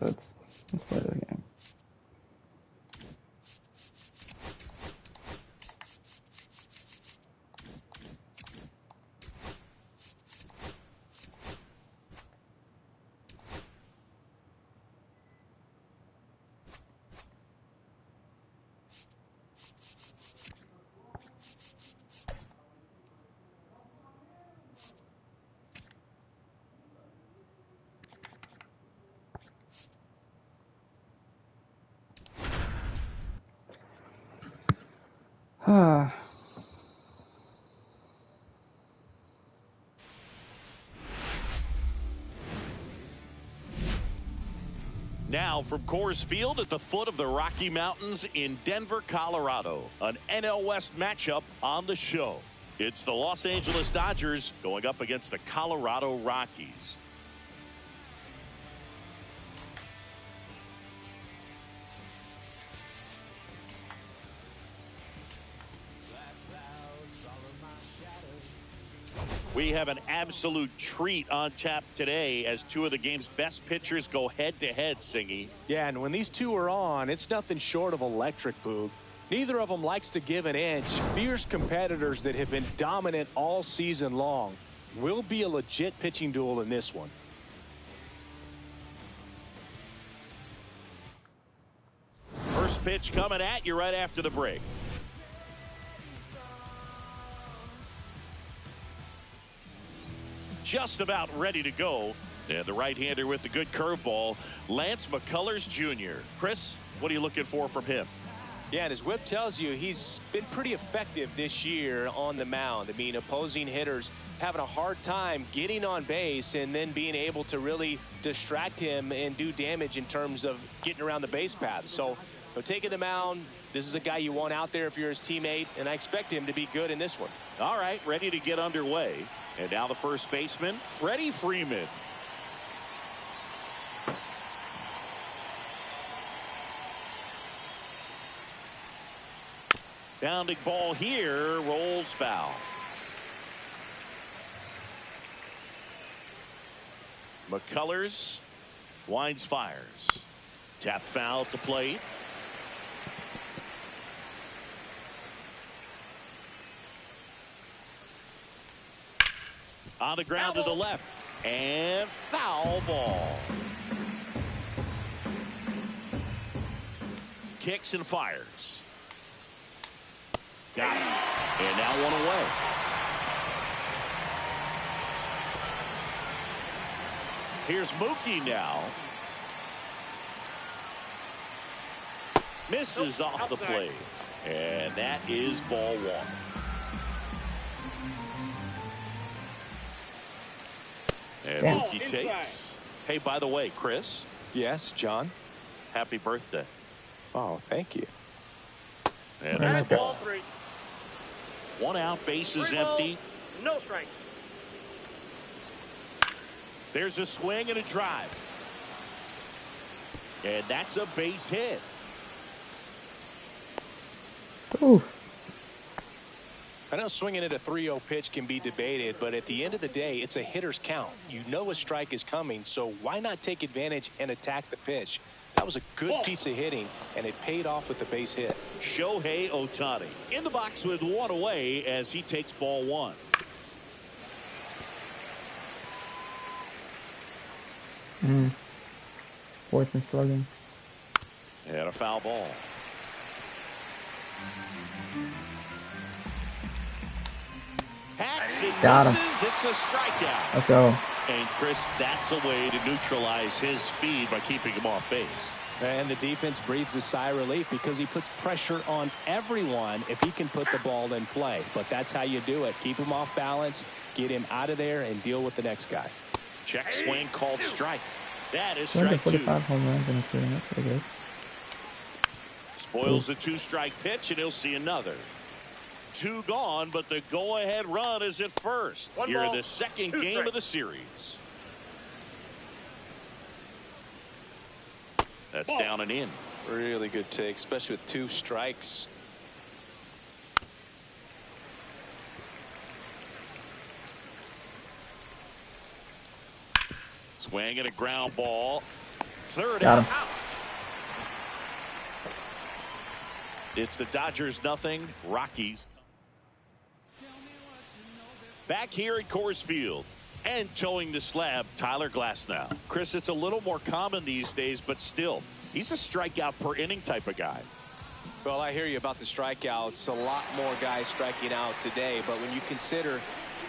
Let's play the game. Now from Coors Field at the foot of the Rocky Mountains in Denver, Colorado, an NL West matchup on the show. It's the Los Angeles Dodgers going up against the Colorado Rockies. We have an absolute treat on tap today as two of the game's best pitchers go head-to-head, Singy. Yeah, and when these two are on, it's nothing short of electric, Boog. Neither of them likes to give an inch. Fierce competitors that have been dominant all season long. Will be a legit pitching duel in this one. First pitch coming at you right after the break. Just about ready to go. And the right-hander with the good curveball, Lance McCullers Jr. Chris, what are you looking for from him? Yeah, and his whip tells you he's been pretty effective this year on the mound. I mean, opposing hitters having a hard time getting on base and then being able to really distract him and do damage in terms of getting around the base path. So taking the mound, this is a guy you want out there if you're his teammate, and I expect him to be good in this one. All right, ready to get underway. And now the first baseman, Freddie Freeman. Bounding ball here, rolls foul. McCullers winds, fires. Tap foul at the plate. On the ground to the left. And foul ball. Kicks and fires. Got it. And now one away. Here's Mookie now. Misses off the plate. And that is ball one. And Mookie takes. Hey, by the way, Chris. Yes, John. Happy birthday. Oh, thank you. And that's ball three. One out, bases empty. No strike. There's a swing and a drive. And that's a base hit. Oof. I know swinging at a 3-0 pitch can be debated, but at the end of the day, it's a hitter's count. You know a strike is coming, so why not take advantage and attack the pitch? That was a good piece of hitting, and it paid off with the base hit. Shohei Ohtani in the box with one away as he takes ball one. Fourth and slugging. And a foul ball. Hacks it. Got him. It's a strikeout. Let's go. And Chris, that's a way to neutralize his speed by keeping him off base. And the defense breathes a sigh of relief because he puts pressure on everyone if he can put the ball in play. But that's how you do it. Keep him off balance, get him out of there, and deal with the next guy. Check swing called strike. That is 245 strike two. home runs in his career. That's pretty good. Spoils the two-strike pitch, and he'll see another. Two gone, but the go-ahead run is at first. One Here in ball, the second two game strikes. of the series. That's down and in. Really good take, especially with 2 strikes. Swing and a ground ball. Third Got out. him. It's the Dodgers nothing, Rockies. Back here at Coors Field and towing the slab, Tyler Glasnow. Chris, it's a little more common these days, but still, he's a strikeout per inning type of guy. Well, I hear you about the strikeouts. A lot more guys striking out today, but when you consider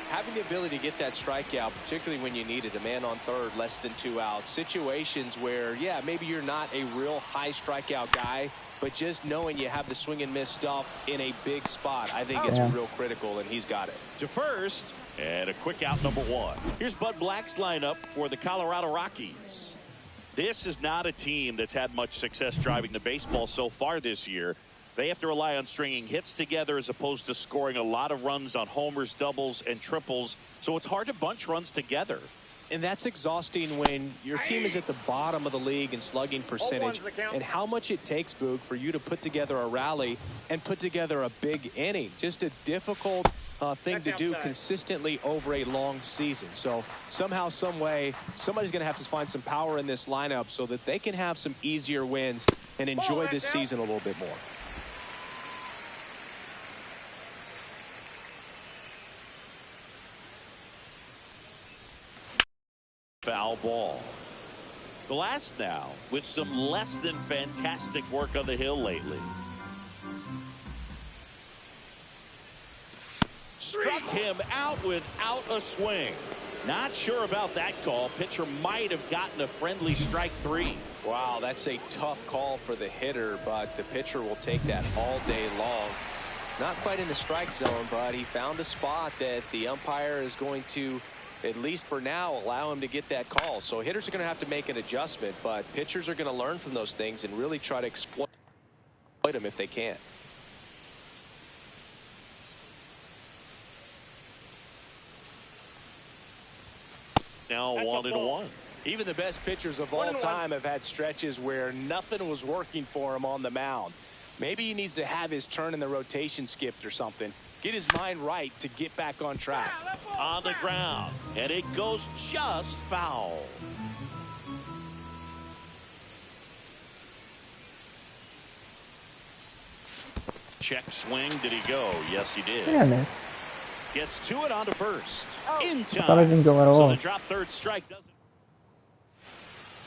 having the ability to get that strikeout, particularly when you need it, a man on third, less than 2 outs, situations where, yeah, maybe you're not a real high strikeout guy, but just knowing you have the swing and miss stuff in a big spot, I think it's real critical, and he's got it. To first, and a quick out number 1. Here's Bud Black's lineup for the Colorado Rockies. This is not a team that's had much success driving the baseball so far this year. They have to rely on stringing hits together as opposed to scoring a lot of runs on homers, doubles, and triples. So it's hard to bunch runs together. And that's exhausting when your team is at the bottom of the league in slugging percentage, and how much it takes, Boog, for you to put together a rally and put together a big inning. Just a difficult thing to do consistently over a long season. So somehow, some way, somebody's going to have to find some power in this lineup so that they can have some easier wins and enjoy this season a little bit more. Foul ball. Glasnow with some less than fantastic work on the hill lately. Struck him out without a swing. Not sure about that call. Pitcher might have gotten a friendly strike 3. Wow, that's a tough call for the hitter, but the pitcher will take that all day long. Not quite in the strike zone, but he found a spot that the umpire is going to, at least for now, allow him to get that call. So hitters are going to have to make an adjustment, but pitchers are going to learn from those things and really try to exploit them if they can. Now 1-1. Even the best pitchers of all time have had stretches where nothing was working for him on the mound. Maybe he needs to have his turn in the rotation skipped or something. Get his mind right to get back on track. On the ground, and it goes just foul. Check swing. Did he go? Yes, he did. Yeah, Mitch. Gets to it onto first. In time. I thought I didn't go at all. So the drop third strike doesn't.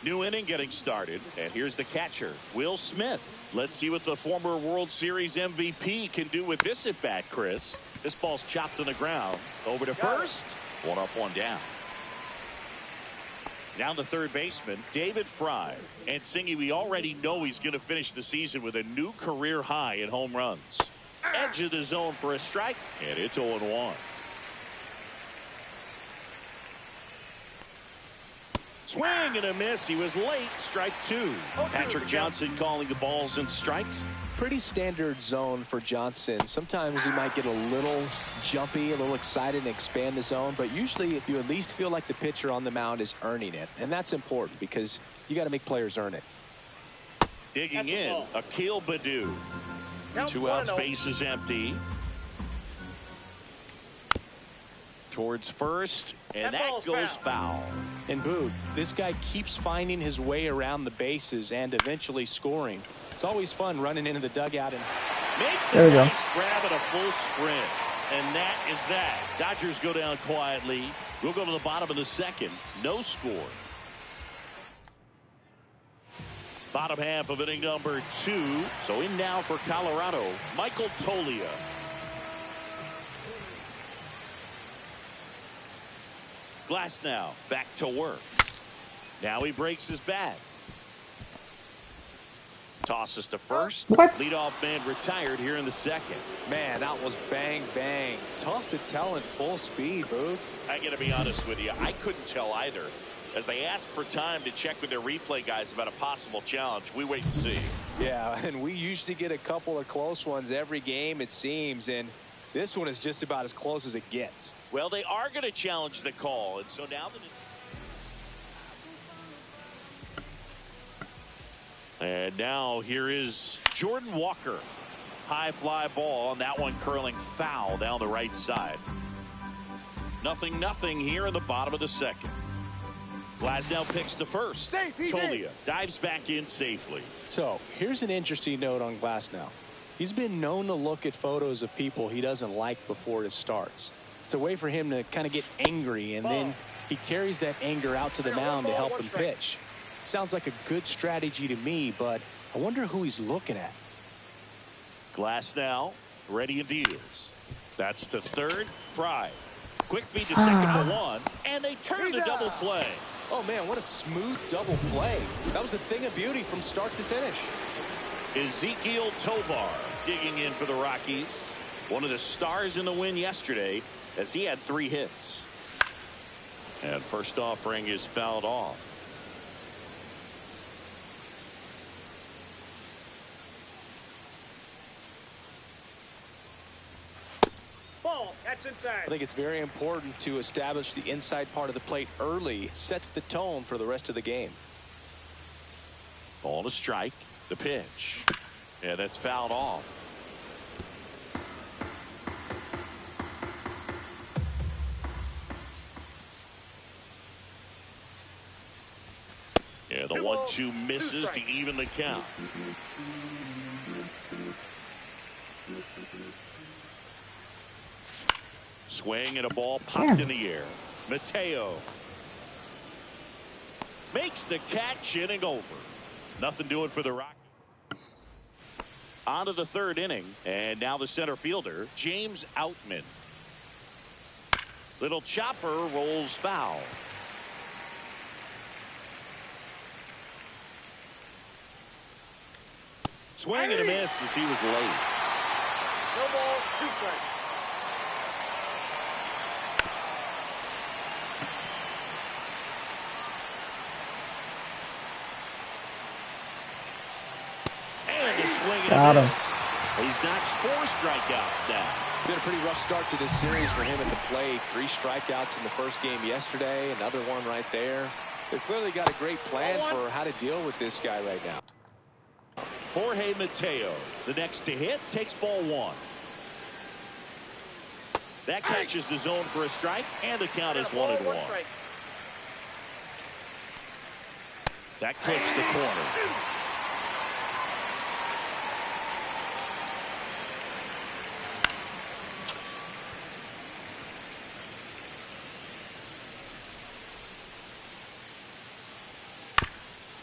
New inning getting started, and here's the catcher, Will Smith. Let's see what the former World Series MVP can do with this at bat, Chris. This ball's chopped on the ground. Over to first. 1 up, 1 down. Now the third baseman, David Fry. And Singy, we already know he's going to finish the season with a new career high in home runs. Edge of the zone for a strike, and it's 0-1. Swing and a miss. He was late. Strike 2. Patrick Johnson calling the balls and strikes. Pretty standard zone for Johnson. Sometimes he might get a little jumpy, a little excited and expand the zone, but usually you at least feel like the pitcher on the mound is earning it, and that's important because you got to make players earn it. Digging in, Akil Baddoo. 2 outs, base is empty. Towards first, and that goes foul. And Boog, this guy keeps finding his way around the bases and eventually scoring. It's always fun running into the dugout and makes a nice grab at a full sprint. And that is that. Dodgers go down quietly. We'll go to the bottom of the second. No score. Bottom half of inning number 2. So in now for Colorado, Michael Toglia. Glasnow back to work. Now he breaks his bat. Tosses to first. What? Leadoff man retired here in the second. Man, that was bang, bang. Tough to tell in full speed, Boog. I got to be honest with you. I couldn't tell either. As they ask for time to check with their replay guys about a possible challenge, we wait and see. Yeah, and we usually get a couple of close ones every game, it seems, and this one is just about as close as it gets. Well, they are going to challenge the call, and so now and now here is Jordan Walker. High fly ball, and that one curling foul down the right side. 0-0 here in the bottom of the second. Glasnow picks the first. Tolia dives back in safely. So here's an interesting note on Glasnow. He's been known to look at photos of people he doesn't like before it starts. It's a way for him to kind of get angry, and then he carries that anger out to the mound to help him pitch. Sounds like a good strategy to me, but I wonder who he's looking at. Glasnow ready and deals. That's to third. Fry. Quick feed to second for one, and they turn the double play. Oh man, what a smooth double play. That was a thing of beauty from start to finish. Ezekiel Tovar digging in for the Rockies. One of the stars in the win yesterday, as he had 3 hits. And first offering is fouled off. Ball, that's inside. I think it's very important to establish the inside part of the plate early. It sets the tone for the rest of the game. Ball to strike. The pitch. Yeah, that's fouled off. Yeah, the 1-2 misses to even the count. Swing and a ball popped in the air. Mateo makes the catch, inning over. Nothing doing for the Rockies. On to the third inning, and now the center fielder, James Outman. Little chopper rolls foul. Swing and a miss as he was late. No ball, 2 strikes. Got him. He's notched 4 strikeouts now. Been a pretty rough start to this series for him at the plate. 3 strikeouts in the first game yesterday. Another one right there. They've clearly got a great plan for how to deal with this guy right now. Jorge Mateo, the next to hit, takes ball 1. That catches the zone for a strike, and the count is 1-1. That clips the corner.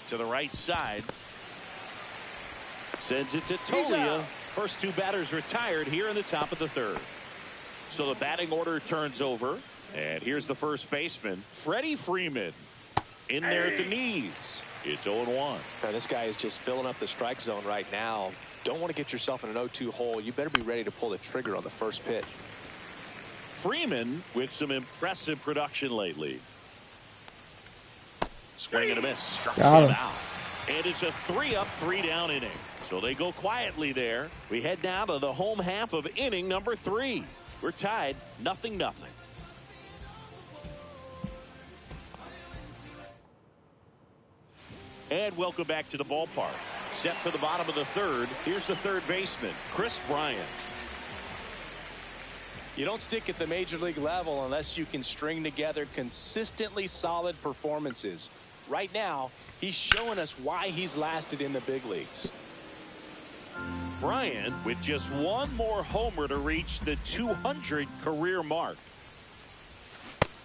To the right side. Sends it to Tolia. First 2 batters retired here in the top of the third. So the batting order turns over. And here's the first baseman, Freddie Freeman. In there at the knees. It's 0-1. Now, this guy is just filling up the strike zone right now. Don't want to get yourself in an 0-2 hole. You better be ready to pull the trigger on the first pitch. Freeman with some impressive production lately. Swing and a miss. Struck him out. And it's a 3-up, 3-down inning. So they go quietly there. We head now to the home half of inning number 3. We're tied 0-0. And welcome back to the ballpark. Set for the bottom of the third. Here's the third baseman, Chris Bryant. You don't stick at the major league level unless you can string together consistently solid performances. Right now, he's showing us why he's lasted in the big leagues. Bryant with just 1 more homer to reach the 200 career mark.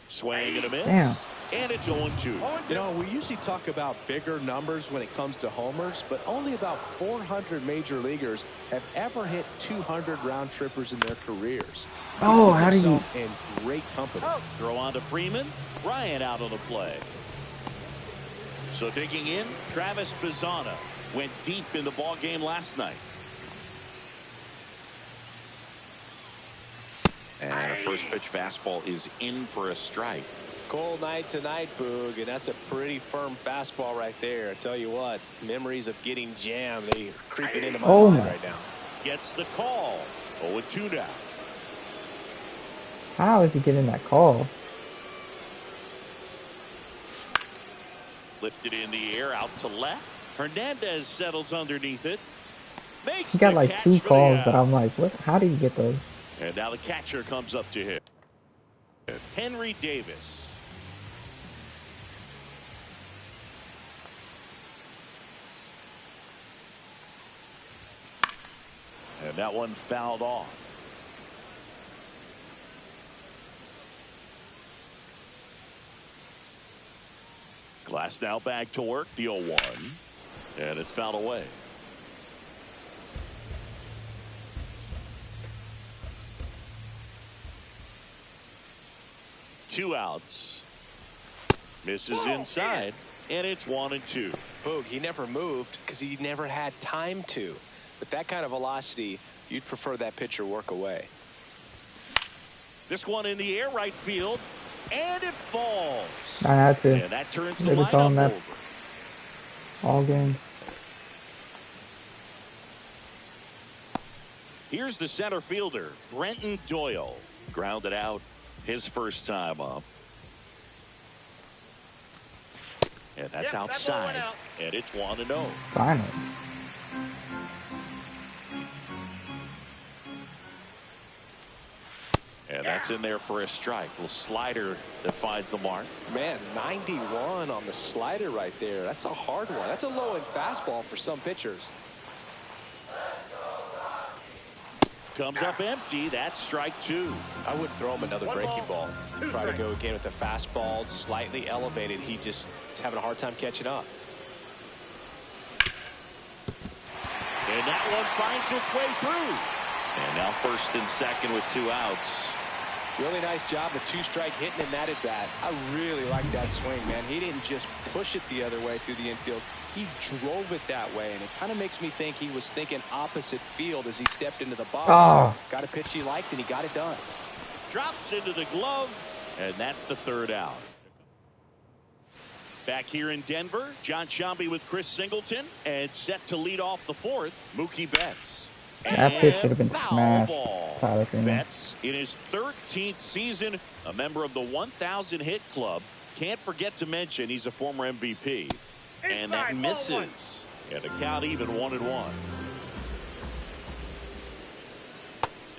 Swing and a miss. Damn. And it's 0-2. You know, we usually talk about bigger numbers when it comes to homers, but only about 400 major leaguers have ever hit 200 round trippers in their careers. Oh, how do you? In great company. Throw on to Freeman. Bryant out on the play. So digging in, Travis Bazzana went deep in the ball game last night. And a first pitch fastball is in for a strike. Cold night tonight, Boog, and that's a pretty firm fastball right there. I tell you what, memories of getting jammed, they are creeping into my mind right now. Gets the call. 0-2 now. How is he getting that call? Lifted in the air out to left. Hernandez settles underneath it. Makes He got the like catch 2 for the calls out. that I'm like, what? How did he get those? And now the catcher comes up to him. Henry Davis. And that one fouled off. Glass now back to work, the 0-1. And it's fouled away. Two outs. Misses inside, and it's 1-2. Boog, he never moved because he never had time to. With that kind of velocity, you'd prefer that pitcher work away. This one in the air, right field, and it falls. I had to. And that turns the They were calling lineup that over. all game. Here's the center fielder, Brenton Doyle. Grounded out his first time up. And that's outside. And it's 1-0. Finally. And that's in there for a strike. Well, slider that finds the mark. Man, 91 on the slider right there. That's a hard one. That's a low-end fastball for some pitchers. Comes up empty. That's strike 2. I wouldn't throw him another breaking ball. Try to go again with the fastball, slightly elevated. He just is having a hard time catching up. And that one finds its way through. And now first and second with 2 outs. Really nice job with 2-strike hitting in that at bat. I really like that swing, man. He didn't just push it the other way through the infield. He drove it that way, and it kind of makes me think he was thinking opposite field as he stepped into the box. Oh. Got a pitch he liked, and he got it done. Drops into the glove, and that's the 3rd out. Back here in Denver, John Sciambi with Chris Singleton, and set to lead off the 4th, Mookie Betts. That pitch should have been foul smashed. ball. Tyler Freeman. Betts in his 13th season, a member of the 1,000 hit club. Can't forget to mention he's a former MVP. And that misses. And the count even 1-1.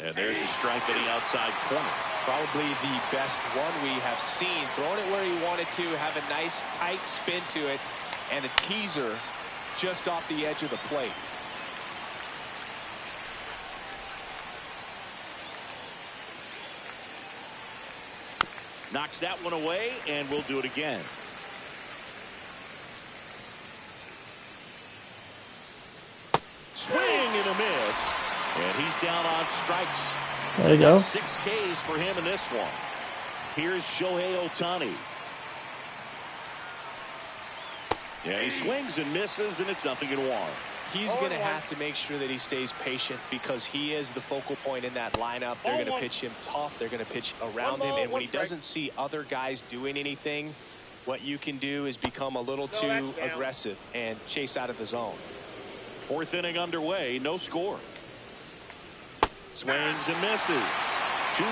And there's a strike in the outside corner. Probably the best one we have seen. Throwing it where he wanted to, have a nice tight spin to it, and a teaser just off the edge of the plate. Knocks that one away, and we'll do it again. Swing and a miss. And he's down on strikes. There you go. 6 Ks for him in this one. Here's Shohei Ohtani. Yeah, he swings and misses, and it's 0-1. He's going to have to make sure that he stays patient because he is the focal point in that lineup. They're going to pitch him tough. They're going to pitch around him. And when he doesn't see other guys doing anything, what you can do is become a little too aggressive and chase out of the zone. 4th inning underway, no score. Swings and misses. 2-2.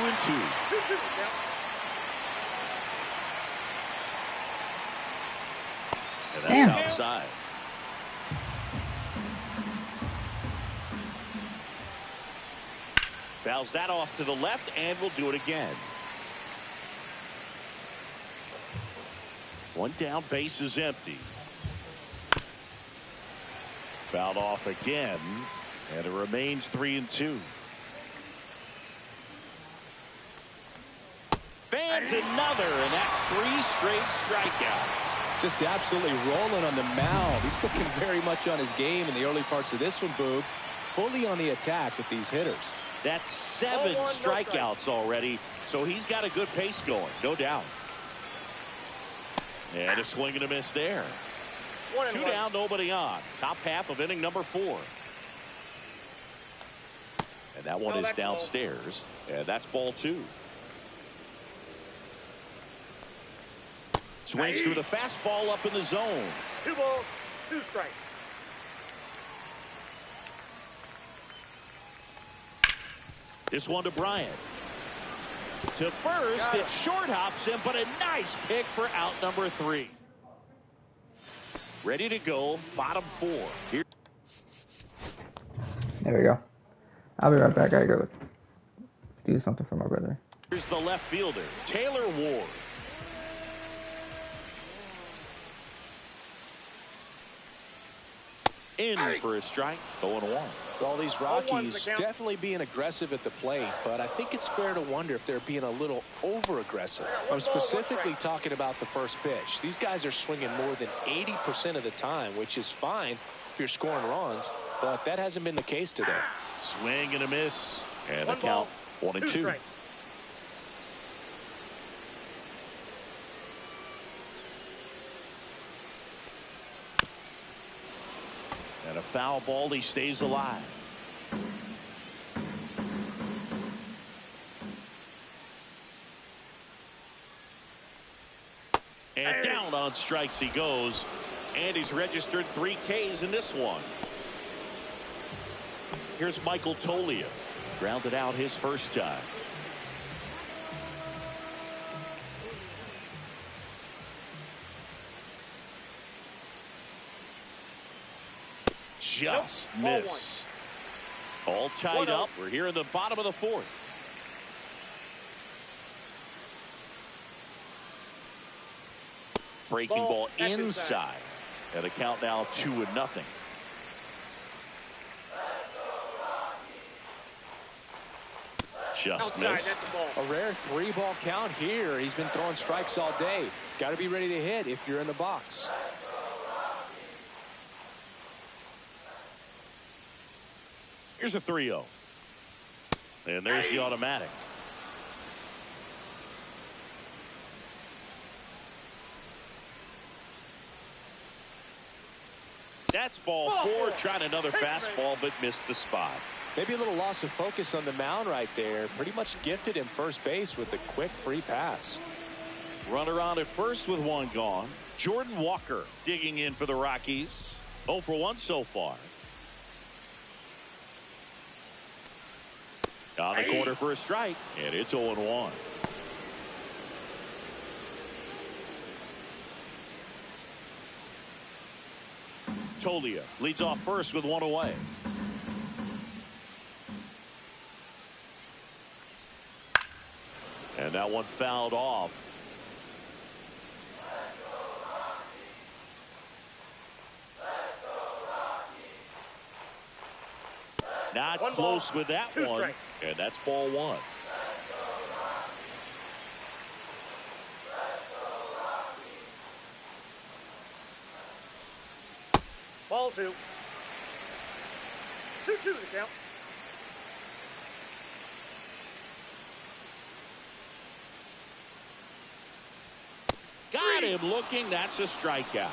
And that's Damn. outside. Fouls that off to the left, and we'll do it again. 1 down, base is empty. Fouled off again, and it remains 3-2. Fans another, and that's 3 straight strikeouts. Just absolutely rolling on the mound. He's looking very much on his game in the early parts of this one, Boog. Fully on the attack with these hitters. That's 7 strikeouts already, so he's got a good pace going, no doubt. And a swing and a miss there. 2 down, nobody on. Top half of inning number 4. And that one is downstairs, and that's ball 2. Swings through the fastball up in the zone. 2 balls, 2 strikes. This one to Bryant. To first, it short hops him, but a nice pick for out number 3. Ready to go, bottom 4. Here. There we go. I'll be right back. I gotta go do something for my brother. Here's the left fielder, Taylor Ward. In for a strike. 0-1. Well, these Rockies definitely being aggressive at the plate, but I think it's fair to wonder if they're being a little over-aggressive. I'm specifically talking about the first pitch. These guys are swinging more than 80% of the time, which is fine if you're scoring runs, but that hasn't been the case today. Swing and a miss. And the count 1-2. And a foul ball. He stays alive. And down on strikes he goes. And he's registered 3 Ks in this one. Here's Michael Toglia. Grounded out his first time. Just missed. All tied up. We're here in the bottom of the 4th. Breaking ball inside. And a count now 2-0. Just missed. A rare 3-ball count here. He's been throwing strikes all day. Got to be ready to hit if you're in the box. Here's a 3-0. And there's the automatic. That's ball 4. Trying another fastball, but missed the spot. Maybe a little loss of focus on the mound right there. Pretty much gifted him first base with a quick free pass. Runner on at first with 1 gone. Jordan Walker digging in for the Rockies. 0 for 1 so far. On the corner for a strike, and it's 0-1. Toglia leads off first with 1 away. And that one fouled off. Not close with that one. And that's ball 1. Ball 2. 2-2 the count. Got him looking. That's a strikeout.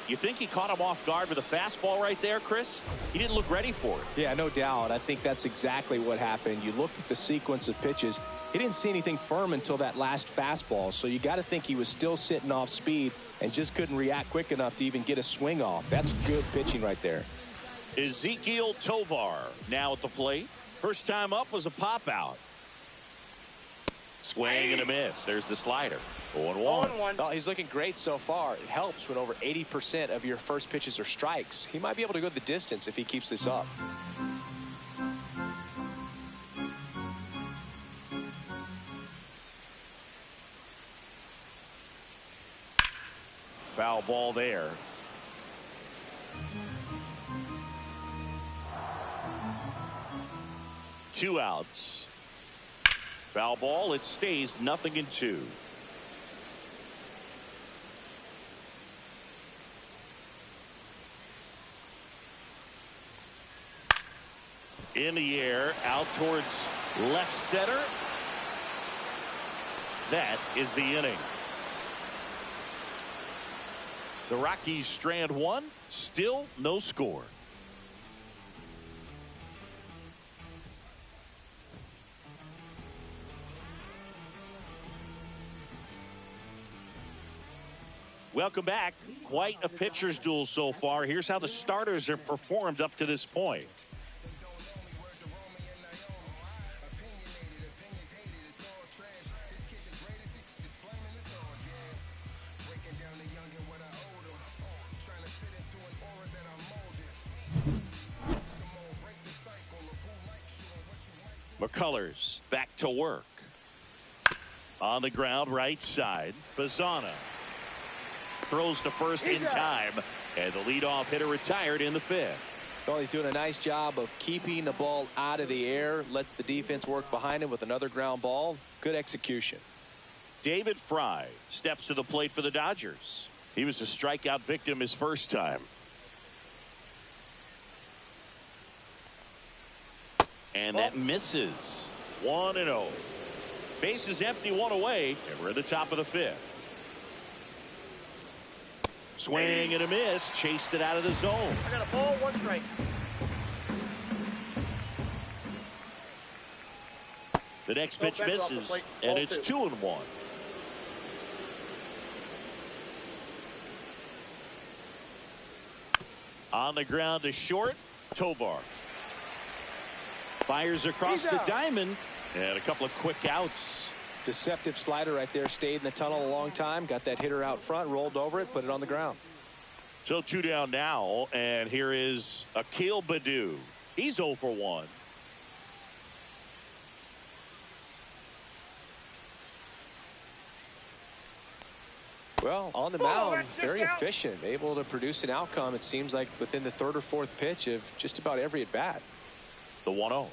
You think he caught him off guard with a fastball right there, Chris? He didn't look ready for it. Yeah, no doubt. I think that's exactly what happened. You look at the sequence of pitches. He didn't see anything firm until that last fastball. So you got to think he was still sitting off speed and just couldn't react quick enough to even get a swing off. That's good pitching right there. Ezequiel Tovar now at the plate. First time up was a pop out. Swing and a miss. There's the slider. 0-1. Well, he's looking great so far. It helps when over 80% of your first pitches are strikes. He might be able to go the distance if he keeps this up. Foul ball there. Two outs. Foul ball. It stays 0-2. In the air, out towards left center. That is the inning. The Rockies strand 1, still no score. Welcome back. Quite a pitcher's duel so far. Here's how the starters have performed up to this point. McCullers back to work. On the ground, right side. Bazzana. throws to first in time, and the leadoff hitter retired in the fifth. Well, he's doing a nice job of keeping the ball out of the air, lets the defense work behind him with another ground ball. Good execution. David Fry steps to the plate for the Dodgers. He was a strikeout victim his first time. And that misses. 1-0. Base is empty, one away, and we're at the top of the fifth. Swing and a miss, chased it out of the zone. I got a ball, 1 strike. The next pitch misses, and it's 2-1. On the ground to short, Tovar. Fires across the diamond, and a couple of quick outs. Deceptive slider right there. Stayed in the tunnel a long time. Got that hitter out front, rolled over it, put it on the ground. So 2 down now, and here is Akil Baddoo. He's 0 for 1. Well, on the mound, very efficient, able to produce an outcome, it seems like, within the 3rd or 4th pitch of just about every at-bat. The 1-0.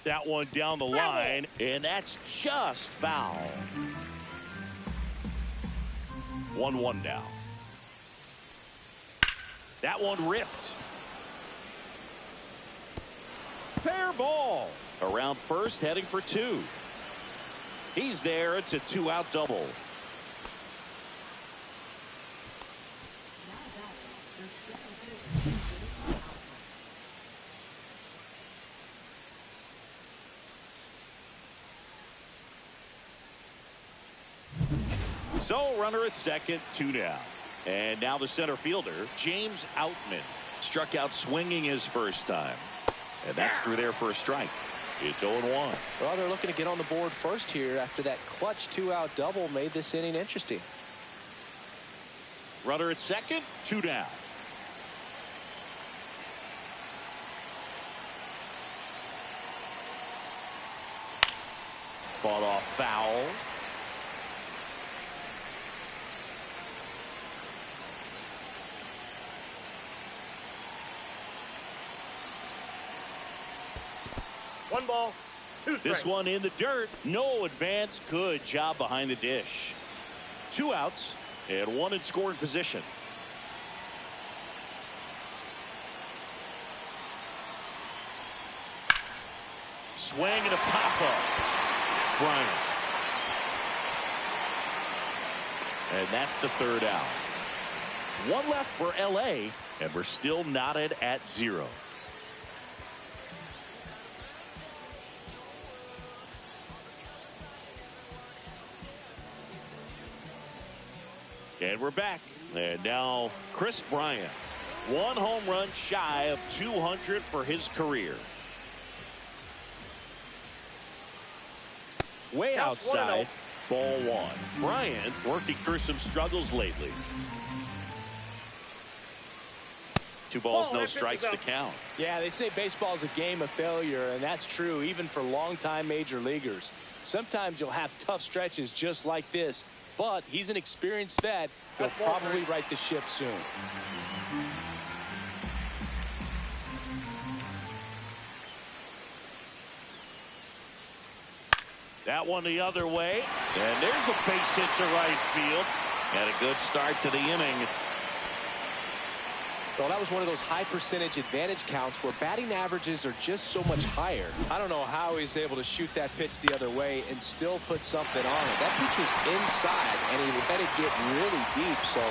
That one down the line, and that's just foul. 1-1 now. That one ripped. Fair ball. Around first, heading for 2. He's there. It's a 2-out double. So runner at second, 2 down. And now the center fielder, James Outman, struck out swinging his first time. And that's through there for a strike. It's 0-1. Well, they're looking to get on the board first here after that clutch 2-out double made this inning interesting. Runner at second, 2 down. Fought off foul. One ball, 2 strikes. This one in the dirt. No advance. Good job behind the dish. 2 outs and 1 in scoring position. Swing and a pop-up. Bryant. And that's the 3rd out. 1 left for LA, and we're still knotted at 0. And we're back. And now Chris Bryant. 1 home run shy of 200 for his career. Way outside. Ball 1. Bryant working through some struggles lately. 2 balls, no strikes to count. Yeah, they say baseball is a game of failure, and that's true even for longtime major leaguers. Sometimes you'll have tough stretches just like this, but he's an experienced vet. He'll probably right the ship soon. That one the other way, and there's a base hit to right field, and a good start to the inning. Well, that was one of those high percentage advantage counts where batting averages are just so much higher. I don't know how he's able to shoot that pitch the other way and still put something on it. That pitch was inside, and he let it get really deep, so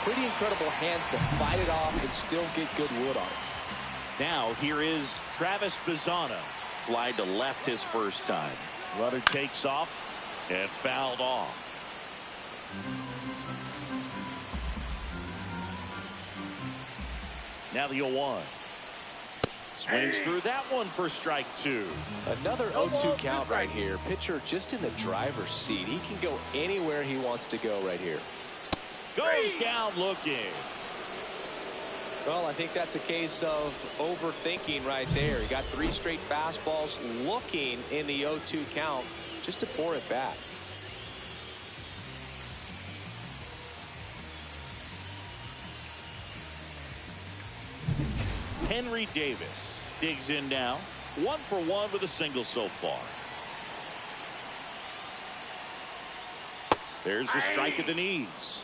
pretty incredible hands to fight it off and still get good wood on it. Now here is Travis Bazzana. Fly to left his first time. Runner takes off and fouled off. Now the 0-1. Swings through that one for strike 2. Another 0-2 count right here. Pitcher just in the driver's seat. He can go anywhere he wants to go right here. Goes down looking. Well, I think that's a case of overthinking right there. He got 3 straight fastballs looking in the 0-2 count just to pour it back. Henry Davis digs in now. 1 for 1 with a single so far. There's the strike at the knees.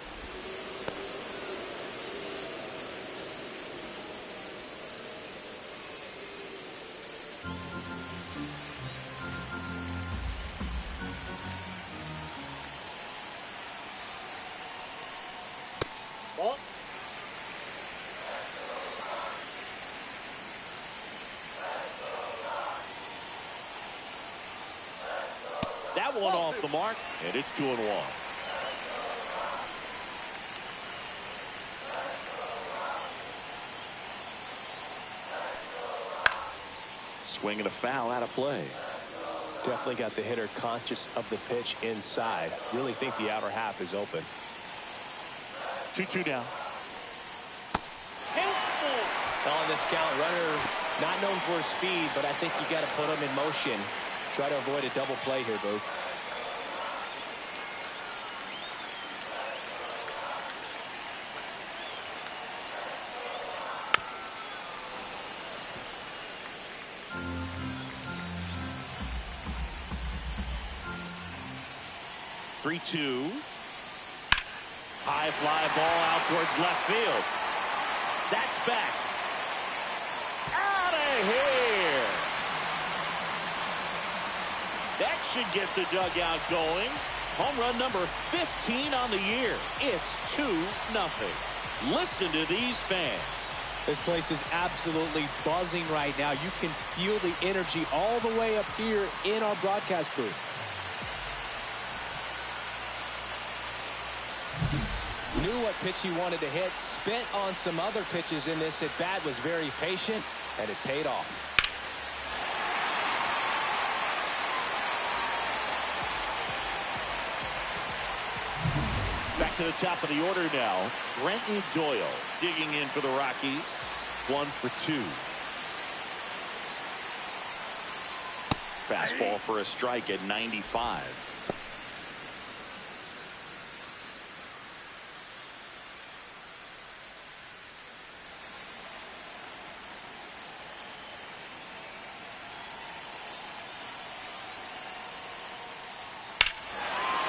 Ball. That one off the mark, and it's 2-1. Swing and a foul out of play. Definitely got the hitter conscious of the pitch inside. Really think the outer half is open. 2-2 down. On this count, runner not known for his speed, but I think you got to put him in motion. Try to avoid a double play here, Boo. Three-two. High fly ball out towards left field. That's back. Out of here. That should get the dugout going. Home run number 15 on the year. It's 2-0. Listen to these fans. This place is absolutely buzzing right now. You can feel the energy all the way up here in our broadcast booth. Knew what pitch he wanted to hit. Spent on some other pitches in this at bat. Was very patient, and it paid off. Back to the top of the order now. Brenton Doyle digging in for the Rockies. 1 for 2. Fastball for a strike at 95.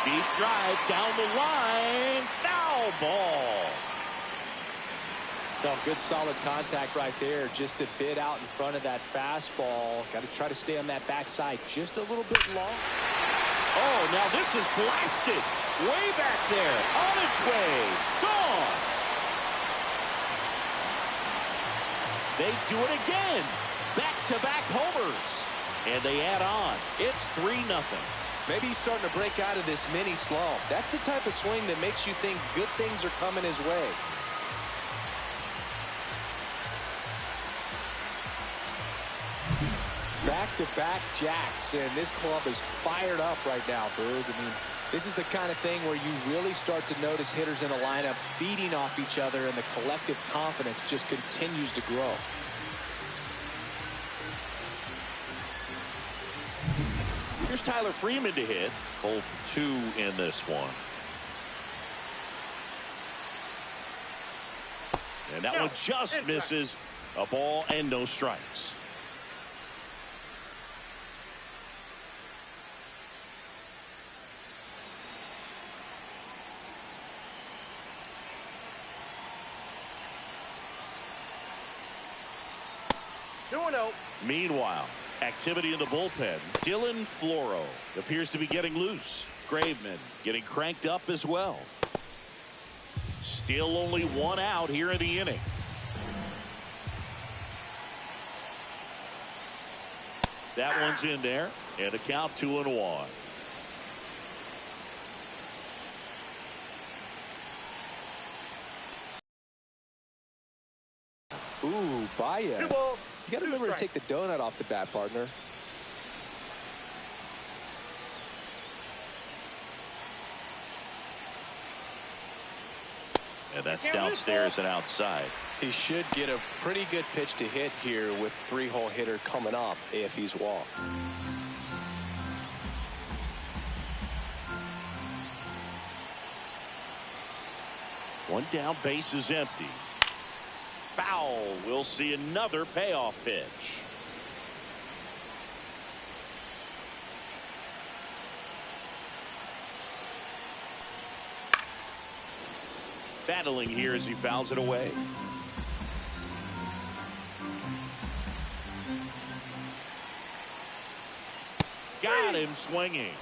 Deep drive down the line. Foul ball. No, good solid contact right there. Just a bit out in front of that fastball. Got to try to stay on that backside just a little bit long. Oh, now this is blasted. Way back there. On its way. Gone. They do it again. Back-to-back homers. And they add on. It's 3-0. Maybe he's starting to break out of this mini slump. That's the type of swing that makes you think good things are coming his way. Back-to-back jacks, and this club is fired up right now, Berg. I mean, this is the kind of thing where you really start to notice hitters in a lineup feeding off each other, and the collective confidence just continues to grow. Here's Tyler Freeman to hit. 0 for 2 in this one. And that one just misses. A ball and no strikes. Meanwhile, activity in the bullpen. Dylan Floro appears to be getting loose. Graveman getting cranked up as well. Still only 1 out here in the inning. That one's in there, and a count 2-1. Ooh, Baez. You got to remember to take the donut off the bat, partner. And that's downstairs and outside. He should get a pretty good pitch to hit here with 3-hole hitter coming up if he's walked. One down, base is empty. Foul. We'll see another payoff pitch. Battling here as he fouls it away. Got him swinging.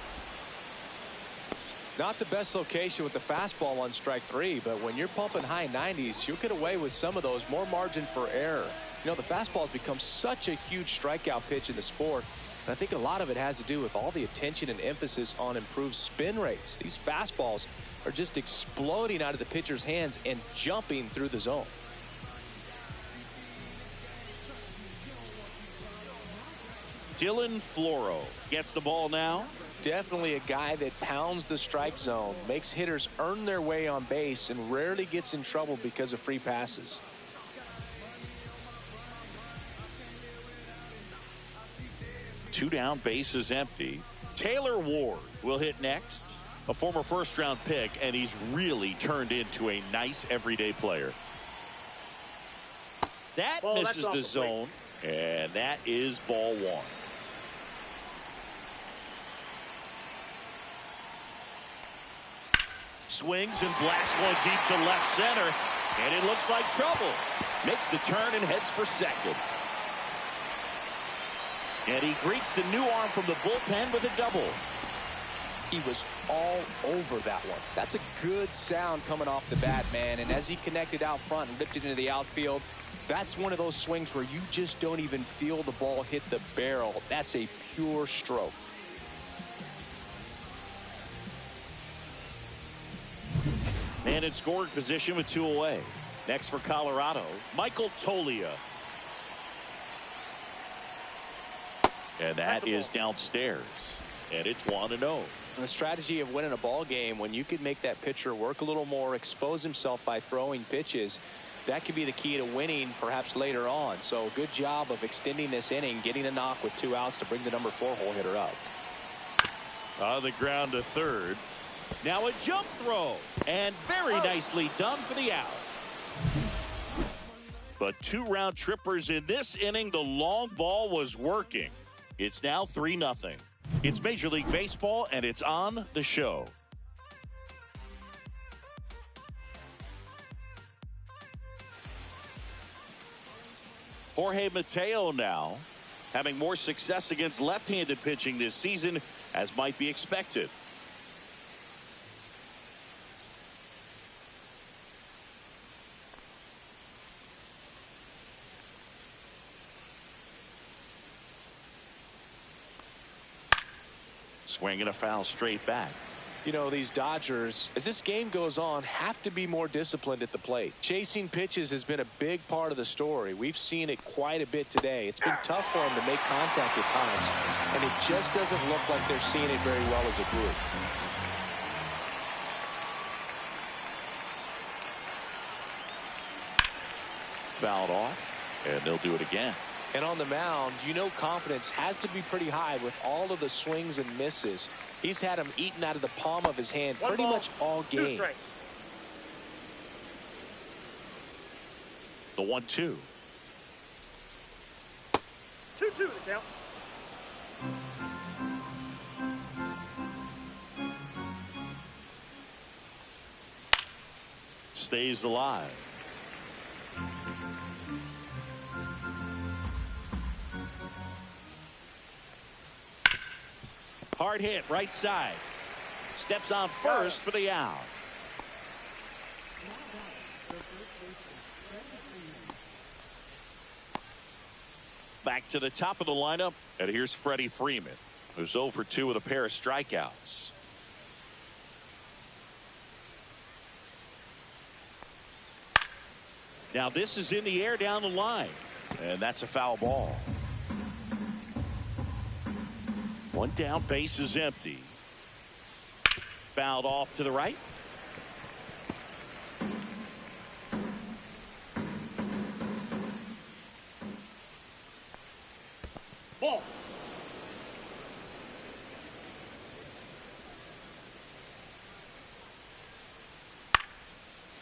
Not the best location with the fastball on strike 3, but when you're pumping high 90s, you'll get away with some of those. More margin for error. You know, the fastball has become such a huge strikeout pitch in the sport. And I think a lot of it has to do with all the attention and emphasis on improved spin rates. These fastballs are just exploding out of the pitcher's hands and jumping through the zone. Dylan Floro gets the ball now. Definitely a guy that pounds the strike zone, makes hitters earn their way on base, and rarely gets in trouble because of free passes. Two down, bases empty. Taylor Ward will hit next. A former first-round pick, and he's really turned into a nice everyday player. That misses the zone, and that is ball 1. Swings and blasts one deep to left center, and it looks like trouble. Makes the turn and heads for second. And he greets the new arm from the bullpen with a double. He was all over that one. That's a good sound coming off the bat, man. And as he connected out front and ripped it into the outfield, that's one of those swings where you just don't even feel the ball hit the barrel. That's a pure stroke. Man in scoring position with 2 away. Next for Colorado, Michael Toglia. And that is downstairs. And it's 1-0. The strategy of winning a ball game, when you could make that pitcher work a little more, expose himself by throwing pitches, that could be the key to winning perhaps later on. So good job of extending this inning, getting a knock with 2 outs to bring the number 4 hole hitter up. On the ground to third. Now a jump throw, and very nicely done for the out. But 2 round trippers in this inning. The long ball was working. It's now 3-0. It's Major League Baseball, and it's on the show. Jorge Mateo now having more success against left-handed pitching this season, as might be expected. Swing and a foul straight back. You know, these Dodgers, as this game goes on, have to be more disciplined at the plate. Chasing pitches has been a big part of the story. We've seen it quite a bit today. It's been tough for them to make contact at times, and it just doesn't look like they're seeing it very well as a group. Fouled off, and they'll do it again. And on the mound, you know, confidence has to be pretty high with all of the swings and misses. He's had them eaten out of the palm of his hand pretty much all game. The 1-2. 2-2 the count. Stays alive. Hard hit, right side. Steps on first for the out. Back to the top of the lineup, and here's Freddie Freeman, who's 0 for 2 with a pair of strikeouts. Now this is in the air down the line, and that's a foul ball. 1 down, base is empty. Fouled off to the right. Ball.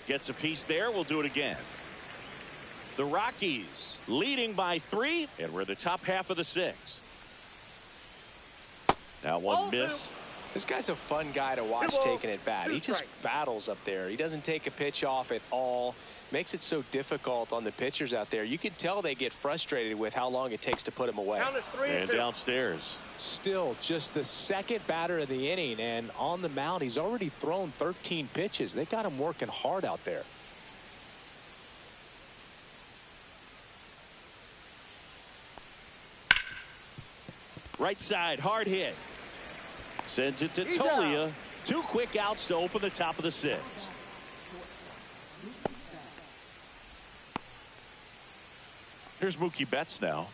Gets a piece there. We'll do it again. The Rockies leading by 3, and we're the top half of the 6th. That one missed. This guy's a fun guy to watch taking it bat. He just battles up there. He doesn't take a pitch off at all. Makes it so difficult on the pitchers out there. You can tell they get frustrated with how long it takes to put him away. And downstairs. Still just the second batter of the inning, and on the mound he's already thrown 13 pitches. They got him working hard out there. Right side, hard hit. Sends it to Tolia. 2 quick outs to open the top of the 6th. Here's Mookie Betts now.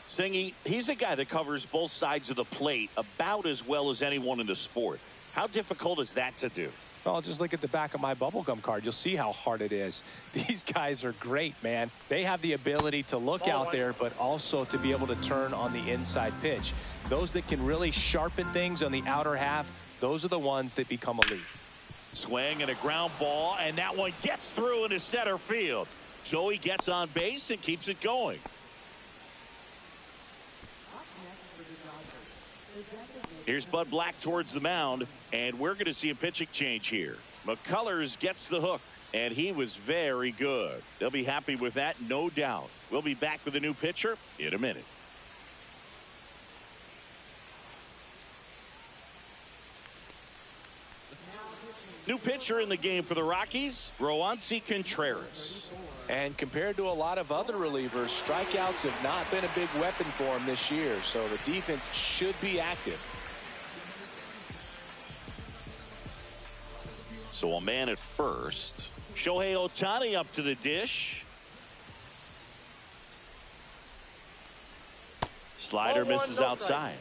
Singy, he's a guy that covers both sides of the plate about as well as anyone in the sport. How difficult is that to do? Well, just look at the back of my bubblegum card. You'll see how hard it is. These guys are great, man. They have the ability to look out there, but also to be able to turn on the inside pitch. Those that can really sharpen things on the outer half, those are the ones that become elite. Swing and a ground ball, and that one gets through into center field. Joey gets on base and keeps it going. Here's Bud Black towards the mound, and we're going to see a pitching change here. McCullers gets the hook, and he was very good. They'll be happy with that, no doubt. We'll be back with a new pitcher in a minute. New pitcher in the game for the Rockies, Roansy Contreras. And compared to a lot of other relievers, strikeouts have not been a big weapon for him this year, so the defense should be active. So a man at first. Shohei Ohtani up to the dish. Slider misses outside.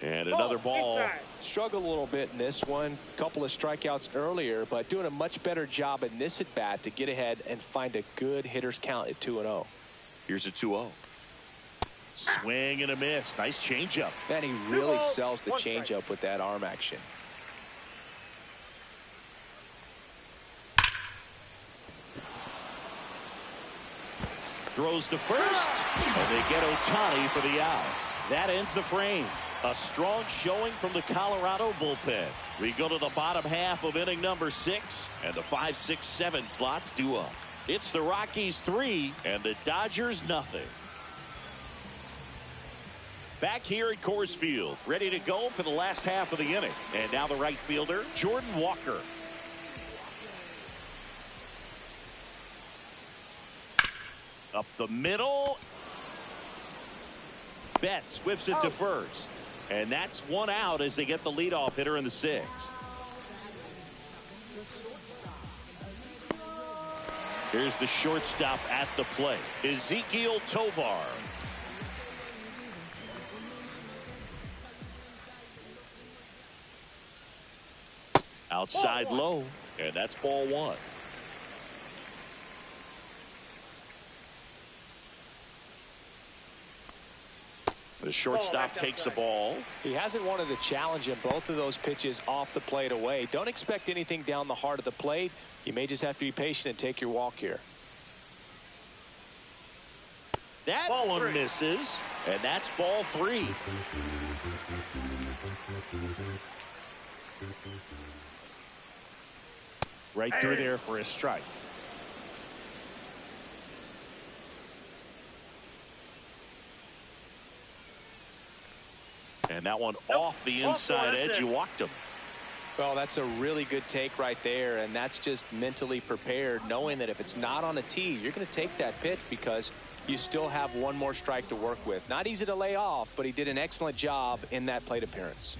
And another ball. Struggled a little bit in this one. Couple of strikeouts earlier, but doing a much better job in this at bat to get ahead and find a good hitter's count at 2-0. Here's a 2-0. Swing and a miss. Nice changeup. Man, he really sells the changeup with that arm action. Throws to first, and they get Ohtani for the out. That ends the frame. A strong showing from the Colorado bullpen. We go to the bottom half of inning number 6, and the 5, 6, 7 slots due up. It's the Rockies 3 and the Dodgers nothing. Back here at Coors Field, ready to go for the last half of the inning. And now the right fielder, Jordan Walker. Up the middle. Betts whips it to first. And that's one out as they get the leadoff hitter in the 6th. Here's the shortstop at the plate, Ezekiel Tovar. Outside low, and that's ball 1. The shortstop takes the ball. He hasn't wanted to challenge him both of those pitches off the plate away. Don't expect anything down the heart of the plate. You may just have to be patient and take your walk here. That one misses, and that's ball 3. Right through there for a strike. And that one off the inside edge. You walked him. Well, that's a really good take right there, and that's just mentally prepared, knowing that if it's not on a tee, you're going to take that pitch because you still have one more strike to work with. Not easy to lay off, but he did an excellent job in that plate appearance.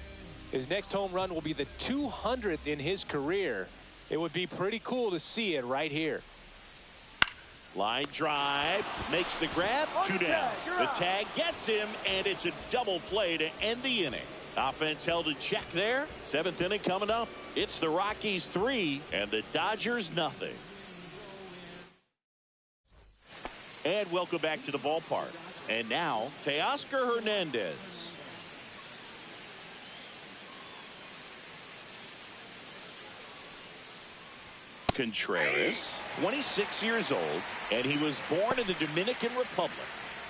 His next home run will be the 200th in his career. It would be pretty cool to see it right here. Line drive, makes the grab, 2 down. The tag gets him, and it's a double play to end the inning. Offense held in check there. 7th inning coming up. It's the Rockies 3 and the Dodgers nothing. And welcome back to the ballpark. And now, Teoscar Hernandez. Contreras, 26 years old, and he was born in the Dominican Republic.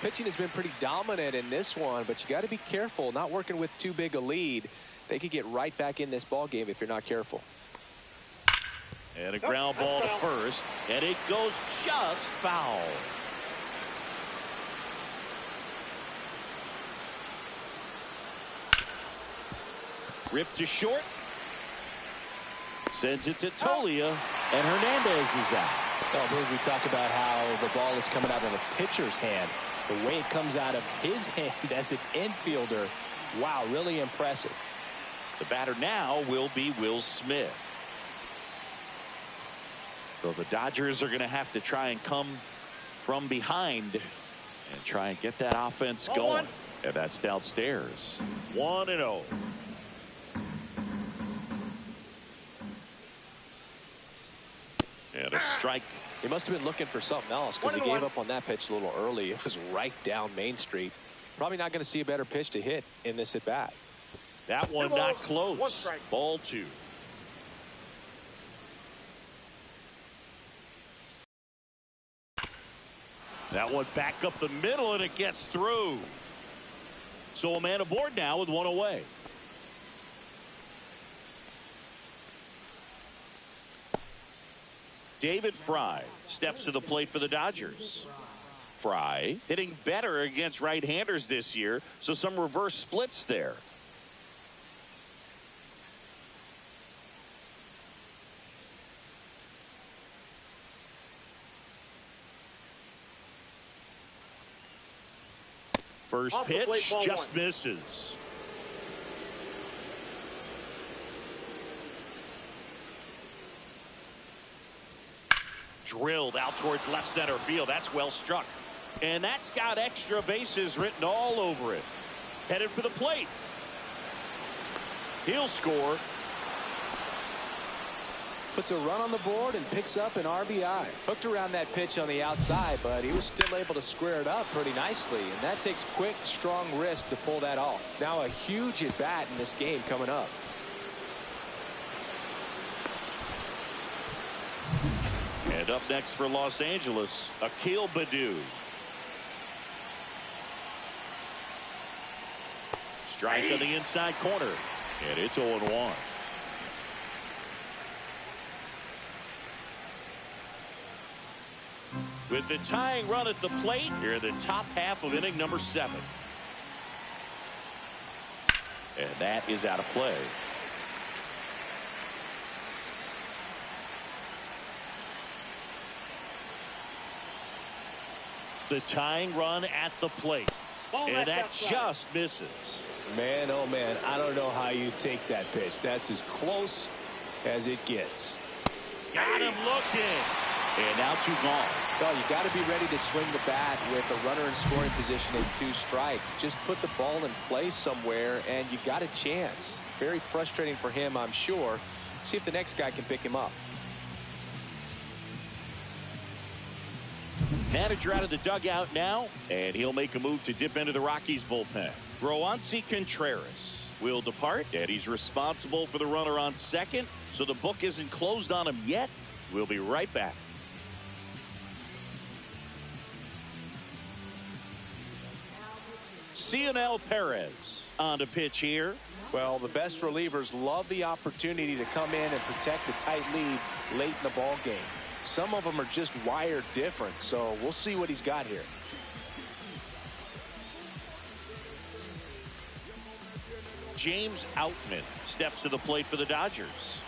Pitching has been pretty dominant in this one, but you got to be careful not working with too big a lead. They could get right back in this ball game if you're not careful. And a ground ball to first, and it goes just foul. Ripped to short. Sends it to Tolia, and Hernandez is out. Well, we talk about how the ball is coming out of a pitcher's hand. The way it comes out of his hand as an infielder, wow, really impressive. The batter now will be Will Smith. So the Dodgers are going to have to try and come from behind and try and get that offense going. And that's downstairs. 1-0. And a strike. He must have been looking for something else because he gave up on that pitch a little early. It was right down Main Street. Probably not going to see a better pitch to hit in this at bat. That one not close. Ball 2. That one back up the middle, and it gets through. So a man aboard now with one away. David Fry steps to the plate for the Dodgers. Fry hitting better against right-handers this year, so some reverse splits there. First pitch just misses. Drilled out towards left center field. That's well struck. And that's got extra bases written all over it. Headed for the plate. He'll score. Puts a run on the board and picks up an RBI. Hooked around that pitch on the outside, but he was still able to square it up pretty nicely. And that takes quick, strong wrist to pull that off. Now a huge at bat in this game coming up. And up next for Los Angeles, Akil Baddoo. Strike on the inside corner. And it's 0-1. With the tying run at the plate, here in the top half of inning number 7. And that is out of play. The tying run at the plate. And that just misses. Man, oh man, I don't know how you take that pitch. That's as close as it gets. Got him looking. And now 2 gone. Well, you got to be ready to swing the bat with a runner in scoring position and 2 strikes. Just put the ball in play somewhere and you got a chance. Very frustrating for him, I'm sure. See if the next guy can pick him up. Manager out of the dugout now, and he'll make a move to dip into the Rockies bullpen. Roansy Contreras will depart, and he's responsible for the runner on second, so the book isn't closed on him yet. We'll be right back. Cionel Perez on to pitch here. Well, the best relievers love the opportunity to come in and protect the tight lead late in the ball game. Some of them are just wired different, so we'll see what he's got here. James Outman steps to the plate for the Dodgers.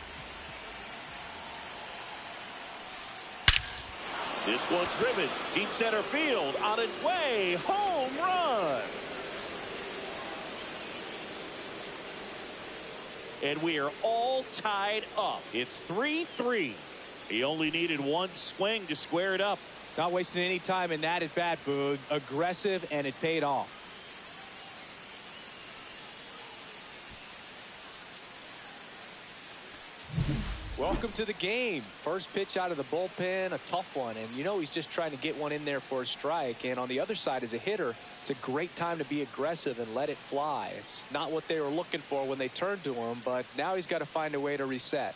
This one driven deep center field, on its way, home run. And we are all tied up. It's 3-3. He only needed one swing to square it up. Not wasting any time in that at bat, Boog. Aggressive, and it paid off. Welcome to the game. First pitch out of the bullpen, a tough one. And you know he's just trying to get one in there for a strike. And on the other side, as a hitter, it's a great time to be aggressive and let it fly. It's not what they were looking for when they turned to him, but now he's got to find a way to reset.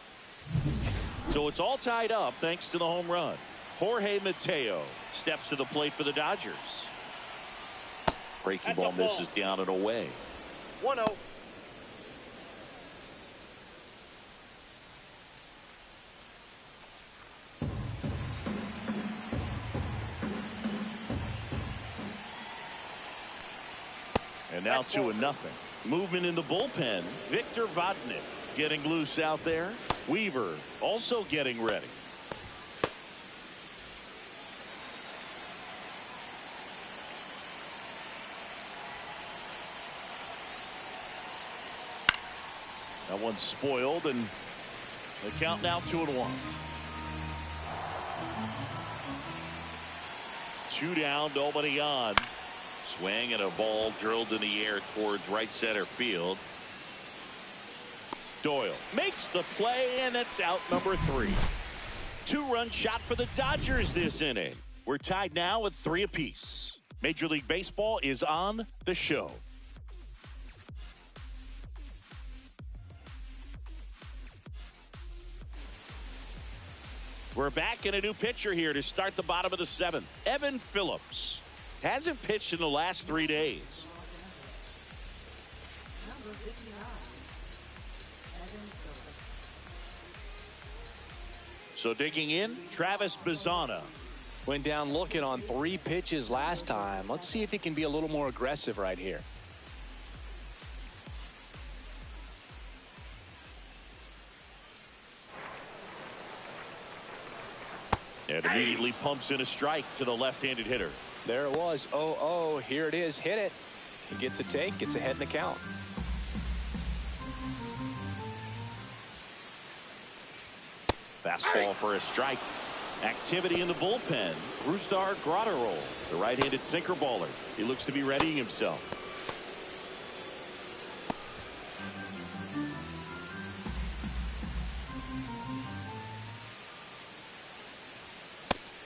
So it's all tied up thanks to the home run. Jorge Mateo steps to the plate for the Dodgers. Breaking ball misses down and away. 1-0. And now 2-0. Movement in the bullpen. Victor Vodnik getting loose out there. Weaver also getting ready. That one's spoiled, and the count now 2-1. 2 down, nobody on. Swing and a ball drilled in the air towards right center field. Doyle makes the play, and it's out number 3. 2-run shot for the Dodgers this inning. We're tied now with 3 apiece. Major League Baseball is on the show. We're back in a new pitcher here to start the bottom of the 7th. Evan Phillips hasn't pitched in the last 3 days. So digging in, Travis Bazzana. Went down looking on 3 pitches last time. Let's see if he can be a little more aggressive right here. And immediately pumps in a strike to the left-handed hitter. There it was. Oh, here it is. Hit it. He gets a take, gets ahead in the count. Fastball for a strike. Activity in the bullpen. Brusdar Graterol, the right-handed sinker baller. He looks to be readying himself.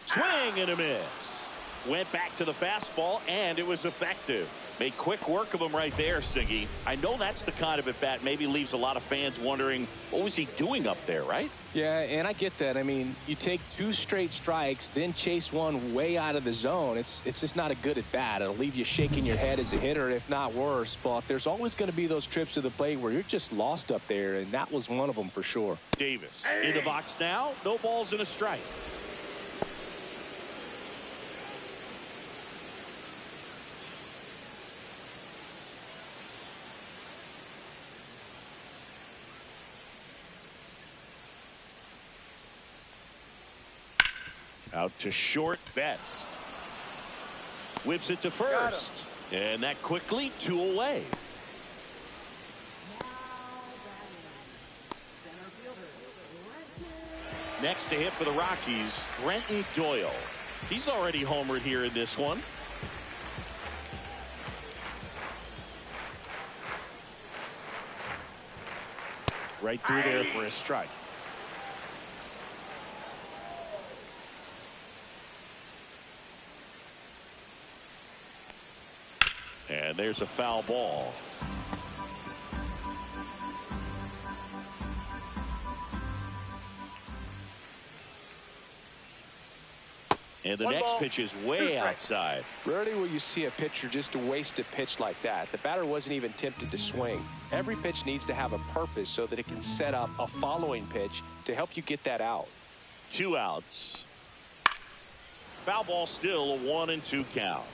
Swing and a miss. Went back to the fastball, and it was effective. Made quick work of him right there, Siggy. I know that's the kind of at-bat maybe leaves a lot of fans wondering, what was he doing up there, right? Yeah, and I get that. I mean, you take 2 straight strikes, then chase one way out of the zone. It's just not a good at-bat. It'll leave you shaking your head as a hitter, if not worse. But there's always going to be those trips to the plate where you're just lost up there, and that was one of them for sure. Davis in the box now. No balls and a strike. Out to short, Betts. Whips it to first. And that quickly 2 away. Next to hit for the Rockies, Brenton Doyle. He's already homered here in this one. Right through there for a strike. And there's a foul ball. And the next pitch is way outside. Rarely will you see a pitcher just waste a pitch like that. The batter wasn't even tempted to swing. Every pitch needs to have a purpose so that it can set up a following pitch to help you get that out. 2 outs. Foul ball, still a 1-2 count.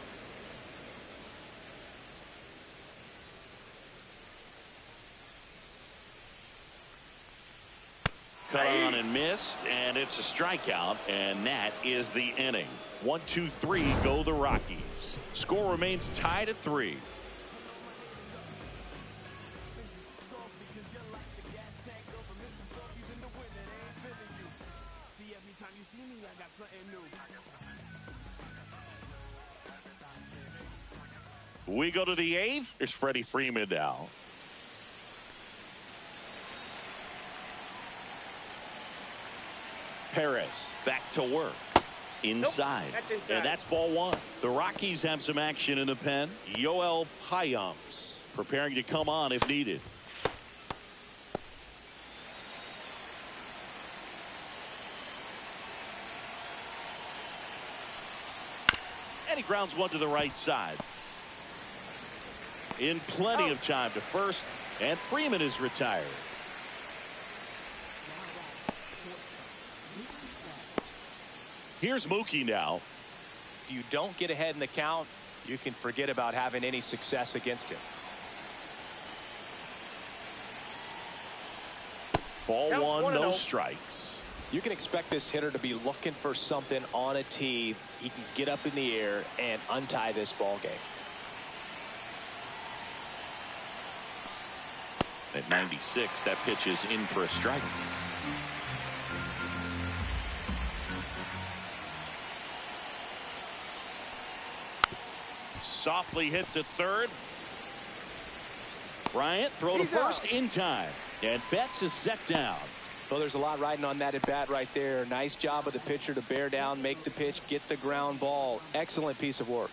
Cut on and missed, and it's a strikeout, and that is the inning. 1-2-3 go the Rockies. Score remains tied at 3. We go to the 8th. There's Freddie Freeman now. Perez back to work. Inside. Nope, that's inside. And that's ball one. The Rockies have some action in the pen. Yoel Payams preparing to come on if needed. And he grounds one to the right side. In plenty of time to first, and Freeman is retired. Here's Mookie now. If you don't get ahead in the count, you can forget about having any success against him. Ball Count one, no 1-0. strikes. You can expect this hitter to be looking for something on a tee. He can get up in the air and untie this ball game. At 96, that pitch is in for a strike. Softly hit to third. Bryant throw to He's first out. in time. And Betts is set down. Well, there's a lot riding on that at bat right there. Nice job of the pitcher to bear down, make the pitch, get the ground ball. Excellent piece of work.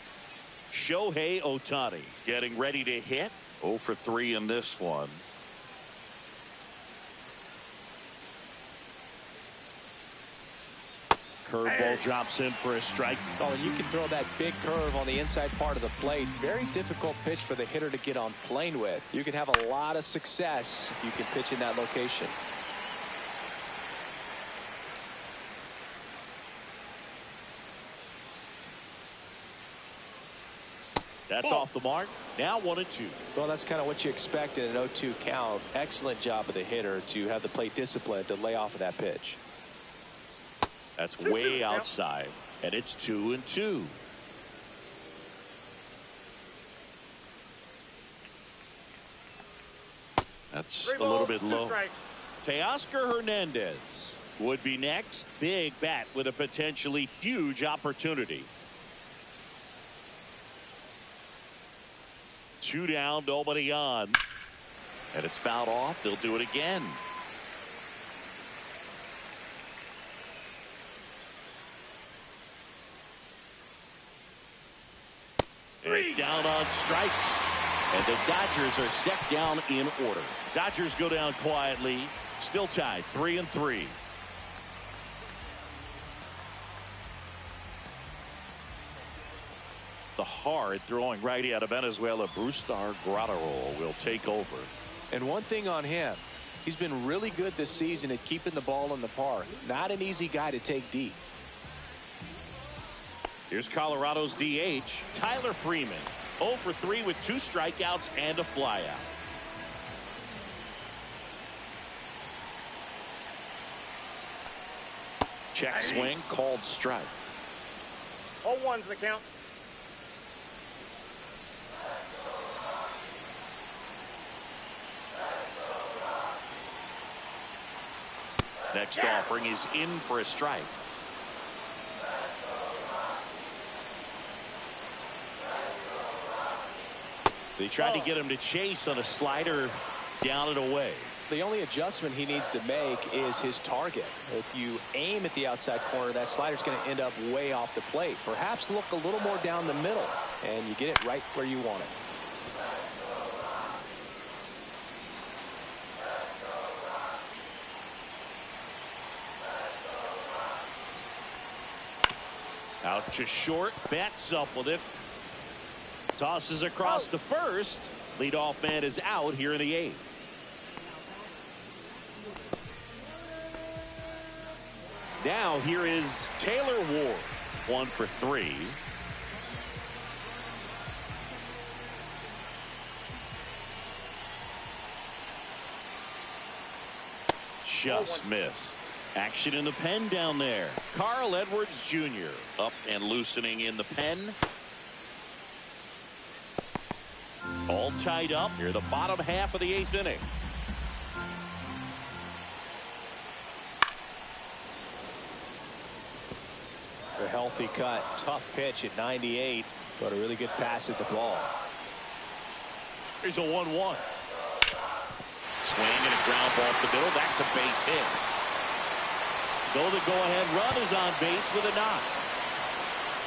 Shohei Ohtani getting ready to hit. 0 for 3 in this one. Curveball drops in for a strike. Oh, and you can throw that big curve on the inside part of the plate. Very difficult pitch for the hitter to get on plane with. You can have a lot of success if you can pitch in that location. That's off the mark. Now 1-2. Well, that's kind of what you expect in an 0-2 count. Excellent job of the hitter to have the plate discipline to lay off of that pitch. That's way outside. And it's 2-2. That's a little bit low. Teoscar Hernandez would be next. Big bat with a potentially huge opportunity. 2 down, nobody on. And it's fouled off. They'll do it again. And down on strikes. And the Dodgers are set down in order. Dodgers go down quietly. Still tied 3-3. The hard throwing righty out of Venezuela, Brustar Graterol, will take over. And one thing on him, he's been really good this season at keeping the ball in the park. Not an easy guy to take deep. Here's Colorado's DH, Tyler Freeman. 0 for 3 with 2 strikeouts and a flyout. Check swing, called strike. 0-1's the count. Next offering is in for a strike. They tried to get him to chase on a slider, down and away. The only adjustment he needs to make is his target. If you aim at the outside corner, that slider's going to end up way off the plate. Perhaps look a little more down the middle, and you get it right where you want it. Out to short, Betts up with it. Tosses across to first. Leadoff man is out here in the 8th. Now here is Taylor Ward. 1 for 3. Just missed. Action in the pen down there. Carl Edwards Jr. up and loosening in the pen. All tied up near the bottom half of the 8th inning. A healthy cut. Tough pitch at 98, but a really good pass at the ball. Here's a 1-1. Swing and a ground ball up the middle. That's a base hit. So the go-ahead run is on base with a knock.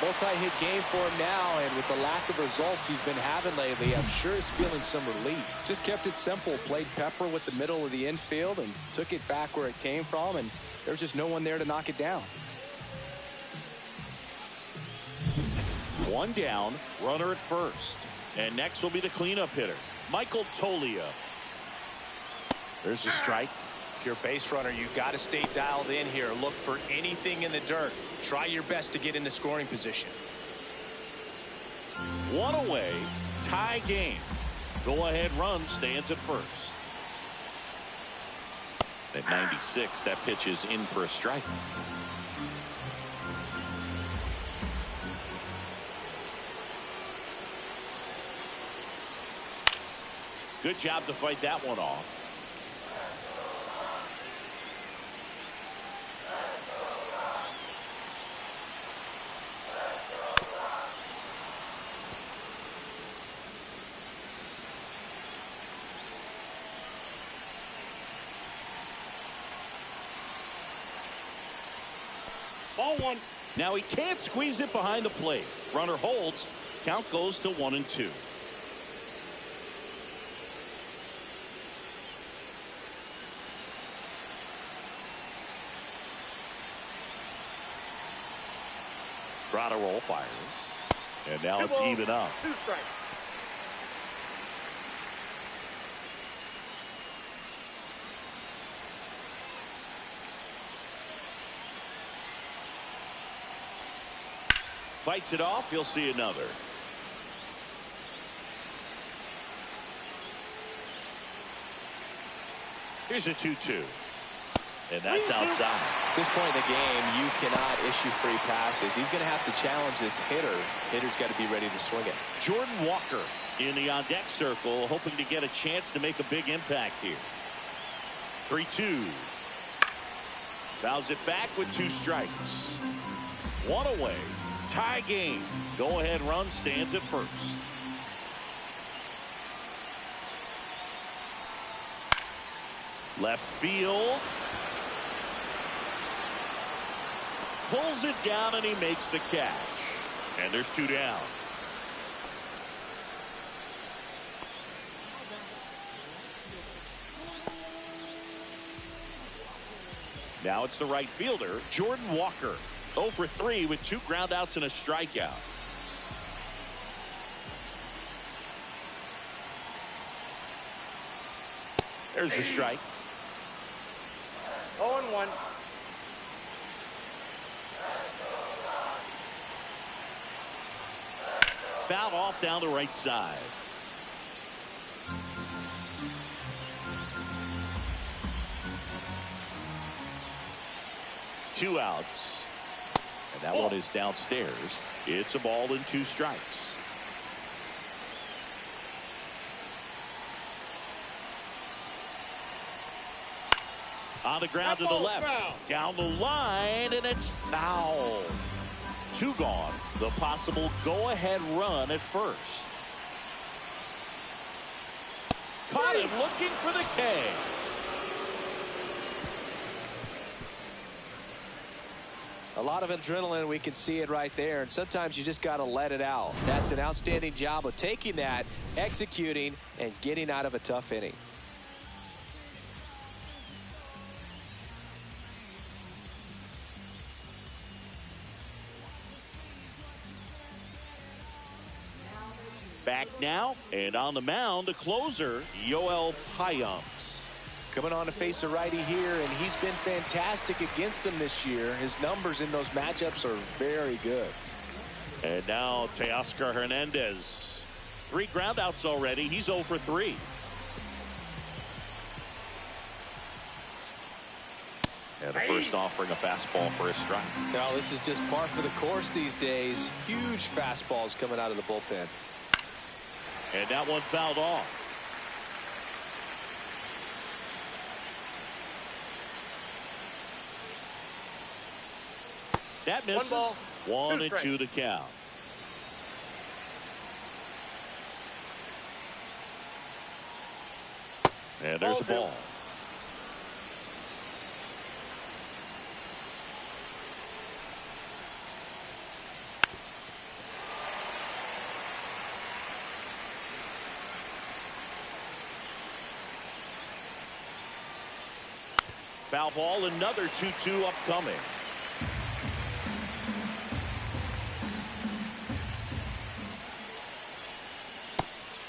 Multi-hit game for him now, and with the lack of results he's been having lately, I'm sure he's feeling some relief. Just kept it simple, played pepper with the middle of the infield and took it back where it came from, and there's just no one there to knock it down. One down, runner at first. And next will be the cleanup hitter, Michael Toglia. There's a strike. If you're a base runner, you got to stay dialed in here. Look for anything in the dirt. Try your best to get into scoring position. One away, tie game. Go-ahead run stands at first. At 96, that pitch is in for a strike. Good job to fight that one off. Ball one. Now he can't squeeze it behind the plate. Runner holds. Count goes to 1-2. Ground roll fires. And now it's even up. 2 strikes. Fights it off. You'll see another. Here's a 2-2. And that's outside. At this point in the game, you cannot issue free passes. He's going to have to challenge this hitter. Hitter's got to be ready to swing it. Jordan Walker in the on-deck circle, hoping to get a chance to make a big impact here. 3-2. Fouls it back with 2 strikes. One away. Tie game. Go-ahead run stands at first. Left field. Pulls it down and he makes the catch. And there's 2 down. Now it's the right fielder, Jordan Walker. 0 for 3 with 2 groundouts and a strikeout. There's the strike. 0-1. Foul off down the right side. Two outs. And that one is downstairs. It's a ball and 2 strikes. On the ground to the left. Foul. Down the line, and it's foul. 2 gone. The possible go-ahead run at first. Caught him looking for the K. A lot of adrenaline, we can see it right there, and sometimes you just got to let it out. That's an outstanding job of taking that, executing, and getting out of a tough inning. Back now, and on the mound, the closer, Yoel Payams. Coming on to face a righty here, and he's been fantastic against him this year. His numbers in those matchups are very good. And now Teoscar Hernandez. 3 groundouts already. He's 0 for 3. And the first offering a fastball for a strike. Now, this is just par for the course these days. Huge fastballs coming out of the bullpen. And that one fouled off. That misses. 1 ball, 1 2 and 2 to count. And there's a ball. Foul ball, another 2-2 upcoming.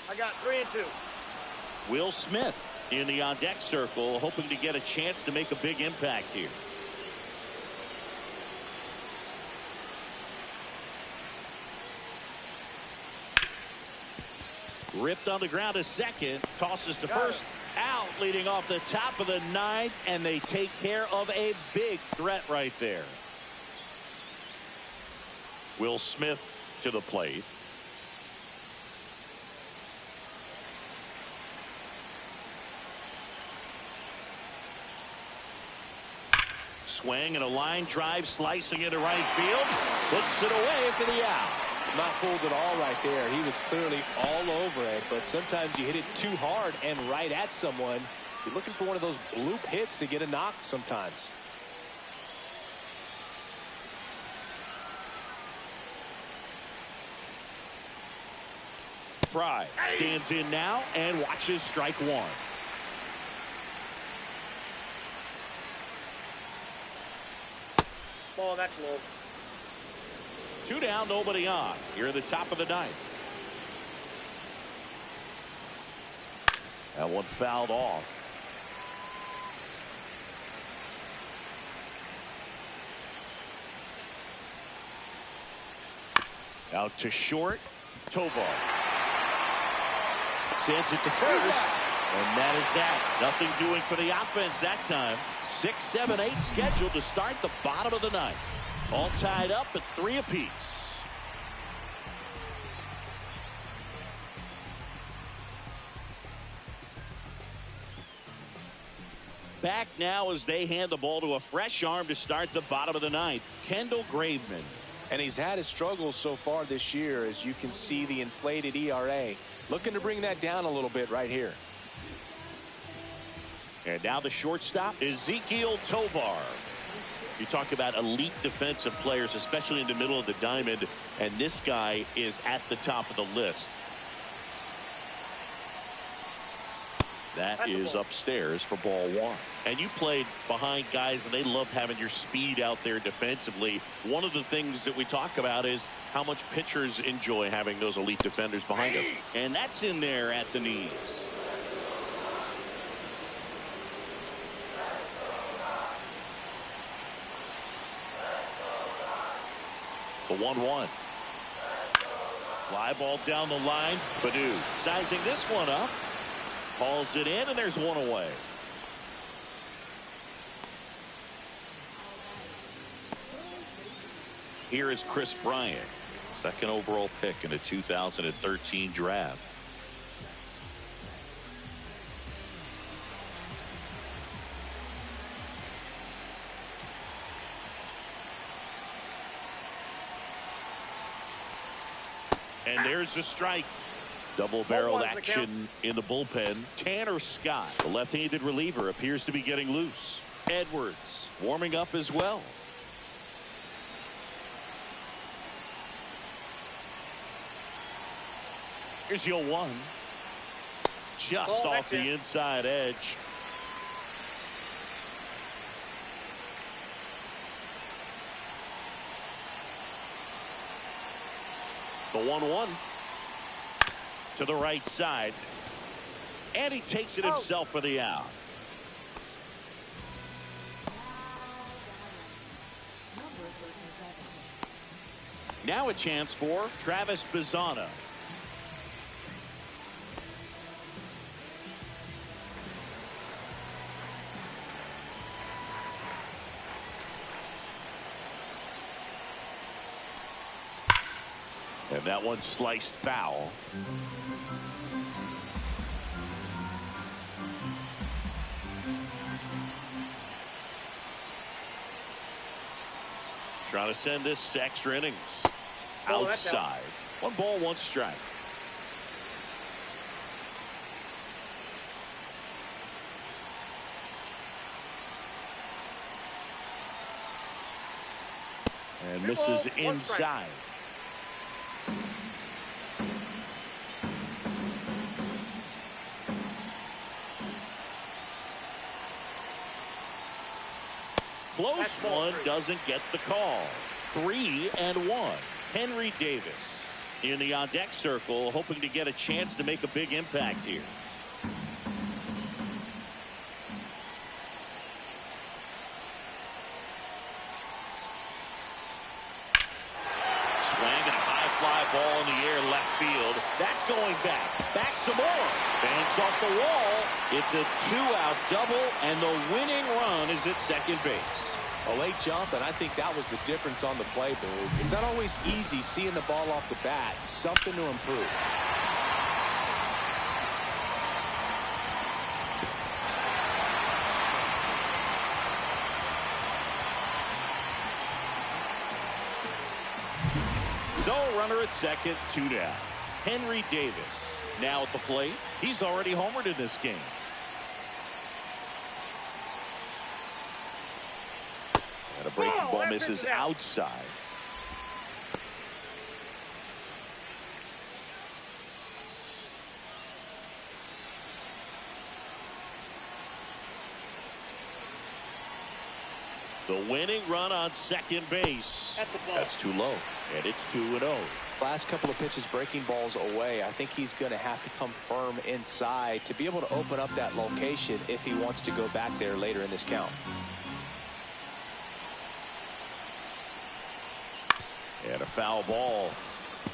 I got 3 and 2. Will Smith in the on-deck circle, hoping to get a chance to make a big impact here. Ripped on the ground to second, tosses to first, out, leading off the top of the ninth, and they take care of a big threat right there. Will Smith to the plate. Swing and a line drive, slicing into right field, puts it away for the out. Not fooled at all right there. He was clearly all over it, but sometimes you hit it too hard and right at someone. You're looking for one of those bloop hits to get a knock sometimes. Fry stands in now and watches strike one. Ball, that's low. 2 down, nobody on. Here at the top of the ninth. That one fouled off. Out to short. Tovar sends it to first. And that is that. Nothing doing for the offense that time. 6, 7, 8 scheduled to start the bottom of the ninth. All tied up at 3 apiece. Back now as they hand the ball to a fresh arm to start the bottom of the ninth. Kendall Graveman. And he's had his struggles so far this year, as you can see the inflated ERA. Looking to bring that down a little bit right here. And now the shortstop, Ezekiel Tovar. You talk about elite defensive players, especially in the middle of the diamond, and this guy is at the top of the list. That is upstairs for ball one. And you played behind guys, and they love having your speed out there defensively. One of the things that we talk about is how much pitchers enjoy having those elite defenders behind them. And that's in there at the knees. The 1-1. Fly ball down the line. Badu sizing this one up. Hauls it in, and there's one away. Here is Chris Bryant, second overall pick in the 2013 draft. And there's the strike. Double-barreled action in the bullpen. Tanner Scott, the left-handed reliever, appears to be getting loose. Edwards warming up as well. Here's your 1. Just off the inside edge. The 1-1 to the right side, and he takes it himself for the out. Now a chance for Travis Bazzana. And that one sliced foul. Trying to send this to extra innings. Outside. 1 ball, 1 strike. And misses inside. close one doesn't get the call. 3-1. Henry Davis in the on-deck circle, hoping to get a chance to make a big impact here. Swinging a high fly ball in the air left field. That's going back. Back some more. Banks off the wall. It's a 2-out double, and the winning run is at second base. A late jump, and I think that was the difference on the play, Boog. It's not always easy seeing the ball off the bat. Something to improve. So, runner at second, 2 down. Henry Davis now at the plate. He's already homered in this game. And a breaking ball misses outside. The winning run on second base. That's too low. And it's 2-0. Last couple of pitches breaking balls away. I think he's going to have to come firm inside to be able to open up that location if he wants to go back there later in this count. And a foul ball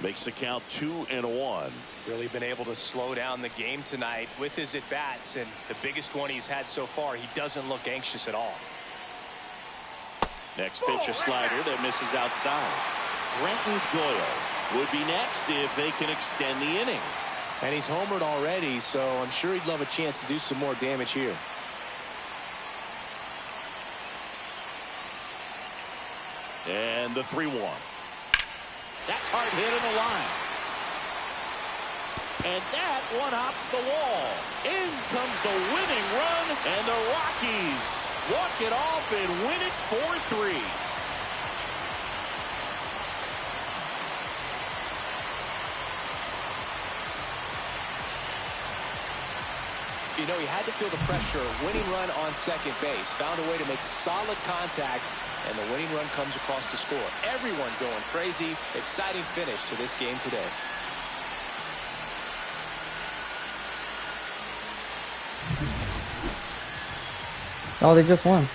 makes the count 2-1. Really been able to slow down the game tonight with his at-bats, and the biggest one he's had so far, he doesn't look anxious at all. Next pitch, a slider that misses outside. Brenton Doyle would be next if they can extend the inning. And he's homered already, so I'm sure he'd love a chance to do some more damage here. And the 3-1. That's hard hit in the line. And that one hops the wall. In comes the winning run, and the Rockies walk it off and win it 4-3. You know, he had to feel the pressure. Winning run on second base. Found a way to make solid contact, and the winning run comes across to score. Everyone going crazy. Exciting finish to this game today. Oh, they just won.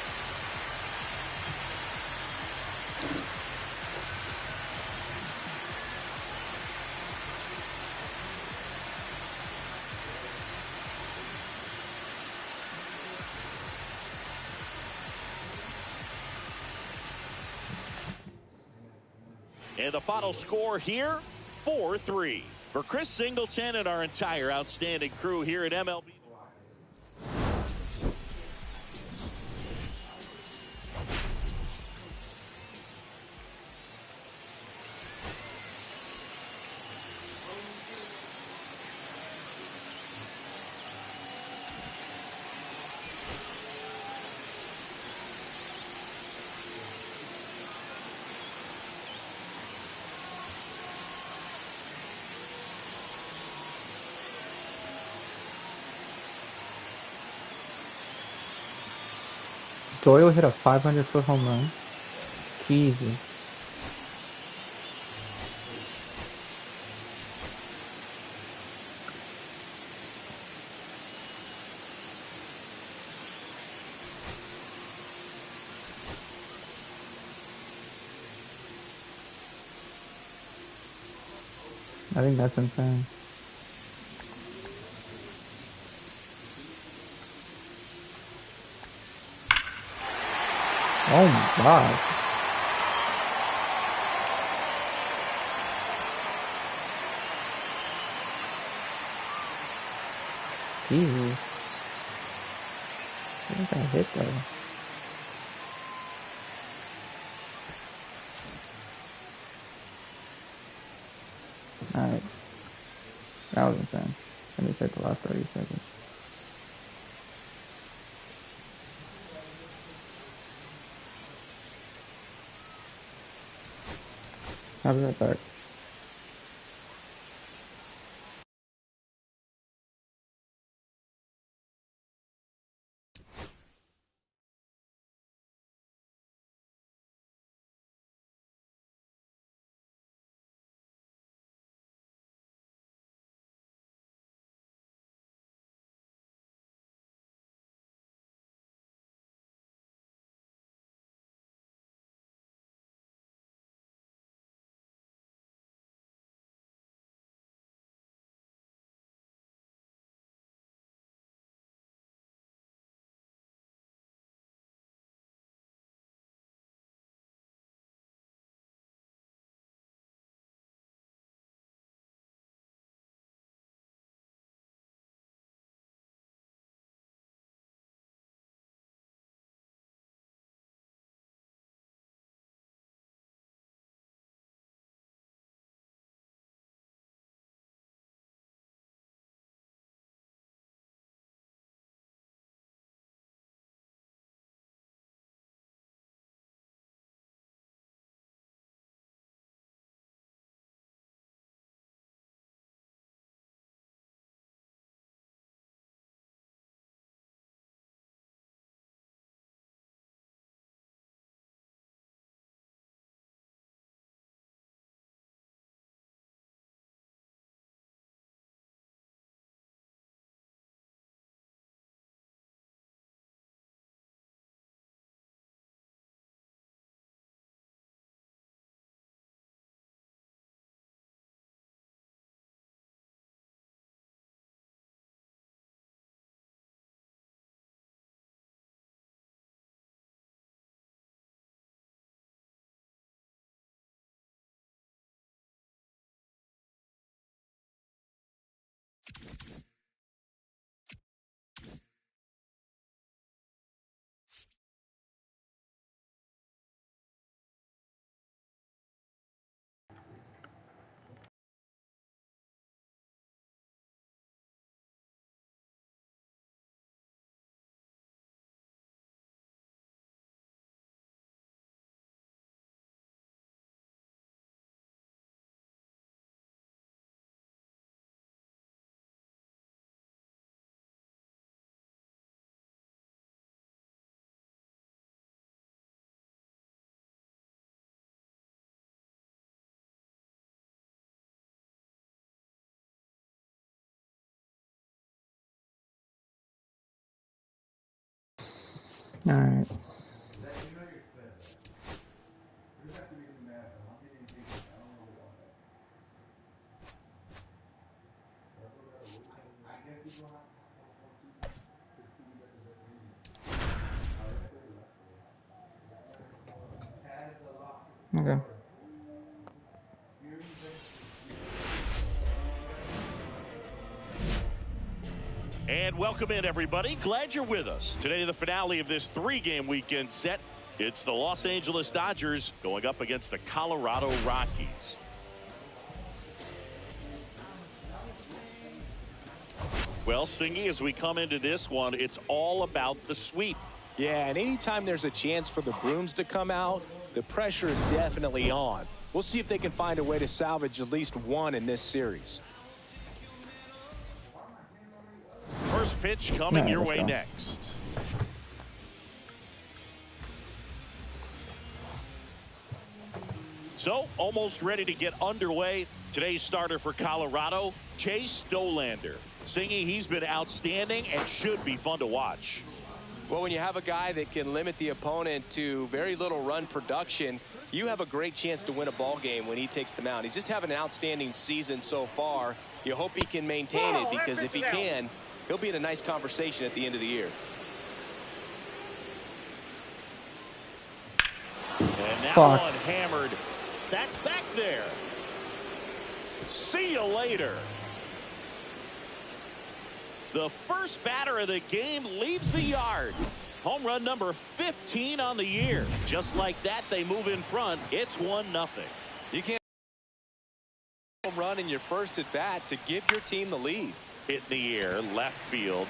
And the final score here, 4-3. For Chris Singleton and our entire outstanding crew here at MLB. Doyle hit a 500-foot home run. Jesus. I think that's insane. Oh my God. Jesus. I think I hit though. Alright. That was insane. I just hit the last 30 seconds. I'll be right back. All right. Okay. And welcome in, everybody. Glad you're with us. Today, the finale of this 3-game weekend set. It's the Los Angeles Dodgers going up against the Colorado Rockies. Well, Singy, as we come into this one, it's all about the sweep. Yeah, and anytime there's a chance for the brooms to come out, the pressure is definitely on. We'll see if they can find a way to salvage at least one in this series. First pitch coming your way next. So, almost ready to get underway. Today's starter for Colorado, Chase Dollander. Singy, he's been outstanding and should be fun to watch. Well, when you have a guy that can limit the opponent to very little run production, you have a great chance to win a ball game when he takes the mound. He's just having an outstanding season so far. You hope he can maintain it, because if he can, he'll be in a nice conversation at the end of the year. And that one hammered. That's back there. See you later. The first batter of the game leaves the yard. Home run number 15 on the year. Just like that, they move in front. It's 1-0. You can't home run in your first at bat to give your team the lead. Hit in the air, left field,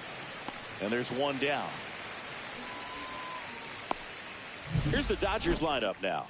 and there's one down. Here's the Dodgers lineup now.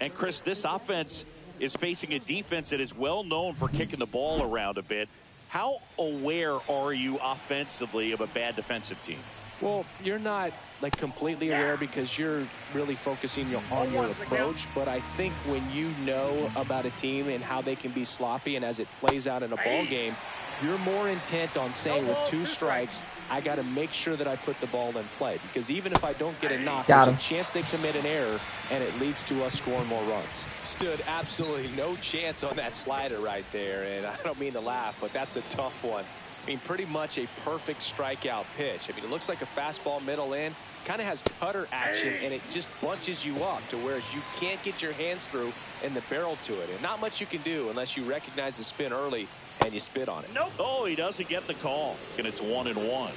And Chris, this offense is facing a defense that is well known for kicking the ball around a bit. How aware are you offensively of a bad defensive team? Well, you're not like completely aware, because you're really focusing on your approach. But I think when you know about a team and how they can be sloppy, and as it plays out in a ball game, you're more intent on saying with 2 strikes, I got to make sure that I put the ball in play, because even if I don't get a knock, there's a chance they commit an error and it leads to us scoring more runs. Stood absolutely no chance on that slider right there, and I don't mean to laugh, but that's a tough one. I mean, pretty much a perfect strikeout pitch. I mean, it looks like a fastball middle in, kind of has cutter action, and it just bunches you up to where you can't get your hands through and the barrel to it, and not much you can do unless you recognize the spin early and you spit on it. Nope. Oh, he doesn't get the call, and it's 1-1.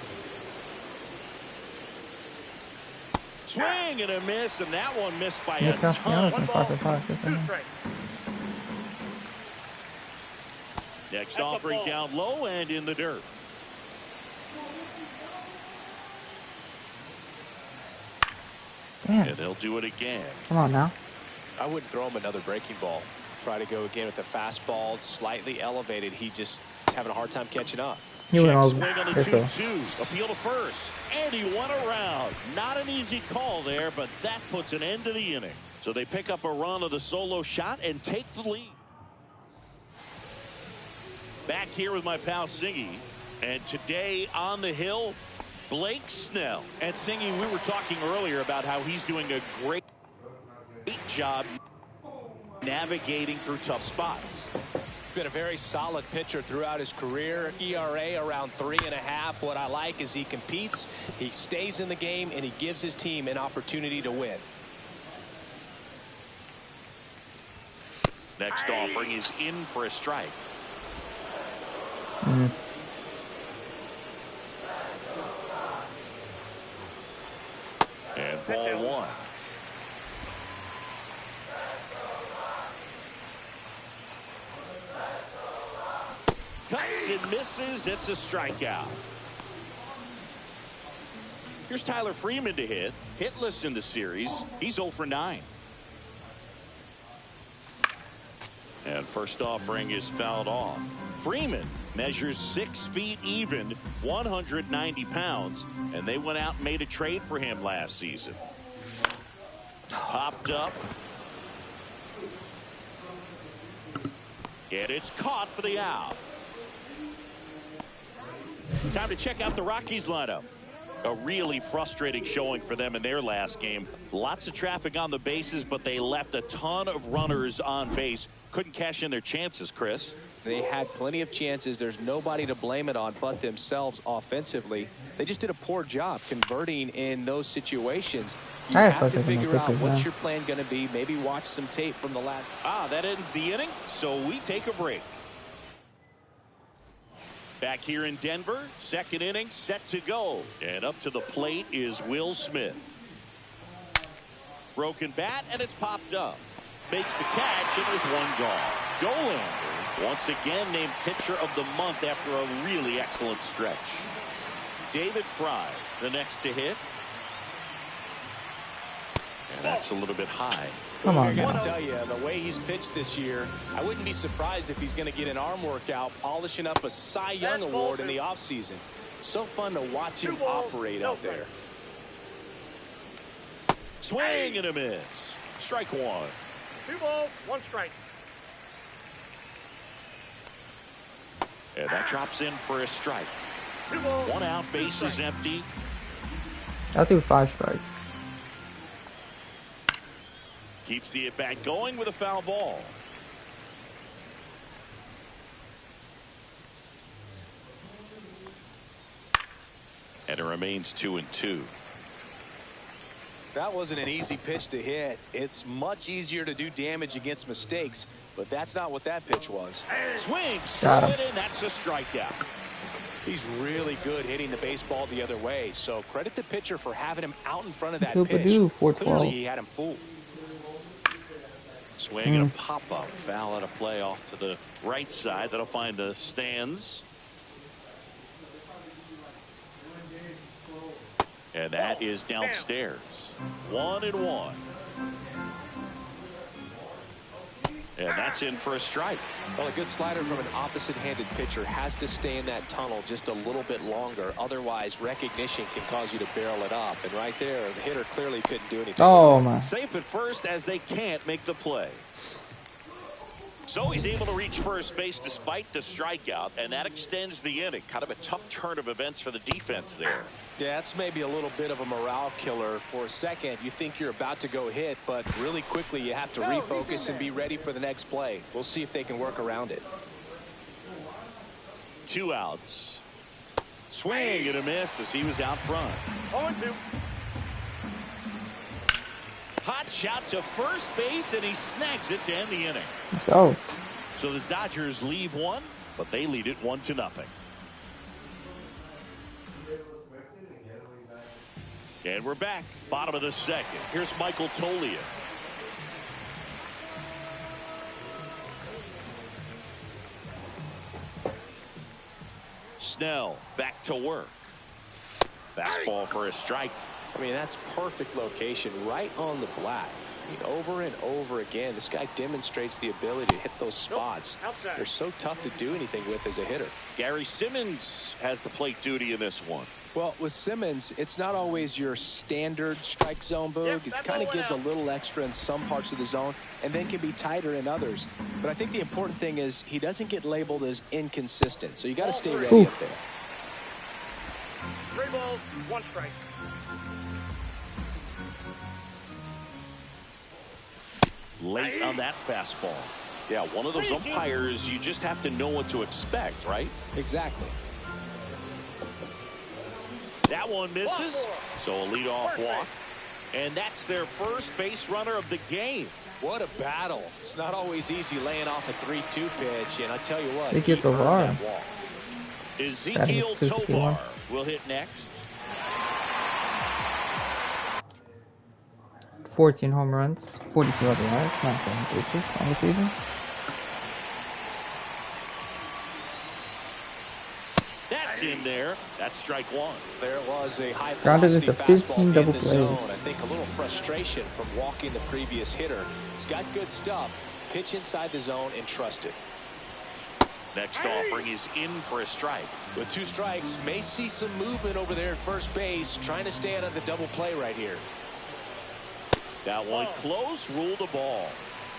Swing and a miss, and that one missed by a ton. 1 ball, 2 strikes. Next offering down low and in the dirt. Damn. And he'll do it again. Come on now. I wouldn't throw him another breaking ball. Try to go again with the fastball, slightly elevated. He just having a hard time catching up. He went all swing on the 2-2. Appeal to first. And he went around. Not an easy call there, but that puts an end to the inning. So they pick up a run of the solo shot and take the lead. Back here with my pal Singy. And today on the hill, Blake Snell. And Singy, we were talking earlier about how he's doing a great job navigating through tough spots. Been a very solid pitcher throughout his career. ERA around 3.5. What I like is he competes, he stays in the game, and he gives his team an opportunity to win. Next offering is in for a strike. And ball 1. Cuts and misses. It's a strikeout. Here's Tyler Freeman to hit. Hitless in the series. He's 0 for 9. And first offering is fouled off. Freeman measures 6 feet even, 190 pounds, and they went out and made a trade for him last season. Popped up. And it's caught for the out. Time to check out the Rockies lineup. A really frustrating showing for them in their last game. Lots of traffic on the bases, but they left a ton of runners on base. Couldn't cash in their chances, Chris. They had plenty of chances. There's nobody to blame it on but themselves offensively. They just did a poor job converting in those situations. You have to figure out what's your plan going to be. Maybe watch some tape from the last. That ends the inning, so we take a break. Back here in Denver, second inning set to go. And up to the plate is Will Smith. Broken bat, and it's popped up. Makes the catch, and there's one gone. Golander, once again named pitcher of the month after a really excellent stretch. David Fry, the next to hit. And that's a little bit high. Come on, I man. gotta tell you, the way he's pitched this year, I wouldn't be surprised if he's going to get an arm workout, polishing up a Cy Young award in the offseason. So fun to watch him operate out there. Swing and a miss. Strike one. 2 balls, 1 strike. And that drops in for a strike. 2 balls, 1 out, base is empty. I'll do 5 strikes. Keeps the at-bat going with a foul ball. And it remains 2-2. That wasn't an easy pitch to hit. It's much easier to do damage against mistakes, but that's not what that pitch was. Swings, Got him. and that's a strikeout. He's really good hitting the baseball the other way, so credit the pitcher for having him out in front of that Super pitch. do, Clearly 412. he had him fooled. Swing and a pop-up. Foul out of play off to the right side. That'll find the stands. And that is downstairs. 1-1. And that's in for a strike. Well, a good slider from an opposite-handed pitcher has to stay in that tunnel just a little bit longer. Otherwise, recognition can cause you to barrel it up. And right there, the hitter clearly couldn't do anything. Oh, my. Safe at first as they can't make the play. So he's able to reach first base despite the strikeout, and that extends the inning. Kind of a tough turn of events for the defense there. Yeah, that's maybe a little bit of a morale killer. For a second, you think you're about to go hit, but really quickly you have to refocus and be ready for the next play. We'll see if they can work around it. 2 outs. Swing and a miss as he was out front. 0-2. Hot shot to first base, and he snags it to end the inning. Let's go. So the Dodgers leave one, but they lead it 1-0. And we're back. Bottom of the second. Here's Michael Toglia. Snell back to work. Fastball for a strike. I mean, that's perfect location right on the black. I mean, over and over again, this guy demonstrates the ability to hit those spots. Outside. They're so tough to do anything with as a hitter. Gary Simmons has the plate duty in this one. Well, with Simmons, it's not always your standard strike zone, Boog. Yep, it that kind of ball gives went a little extra in some parts of the zone and then can be tighter in others. But I think the important thing is he doesn't get labeled as inconsistent. So you got to stay ready up there. 3 balls, 1 strike. Late on that fastball. Yeah, one of those umpires, you just have to know what to expect, right? Exactly. That one misses. So a leadoff walk. And that's their first base runner of the game. What a battle. It's not always easy laying off a 3-2 pitch. And I tell you what, He gets earned a VAR. that walk. Ezekiel 251. Tovar will hit next. 14 home runs, 42 otherwise, not 7 bases on the season. That's in there. That's strike one. There was a high Grounded velocity into 15 fastball double in the zone. plays. I think a little frustration from walking the previous hitter. He's got good stuff. Pitch inside the zone and trust it. Next offering is in for a strike. With 2 strikes, may see some movement over there at first base, trying to stay out of the double play right here. That one close, ruled a ball.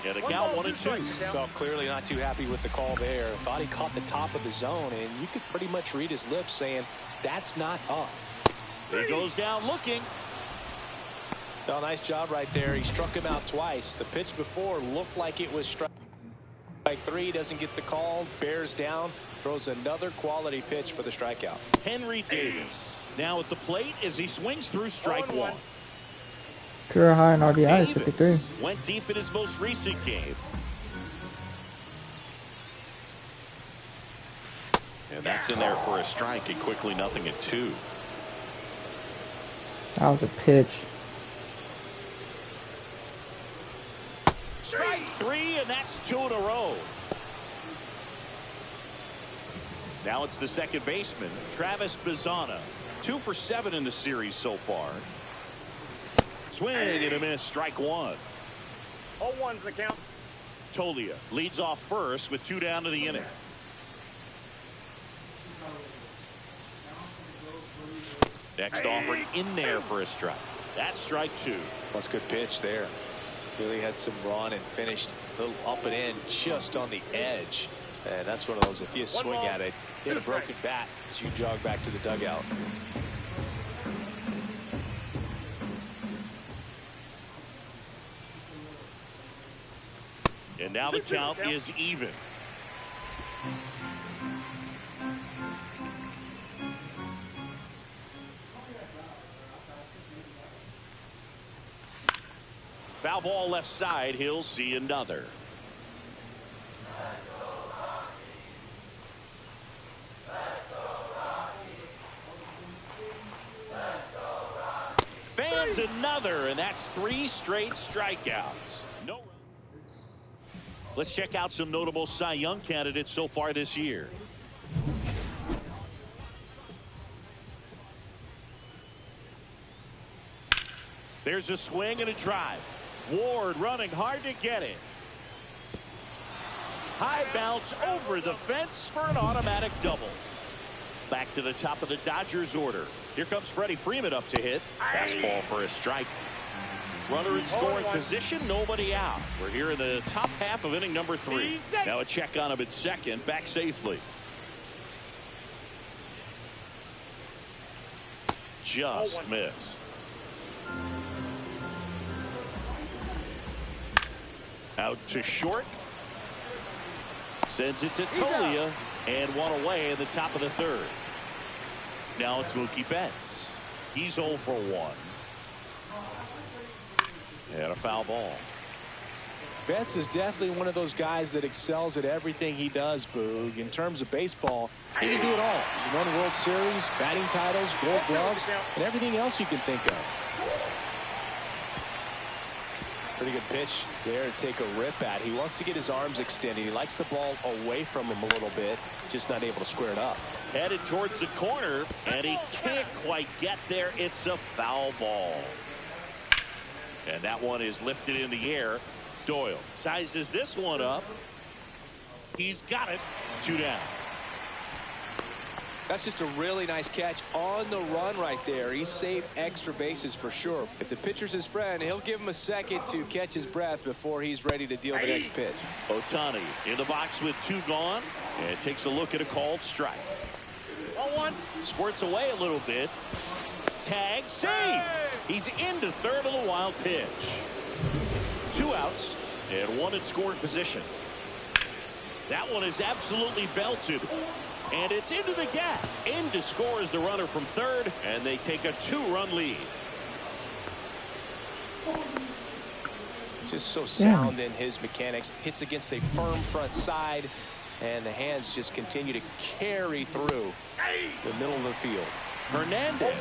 And a count 1-2. So clearly not too happy with the call there. Thought he caught the top of the zone, and you could pretty much read his lips saying, that's not up. He goes down looking. Well, nice job right there. He struck him out twice. The pitch before looked like it was strike three. Doesn't get the call. Bears down. Throws another quality pitch for the strikeout. Henry Davis now at the plate as he swings through strike one. Career high in RBIs, 53. Davis went deep in his most recent game. And that's in there for a strike, and quickly 0-2. That was a pitch. Strike three, and that's 2 in a row. Now it's the second baseman, Travis Bazzana. 2 for 7 in the series so far. Swing and a miss, strike one. 0-1's the count. Tolia leads off first with 2 down to the inning. Next offering in there for a strike. That's strike 2. That's a good pitch there. Really had some run and finished a little up and in just on the edge. And that's one of those, if you swing at it, hit a broken bat as you jog back to the dugout. And now the count is even. Foul ball left side. He'll see another. Fans another, and that's 3 straight strikeouts. No. Let's check out some notable Cy Young candidates so far this year. There's a swing and a drive. Ward running hard to get it. High bounce over the fence for an automatic double. Back to the top of the Dodgers order. Here comes Freddie Freeman up to hit. Fastball for a strike. Runner in scoring position, nobody out. We're here in the top half of inning number 3. Now a check on him at second, back safely. Just missed. Out to short. Sends it to Tolia, and one away in the top of the 3rd. Now it's Mookie Betts. He's 0 for 1. And a foul ball. Betts is definitely one of those guys that excels at everything he does, Boog. In terms of baseball, he can do it all. He won World Series, batting titles, Gold Gloves, and everything else you can think of. Pretty good pitch there to take a rip at. He wants to get his arms extended. He likes the ball away from him a little bit, just not able to square it up. Headed towards the corner, and he can't quite get there. It's a foul ball. And that one is lifted in the air. Doyle sizes this one up. He's got it. 2 down. That's just a really nice catch on the run right there. He saved extra bases for sure. If the pitcher's his friend, he'll give him a second to catch his breath before he's ready to deal the next pitch. Ohtani in the box with 2 gone, and takes a look at a called strike. 0-1. Squirts away a little bit. Tag, save. He's into 3rd of the wild pitch. 2 outs and 1 in scoring position. That one is absolutely belted. And it's into the gap. In to score is the runner from 3rd, and they take a 2-run lead. Just so sound in his mechanics. Hits against a firm front side, and the hands just continue to carry through the middle of the field. Hernandez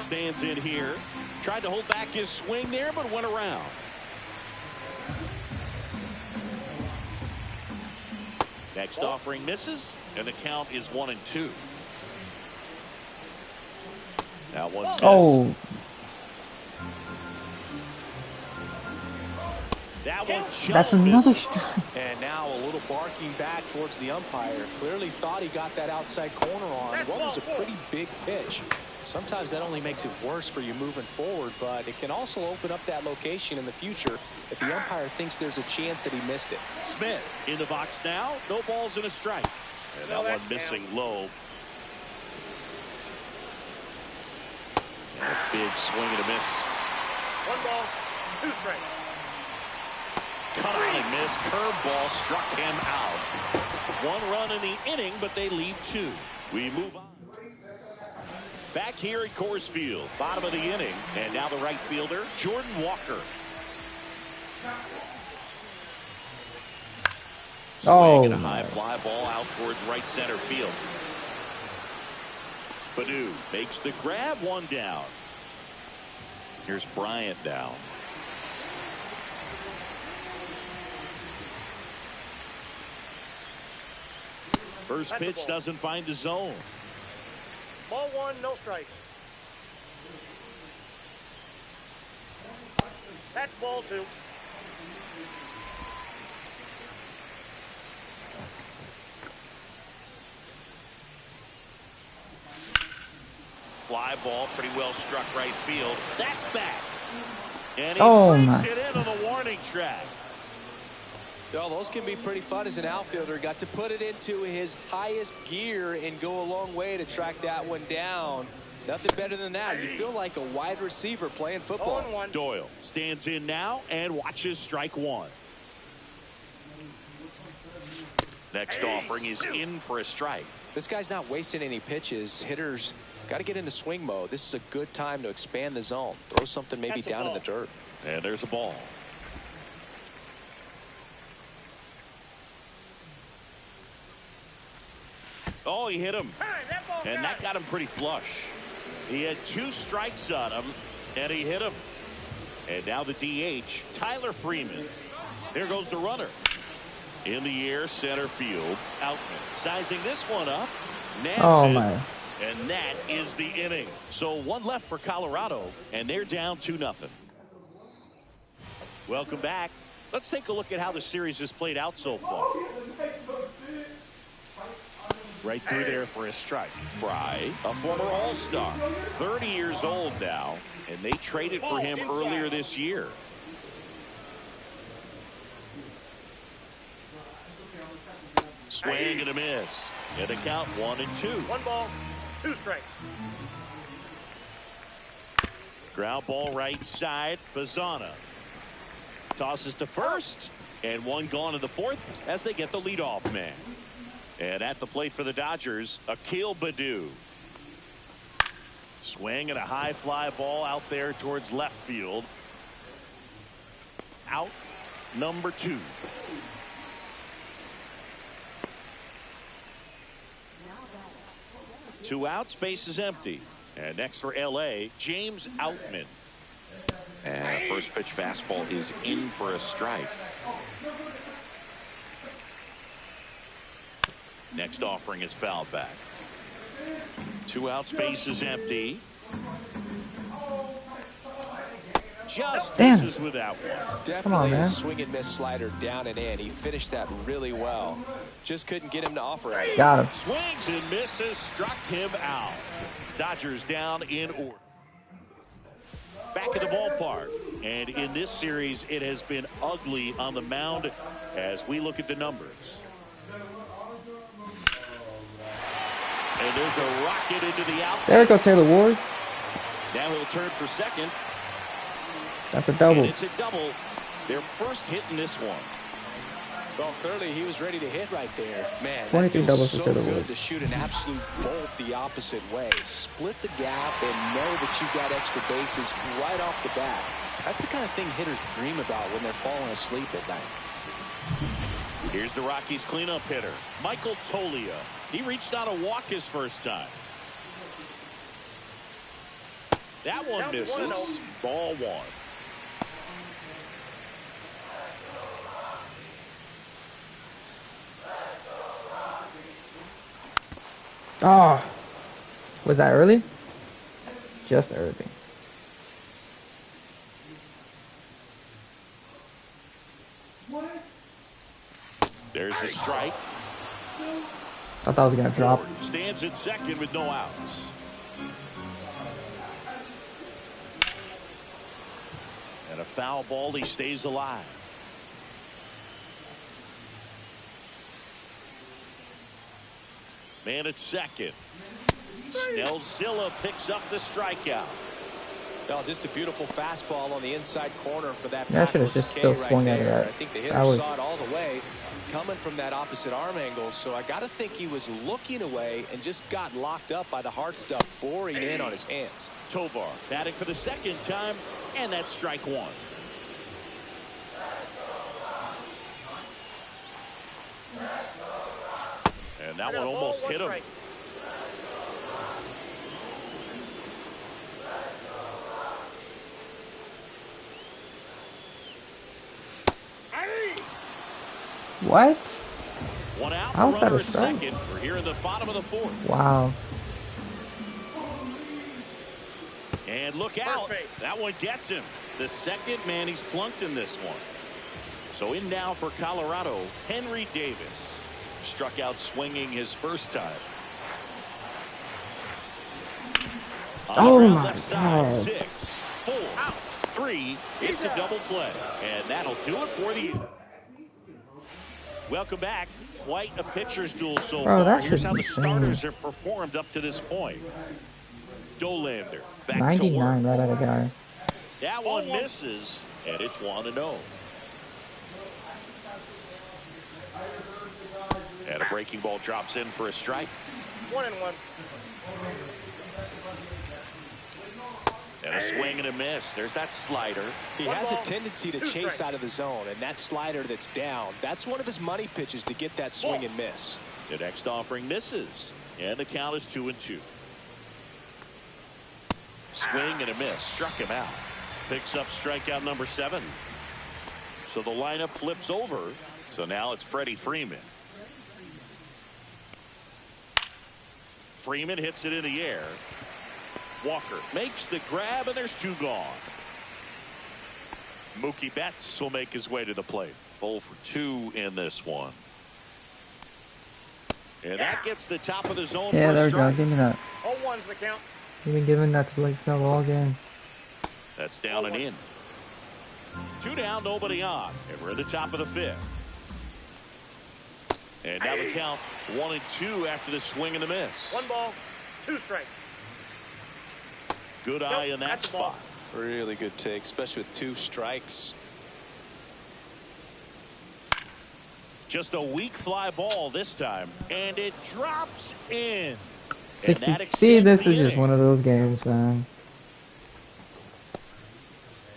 stands in here. Tried to hold back his swing there, but went around. Next offering misses, and the count is 1-2. That one missed. Oh. That one just That's another missed. strike. And now a little barking back towards the umpire. Clearly thought he got that outside corner on what was a pretty big pitch. Sometimes that only makes it worse for you moving forward, but it can also open up that location in the future if the umpire thinks there's a chance that he missed it. Smith in the box now. No balls and a strike. And that one missing low. And a big swing and a miss. 1 ball, 2 strikes. Cut on and miss. Curveball struck him out. 1 run in the inning, but they leave 2. We move on. Back here at Coors Field, bottom of the inning, and now the right fielder, Jordan Walker. Swing and a high fly ball out towards right center field. Baddoo makes the grab, 1 down. Here's Bryant down. First pitch doesn't find the zone. Ball 1, no strike. That's ball 2. Fly ball, pretty well struck right field. That's back. And he brings it in on the warning track. Well, those can be pretty fun as an outfielder. Got to put it into his highest gear and go a long way to track that one down. Nothing better than that. You feel like a wide receiver playing football. 0-1. Doyle stands in now and watches strike 1. Next offering is in for a strike. This guy's not wasting any pitches. Hitters got to get into swing mode. This is a good time to expand the zone. Throw something maybe down in the dirt. And there's a ball. Oh, he hit him. And that got him pretty flush. He had 2 strikes on him, and he hit him. And now the DH, Tyler Freeman. There goes the runner. In the air, center field. Outman sizing this one up. Nabs it. And that is the inning. So 1 left for Colorado, and they're down 2-0. Welcome back. Let's take a look at how the series has played out so far. Right through there for a strike. Fry, a former All-Star, 30 years old now, and they traded for him earlier this year. Swing and a miss. And a count 1-2. 1 ball, 2 strikes. Ground ball right side. Bazzana tosses to first, and 1 gone in the 4th as they get the leadoff man. And at the plate for the Dodgers, Akil Baddoo. Swing and a high fly ball out there towards left field. Out number 2. Two outs, base is empty. And next for LA, James Outman. And first pitch fastball is in for a strike. Next offering is fouled back. 2 outs, base is empty. Just misses with that one. Definitely a swing and miss slider down and in. He finished that really well. Just couldn't get him to operate. Got him. Swings and misses, struck him out. Dodgers down in order. Back at the ballpark. And in this series, it has been ugly on the mound as we look at the numbers. And there's a rocket into the outfield. There we go, Taylor Ward. Now he'll turn for second. That's a double. And it's a double. Their first hit in this one. Well, clearly he was ready to hit right there. Man, 23 doubles for so Taylor good Ward. to shoot an absolute bolt the opposite way. Split the gap and know that you've got extra bases right off the bat. That's the kind of thing hitters dream about when they're falling asleep at night. Here's the Rockies cleanup hitter, Michael Toglia. He reached out a walk his first time. That one misses. Ball 1. Oh, was that early? Just early. There's a strike. I thought I was gonna drop. Stands at second with no outs. And a foul ball. He stays alive. Man at second. Snellzilla picks up the strikeout. Well, just a beautiful fastball on the inside corner for that. Yeah, I should have just still swung at it. I think the hitter saw it all the way coming from that opposite arm angle. So I got to think he was looking away and just got locked up by the hard stuff boring in on his hands. Tovar batting for the second time, and that's strike one. And that one almost hit him. What? One out. How was that a at strike? second. We're here in the bottom of the fourth. Wow. And look out. That one gets him. The second man he's plunked in this one. So in now for Colorado, Henry Davis. Struck out swinging his first time. Oh my left side, God. 6, 4, 3. It's a double play. And that'll do it for the... Welcome back. Quite a pitcher's duel so far. Here's how the starters have performed up to this point. Dolander back 99 to work. right at a guy. That one misses, and it's 1-0. And a breaking ball drops in for a strike. 1-1. And a swing and a miss. There's that slider. He has a tendency to chase out of the zone, and that slider that's down, that's one of his money pitches to get that swing and miss. The next offering misses, and the count is 2-2. Swing and a miss. Struck him out. Picks up strikeout number 7. So the lineup flips over. So now it's Freddie Freeman. Freeman hits it in the air. Walker makes the grab, and there's 2 gone. Mookie Betts will make his way to the plate. 0 for 2 in this one. And that gets the top of the zone. Yeah, for there a we go. strike. Give me that. 0-1's the count. You've been giving that to Blake Snell all game. That's down and in. 2 down, nobody on. And we're at the top of the 5th. And now the count 1-2 after the swing and the miss. 1 ball, 2 strikes. Good eye in that that's the ball. spot. Really good take, especially with 2 strikes. Just a weak fly ball this time. And it drops in. 60. See, this is just one of those games, man.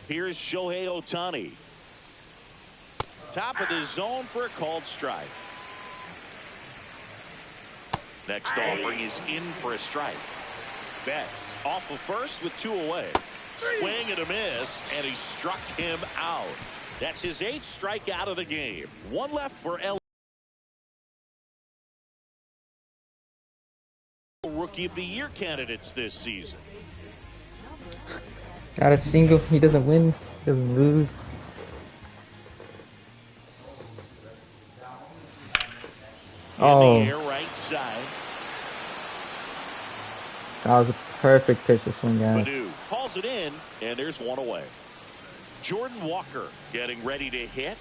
Here's Shohei Ohtani. Top of the zone for a called strike. Next offering is in for a strike. Betts off of first with 2 away. Swing and a miss, and he struck him out. That's his 8th strikeout of the game. 1 left for L. Rookie of the Year candidates this season. Got a single. He doesn't win. He doesn't lose. In the air right side. That was a perfect pitch to swing at. Padu calls it in, and there's 1 away. Jordan Walker getting ready to hit.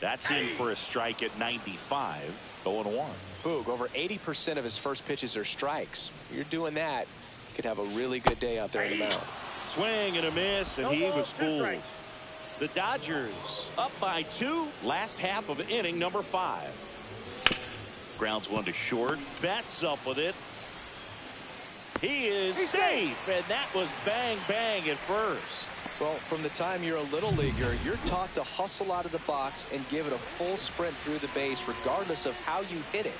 That's in for a strike at 95. 0-1. Boog, over 80% of his first pitches are strikes. You're doing that, you could have a really good day out there in the mound. Swing and a miss, and he was fooled. The Dodgers up by 2. Last half of inning number 5. Grounds 1 to short. Betts up with it. He is safe, and that was bang bang at first. Well, from the time you're a little leaguer, you're taught to hustle out of the box and give it a full sprint through the base regardless of how you hit it.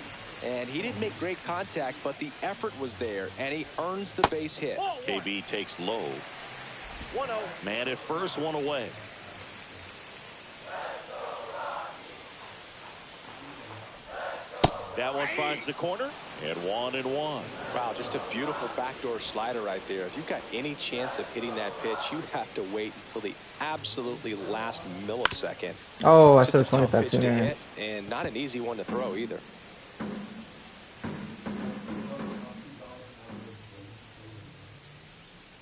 And he didn't make great contact, but the effort was there, and he earns the base hit. KB takes low. 1-0. Man at first, 1 away. That one finds the corner, and 1-1. Wow, just a beautiful backdoor slider right there. If you've got any chance of hitting that pitch, you have to wait until the absolutely last millisecond. Oh, I Just should a have swung at tough that pitch to sooner. hit, and not an easy one to throw either.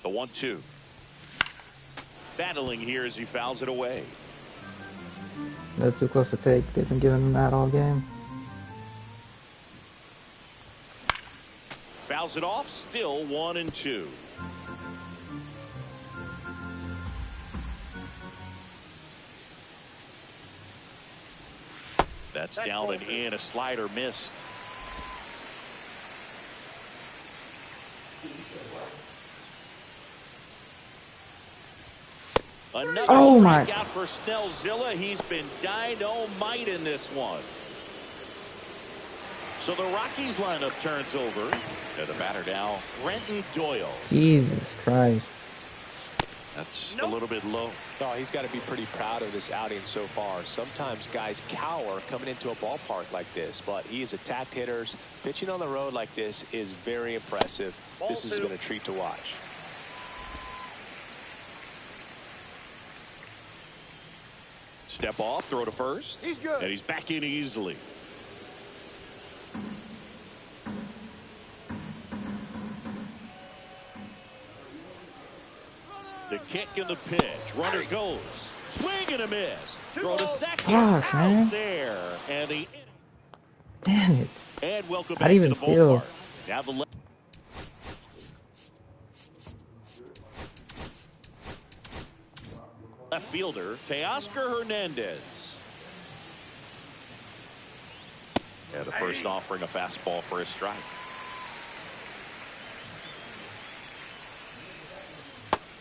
The 1-2. Battling here as he fouls it away. They're too close to take. They've been giving them that all game. fouls it off. Still 1-2. That's down and in. A slider missed. Another strikeout for Snellzilla. He's been dynamite in this one. So the Rockies lineup turns over. And the batter now, Brenton Doyle. Jesus Christ. That's a little bit low. Oh, he's got to be pretty proud of this outing so far. Sometimes guys cower coming into a ballpark like this, but he's attacked hitters. Pitching on the road like this is very impressive. This has been a treat to watch. Step off, throw to first. He's good. And he's back in easily. The kick and the pitch. Runner goes. Swing and a miss. Throw to second. Fuck, man. Out there. And the Damn it. and welcome I'd back even to the steal. ballpark. Now the left fielder, Teoscar Hernandez. And the first offering a fastball for a strike.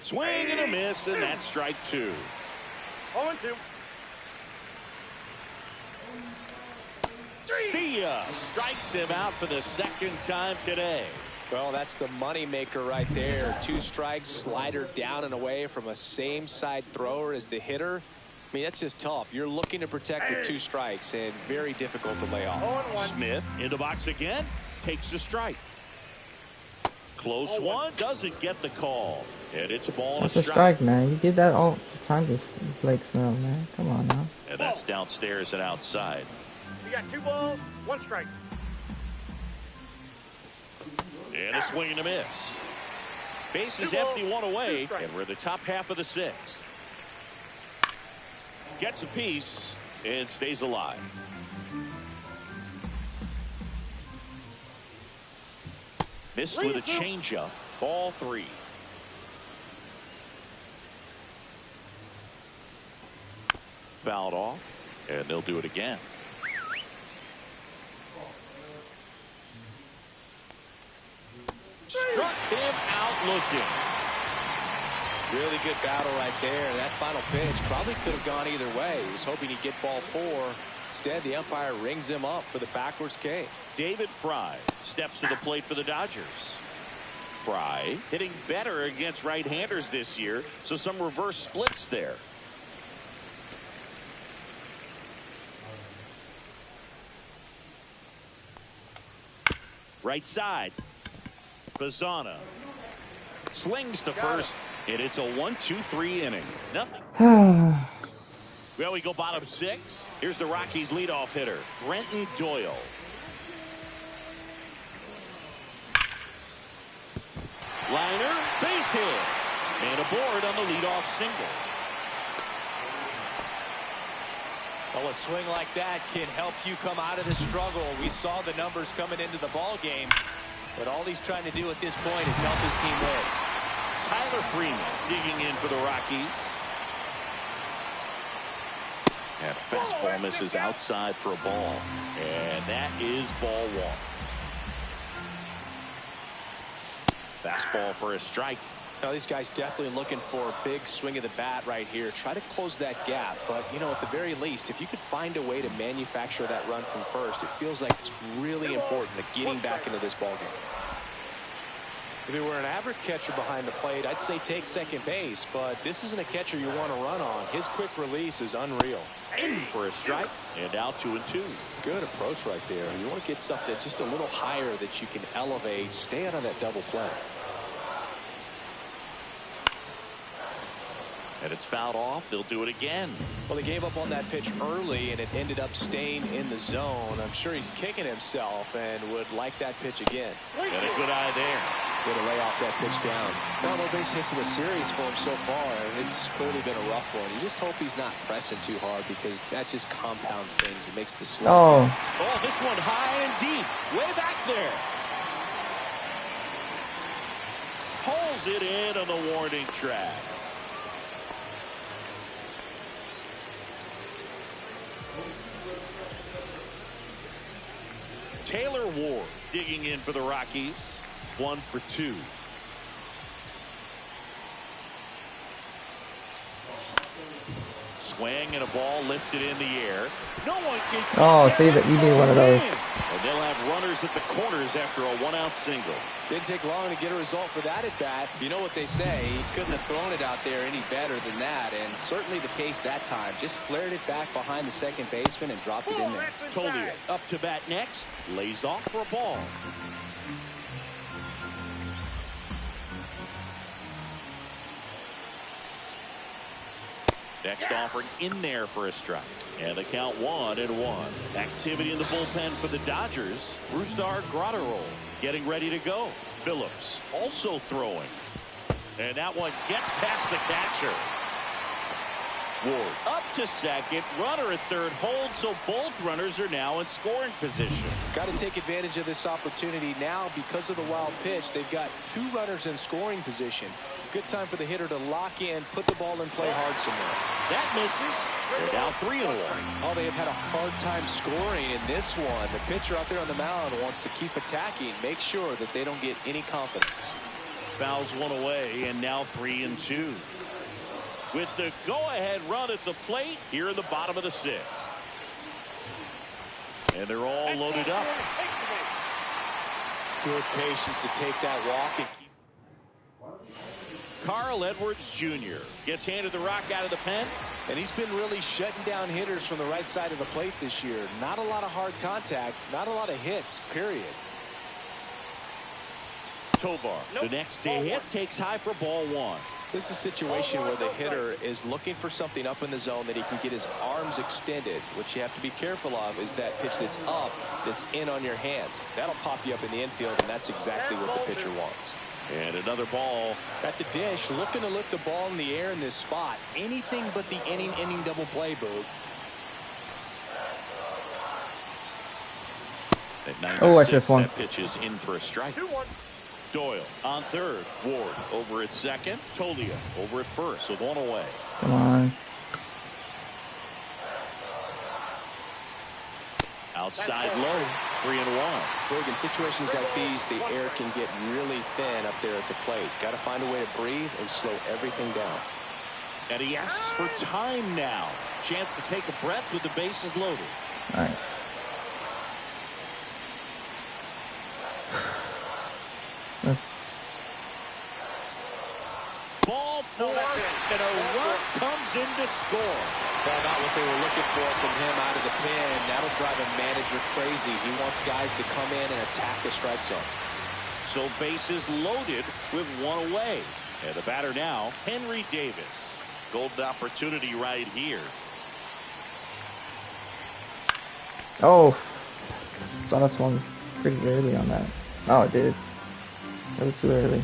Swing and a miss, and that's strike 2. 0-2. See ya. Strikes him out for the second time today. Well, that's the money maker right there. 2 strikes, slider down and away from a same side thrower as the hitter. I mean, that's just tough. You're looking to protect with 2 strikes and very difficult to lay off. 0-1. Smith in the box again, takes the strike. Close one, doesn't get the call. And it's a ball and That's a a strike, man. You did that all the time to Blake Snell, man. Come on now. And that's downstairs and outside. You got 2 balls, 1 strike. And a swing and a miss. Base is empty, 1 away, and we're in the top half of the 6th. Gets a piece and stays alive. Missed with a changeup. Ball 3. Fouled off, and they'll do it again. Struck him out looking. Really good battle right there. That final pitch probably could have gone either way. He was hoping he'd get ball 4. Instead, the umpire rings him up for the backwards K. David Fry steps to the plate for the Dodgers. Fry hitting better against right-handers this year, so some reverse splits there. Right side. Bazana slings to first, and it's a 1-2-3 inning. Nothing. Well, we go bottom 6. Here's the Rockies leadoff hitter, Brenton Doyle. Liner, base hit, and aboard on the leadoff single. Well, a swing like that can help you come out of the struggle. We saw the numbers coming into the ball game, but all he's trying to do at this point is help his team win. Tyler Freeman digging in for the Rockies. And a fastball misses outside for a ball. And that is ball 1. Fastball for a strike. Now, these guys definitely looking for a big swing of the bat right here. Try to close that gap. But, you know, at the very least, if you could find a way to manufacture that run from first, it feels like it's really important to getting back into this ballgame. If it were an average catcher behind the plate, I'd say take second base. But this isn't a catcher you want to run on. His quick release is unreal. In for a strike. And now 2-2. Good approach right there. You want to get something just a little higher that you can elevate. Stay out of that double play. And it's fouled off. They'll do it again. Well, they gave up on that pitch early, and it ended up staying in the zone. I'm sure he's kicking himself and would like that pitch again. And a good eye there. Good to lay off that pitch down. No base hits in the series for him so far, and it's clearly been a rough one. You just hope he's not pressing too hard because that just compounds things. It makes the slip. Oh, this one high and deep. Way back there. Pulls it in on the warning track. Taylor Ward digging in for the Rockies. 1 for 2. Swing and a ball lifted in the air. No one can. Oh, see that you need one of those. And they'll have runners at the corners after a 1-out single. Didn't take long to get a result for that at bat. You know what they say, he couldn't have thrown it out there any better than that, and certainly the case that time. Just flared it back behind the second baseman and dropped it in there. Tolia up to bat next, lays off for a ball. Next offering in there for a strike. And the count 1-1. Activity in the bullpen for the Dodgers. Brusdar Graterol getting ready to go. Phillips also throwing. And that one gets past the catcher. Ward up to second. Runner at third holds, so both runners are now in scoring position. Got to take advantage of this opportunity now because of the wild pitch. They've got 2 runners in scoring position. Good time for the hitter to lock in, put the ball in play hard somewhere. That misses. They're down 3-1. Oh, they have had a hard time scoring in this one. The pitcher out there on the mound wants to keep attacking, make sure that they don't get any confidence. Fouls one away, and now 3-2. With the go-ahead run at the plate here in the bottom of the 6th. And they're all loaded up. Good patience to take that walk and keep. Carl Edwards Jr. gets handed the rock out of the pen. And he's been really shutting down hitters from the right side of the plate this year. Not a lot of hard contact, not a lot of hits, period. Tovar, the next to hit, takes high for ball 1. This is a situation where the hitter is looking for something up in the zone that he can get his arms extended. What you have to be careful of is that pitch that's up, that's in on your hands. That'll pop you up in the infield, and that's exactly what the pitcher wants. And another ball at the dish, looking to lift the ball in the air in this spot. Anything but the inning double play, Boog. Watch this one. That pitch is in for a strike. Doyle on third. Ward over at second. Tolia over at first with 1 away. Come on. Outside low. 3-1. Boog, in situations like these, the air can get really thin up there at the plate. Got to find a way to breathe and slow everything down. And he asks for time now. Chance to take a breath with the bases loaded. All right. Ball 4, and a run comes in to score. Well, not what they were looking for from him out of the pen. That'll drive a manager crazy. He wants guys to come in and attack the strike zone. So bases loaded with 1 away. And the batter now, Henry Davis. Golden opportunity right here. Oh, thought I swung pretty early on that. Oh, it did. A little too early.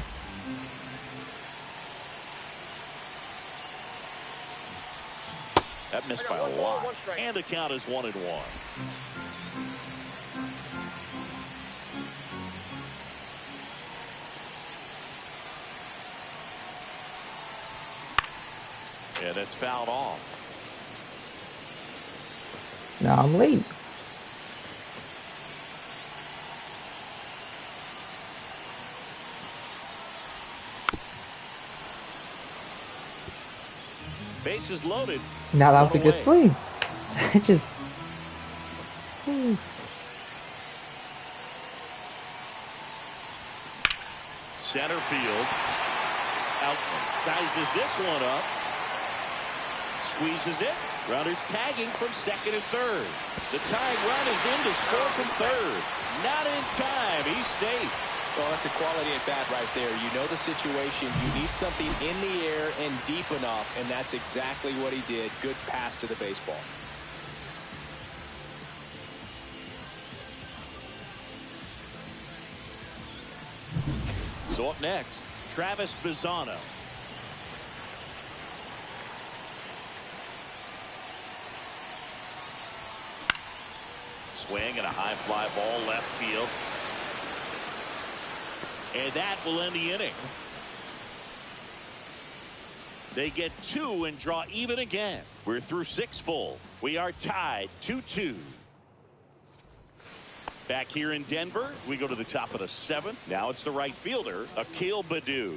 That missed by a lot. And the count is 1-1. And it's fouled off. Now I'm late. Bases loaded. Now that was a good swing. I just. Center field. Outman sizes this one up. Squeezes it. Runners tagging from second and third. The tying run is in to score from third. Not in time. He's safe. Well, that's a quality at bat right there. You know the situation. You need something in the air and deep enough, and that's exactly what he did. Good pass to the baseball. So up next, Travis Bizzano. Swing and a high fly ball left field. And that will end the inning. They get 2 and draw even again. We're through 6 full. We are tied 2-2. Back here in Denver, we go to the top of the 7th. Now it's the right fielder, Akil Baddoo.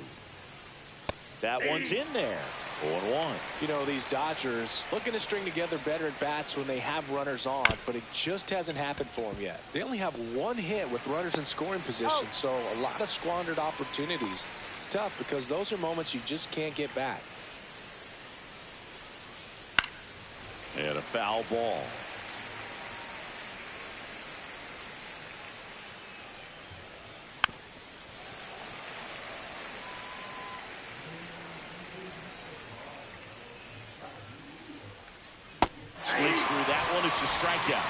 That one's in there. 0-1. You know, these Dodgers looking to string together better at bats when they have runners on, but it just hasn't happened for them yet. They only have 1 hit with runners in scoring position, so a lot of squandered opportunities. It's tough because those are moments you just can't get back. And a foul ball. Swings through that one. It's a strikeout.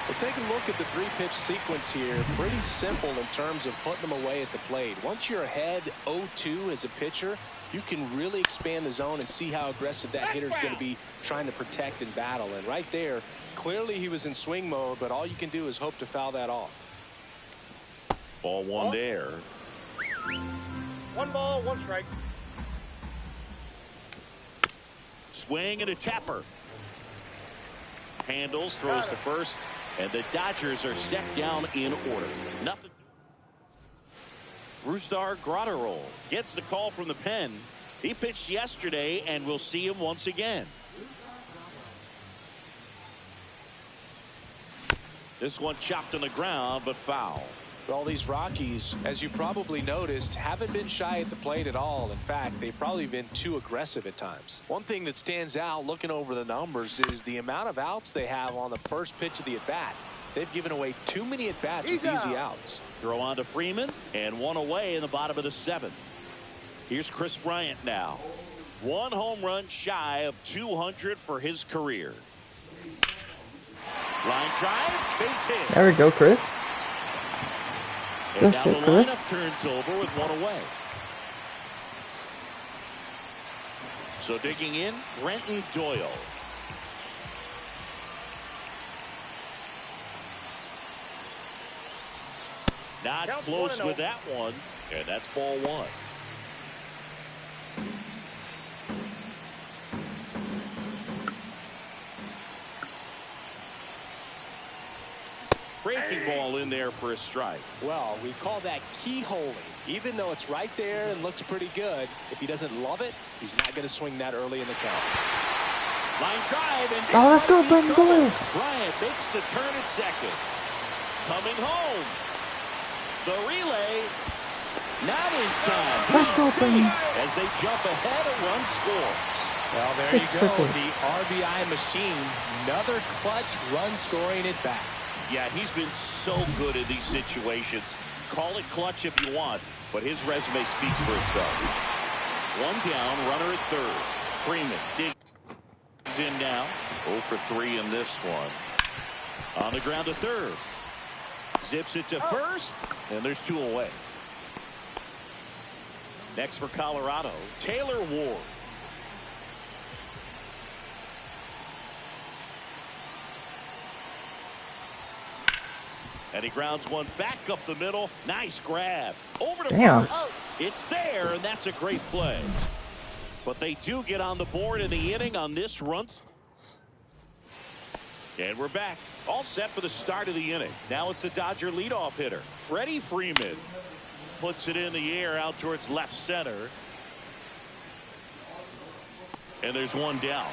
Well, take a look at the 3-pitch sequence here. Pretty simple in terms of putting them away at the plate. Once you're ahead 0-2 as a pitcher, you can really expand the zone and see how aggressive that hitter is going to be trying to protect and battle. And right there, clearly he was in swing mode, but all you can do is hope to foul that off. Ball 1 there. 1 ball, 1 strike. Swing and a tapper. Handles, throws to first, and the Dodgers are set down in order. Nothing. Brusdar Graterol gets the call from the pen. He pitched yesterday, and we'll see him once again. This one chopped on the ground, but foul. Well, these Rockies, as you probably noticed, haven't been shy at the plate at all. In fact, they've probably been too aggressive at times. One thing that stands out looking over the numbers is the amount of outs they have on the first pitch of the at-bat. They've given away too many at-bats with easy outs. Throw on to Freeman, and 1 away in the bottom of the 7th. Here's Chris Bryant now. 1 home run shy of 200 for his career. Line drive, base hit. There we go, Chris. And Good now shit, the Chris. lineup turns over with 1 away. So digging in, Brenton Doyle. Not Counts close 1-0. with that one, and that's ball 1. Breaking ball in there for a strike. Well, we call that keyholing. Even though it's right there and looks pretty good, if he doesn't love it, he's not going to swing that early in the count. Line drive, and Oh, let's go, Brenton Doyle. Bryant makes the turn at second. Coming home. The relay, not in time. Let's go, Brenton. As they jump ahead, a run scores. Well, there 6 you go. triples. The RBI machine. Another clutch run scoring at bat. Yeah, he's been so good in these situations. Call it clutch if you want, but his resume speaks for itself. 1 down, runner at third. Freeman digs in now. 0 for 3 in this one. On the ground to third. Zips it to first, and there's 2 away. Next for Colorado, Taylor Ward. And he grounds one back up the middle. Nice grab. Over to first. It's there, and that's a great play. But they do get on the board in the inning on this run. And we're back. All set for the start of the inning. Now it's the Dodger leadoff hitter, Freddie Freeman. Puts it in the air out towards left center. And there's 1 down.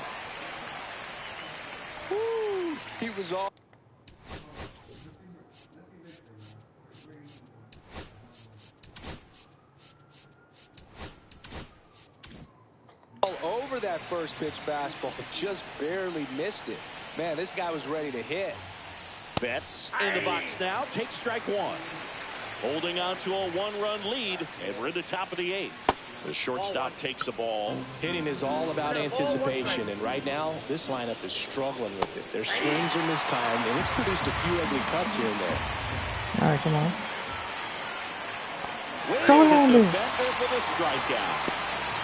Woo, he was all. Over that first pitch fastball, just barely missed it. Man, this guy was ready to hit. Betts in the box now, takes strike 1. Holding on to a 1-run lead, and we're in the top of the 8th. The shortstop takes the ball. Hitting is all about anticipation, and right now this lineup is struggling with it. Their swings are mistimed, and it's produced a few ugly cuts here and there. All right, come on. Throw it on there. for the strikeout.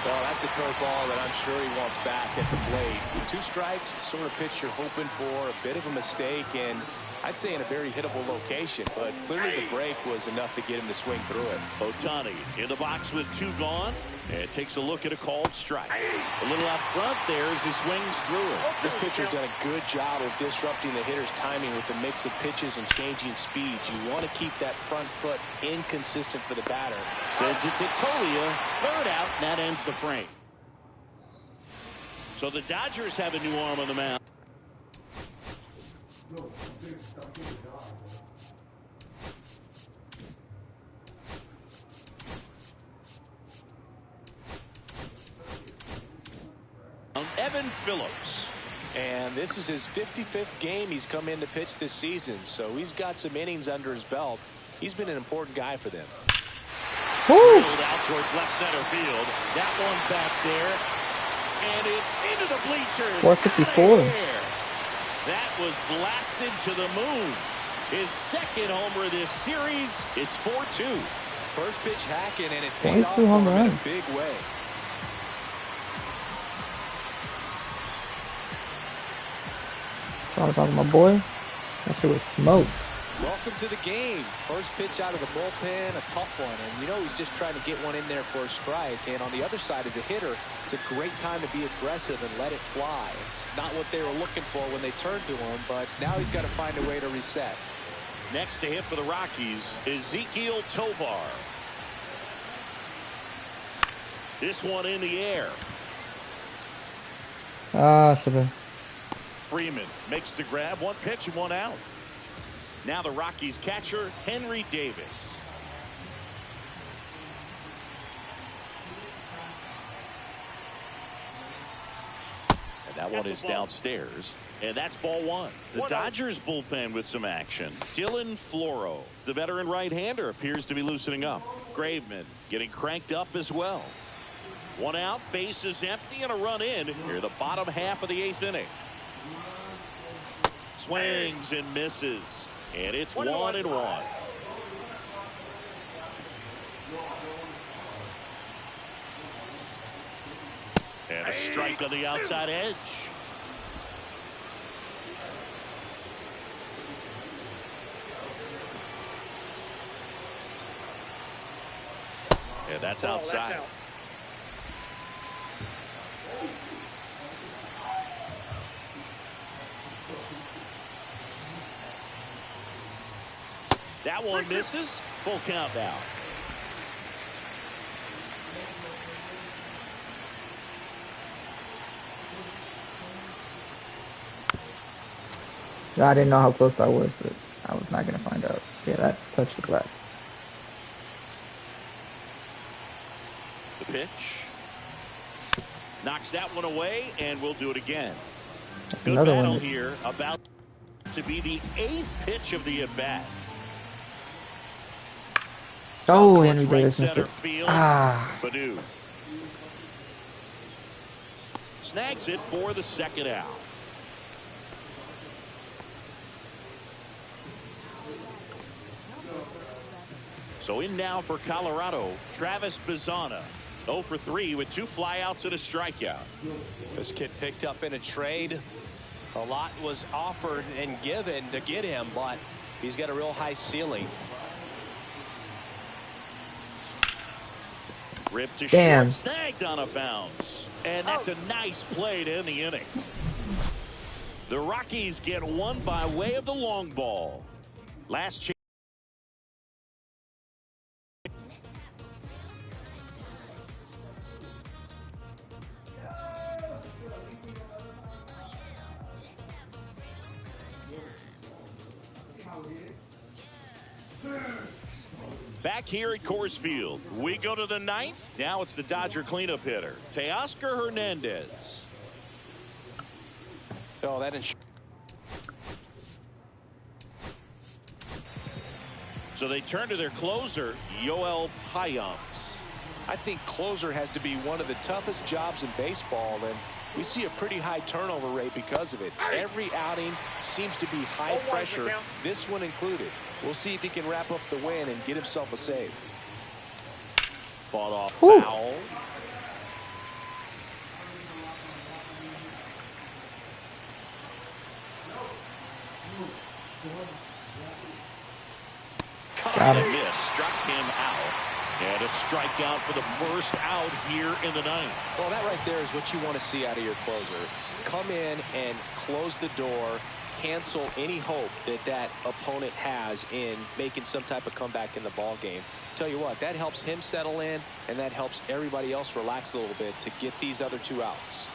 Well, that's a curveball that I'm sure he wants back at the plate. With 2 strikes, the sort of pitch you're hoping for, a bit of a mistake, and I'd say in a very hittable location, but clearly the break was enough to get him to swing through it. Ohtani in the box with 2 gone. And takes a look at a called strike. A little out front there as he swings through it. This pitcher's done a good job of disrupting the hitter's timing with the mix of pitches and changing speeds. You want to keep that front foot inconsistent for the batter. Sends it to Tolia. Third out, and that ends the frame. So the Dodgers have a new arm on the mound. Evan Phillips. And this is his 55th game he's come in to pitch this season, so he's got some innings under his belt. He's been an important guy for them. Drilled out towards left center field. That one back there. And it's into the bleachers. 454. That was blasted to the moon. His second homer this series. It's 4-2. First pitch hacking, and it paid off 22 home for him in a runs. big way. Trying to talk to my boy. That shit was smoke. Welcome to the game. First pitch out of the bullpen, a tough one. And you know he's just trying to get one in there for a strike. And on the other side, as a hitter, it's a great time to be aggressive and let it fly. It's not what they were looking for when they turned to him, but now he's got to find a way to reset. Next to hit for the Rockies, Ezekiel Tovar. This one in the air. Ah, should have. Freeman makes the grab. One pitch and one out. Now the Rockies catcher, Henry Davis. And that one is downstairs. And that's ball one. The Dodgers bullpen with some action. Dylan Floro, the veteran right-hander, appears to be loosening up. Graveman getting cranked up as well. One out, base is empty, and a run in here the bottom half of the eighth inning. Swings and misses. And it's 1-1. And a strike on the outside edge. And that's outside. That's out. That one misses. Full count now. I didn't know how close that was, but I was not going to find out. Yeah, that touched the black. The pitch. Knocks that one away, and we'll do it again. That's Good another battle one. here, about to be the 8th pitch of the at-bat. Oh, Towards Henry right Davis missed center it. field. Ah. Baду snags it for the second out. So in now for Colorado, Travis Bazzana. 0 for 3 with 2 flyouts and a strikeout. This kid picked up in a trade. A lot was offered and given to get him, but he's got a real high ceiling. Ripped to Damn. short, snagged on a bounce. And that's a nice play to end the inning. The Rockies get one by way of the long ball. Last chance. Back here at Coors Field, we go to the 9th. Now it's the Dodger cleanup hitter, Teoscar Hernandez. Oh, that So they turn to their closer, Yoel Payams. I think closer has to be one of the toughest jobs in baseball, and we see a pretty high turnover rate because of it. Every outing seems to be high pressure, this one included. We'll see if he can wrap up the win and get himself a save. Fought off Whew. foul. Got And him. miss, struck him out. And a strikeout for the first out here in the ninth. Well, that right there is what you want to see out of your closer. Come in and close the door, cancel any hope that that opponent has in making some type of comeback in the ball game. Tell you what, that helps him settle in, and that helps everybody else relax a little bit to get these other 2 outs.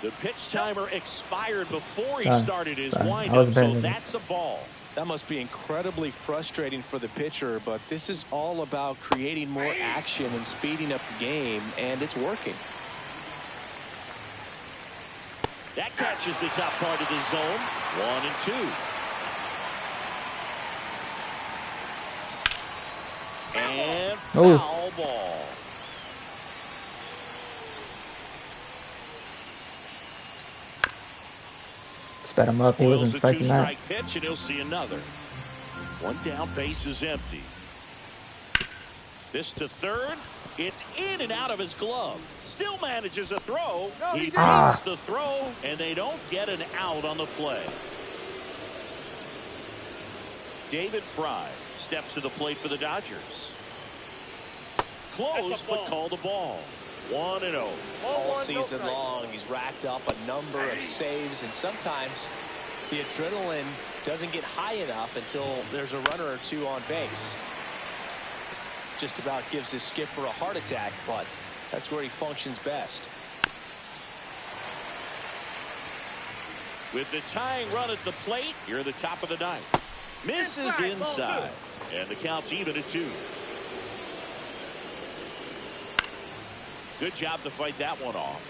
The pitch timer expired before he started his I windup, wasn't so paying that's a ball. That must be incredibly frustrating for the pitcher, but this is all about creating more action and speeding up the game, and it's working. That catches the top part of the zone. 1 and 2. And foul ball. Sped him up. He wasn't Spoils a striking that. 2-strike pitch, and he'll see another. 1 down, base is empty. This to third. It's in and out of his glove. Still manages a throw. He beats the throw, and they don't get an out on the play. David Fry steps to the plate for the Dodgers. Close, but called the ball. 1-0. All season long, he's racked up a number of saves, and sometimes the adrenaline doesn't get high enough until there's a runner or 2 on base. Just about gives his skipper a heart attack, but that's where he functions best. With the tying run at the plate, here at the top of the ninth. Misses inside, and the count's even at 2. Good job to fight that one off.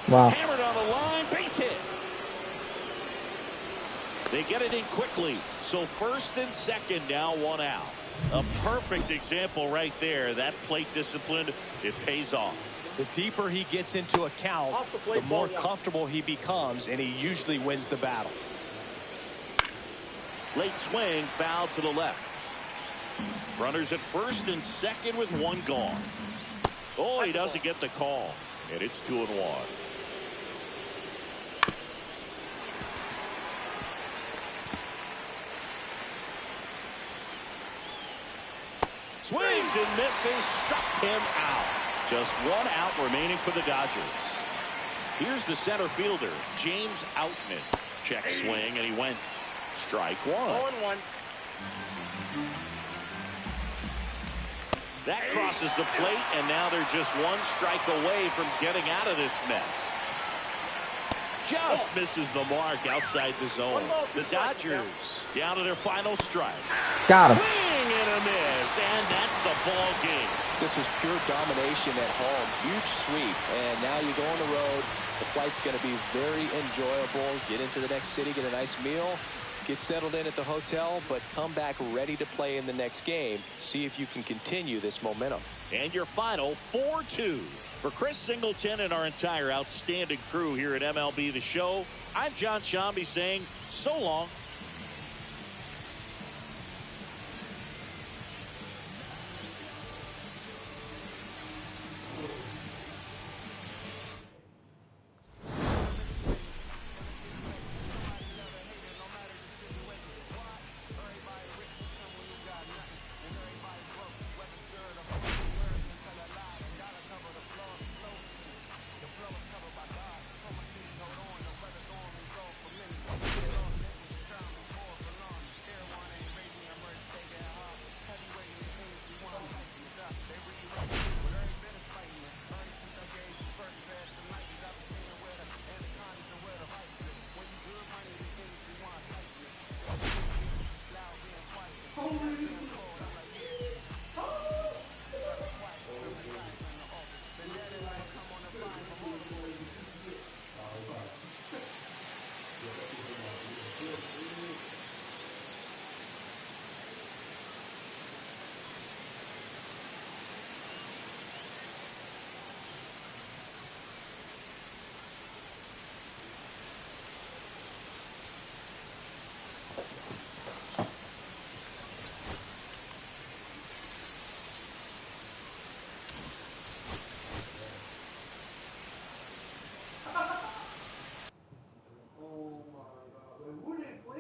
Wow. Hammered on the line, base hit. They get it in quickly. So first and second, now 1 out. A perfect example right there. That plate discipline, it pays off. The deeper he gets into a count, the more comfortable he becomes, and he usually wins the battle. Late swing, foul to the left. Runners at first and second with 1 gone. Oh, he doesn't get the call. And it's 2-1. Swings and misses, struck him out. Just 1 out remaining for the Dodgers. Here's the center fielder, James Outman. Check swing, and he went. Strike 1. 0-1. That crosses the plate, and now they're just 1 strike away from getting out of this mess. Just misses the mark outside the zone. The Dodgers down to their final strike. Got him. Swing and a miss, and that's the ball game. This was pure domination at home. Huge sweep, and now you go on the road. The flight's going to be very enjoyable. Get into the next city, get a nice meal, get settled in at the hotel, but come back ready to play in the next game. See if you can continue this momentum. And your final 4-2. For Chris Singleton and our entire outstanding crew here at MLB The Show, I'm John Shambi saying so long.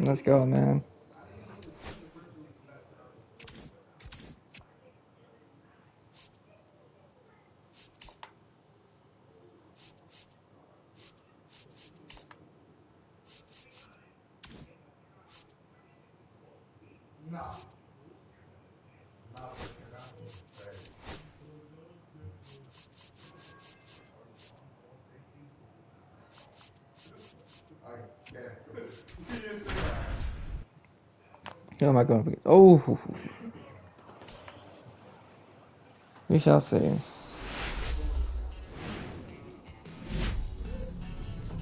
Let's go, man. Who am I going for? Oh, we shall see.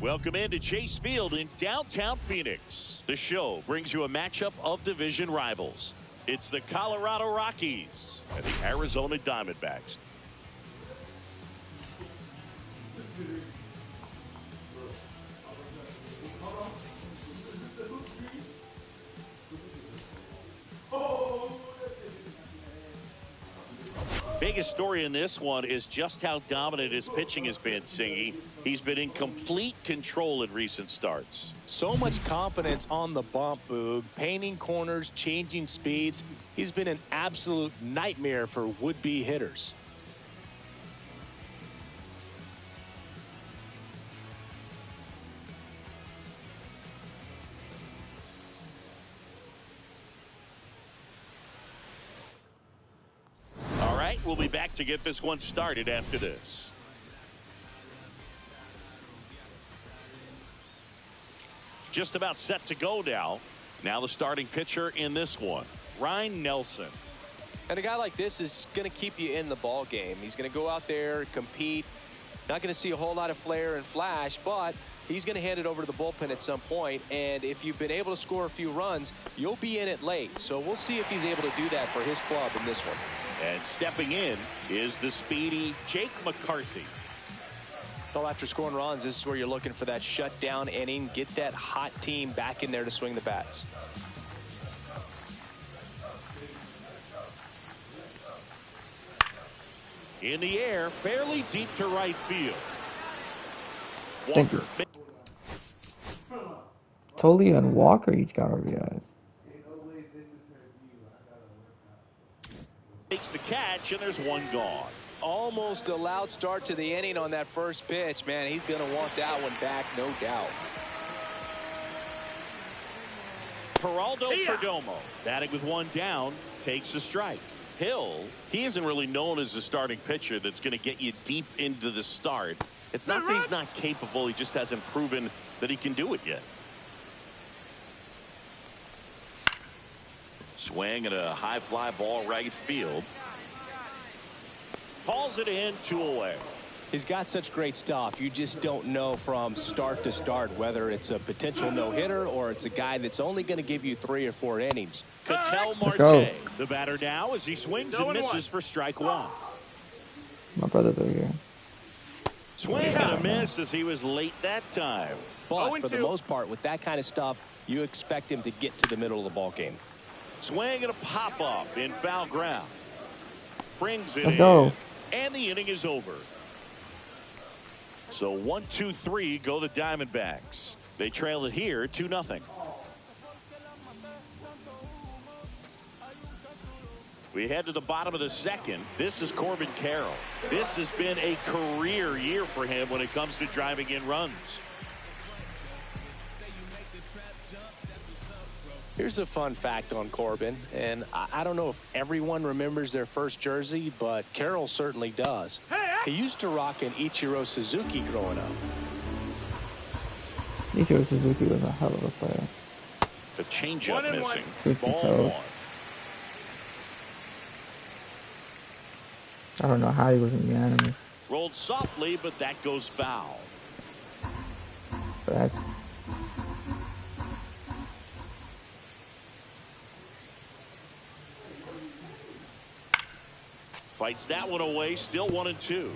Welcome into Chase Field in downtown Phoenix. The show brings you a matchup of division rivals. It's the Colorado Rockies and the Arizona Diamondbacks. Biggest story in this one is just how dominant his pitching has been, Singy. He's been in complete control in recent starts. So much confidence on the bump, Boog. Painting corners, changing speeds. He's been an absolute nightmare for would-be hitters. We'll be back to get this one started after this. Just about set to go now. Now the starting pitcher in this one, Ryan Nelson. And a guy like this is going to keep you in the ball game. He's going to go out there, compete. Not going to see a whole lot of flair and flash, but he's going to hand it over to the bullpen at some point. And if you've been able to score a few runs, you'll be in it late. So we'll see if he's able to do that for his club in this one. And stepping in is the speedy Jake McCarthy. Well, after scoring runs, this is where you're looking for that shutdown inning. Get that hot team back in there to swing the bats. In the air, fairly deep to right field. Thank you. Totally on Walker, each got RBIs. Makes the catch, and there's one gone. Almost a loud start to the inning on that first pitch. Man, he's going to want that one back, no doubt. Geraldo Perdomo, batting with one down, takes a strike. Hill, he isn't really known as a starting pitcher that's going to get you deep into the start. It's not that he's not capable, he just hasn't proven that he can do it yet. Swing at a high fly ball right field. Calls it in, 2 away. He's got such great stuff. You just don't know from start to start whether it's a potential no-hitter or it's a guy that's only going to give you 3 or 4 innings. Ketel Marte, the batter now as he swings and misses for strike 1. My brother's over here. Swing and a miss as he was late that time. But for the most part, with that kind of stuff, you expect him to get to the middle of the ball game. Swing and a pop-up in foul ground. Brings it Let's go. in. And the inning is over. So 1, 2, 3 go the Diamondbacks. They trail it here 2-0. We head to the bottom of the second. This is Corbin Carroll. This has been a career year for him when it comes to driving in runs. Here's a fun fact on Corbin, and I don't know if everyone remembers their first jersey, but Carroll certainly does. He used to rock an Ichiro Suzuki growing up. Ichiro Suzuki was a hell of a player. The changeup missing. Truth be Ball told. 1. I don't know how he wasn't unanimous. Rolled softly, but that goes foul. But that's... Fights that one away, still 1 and 2.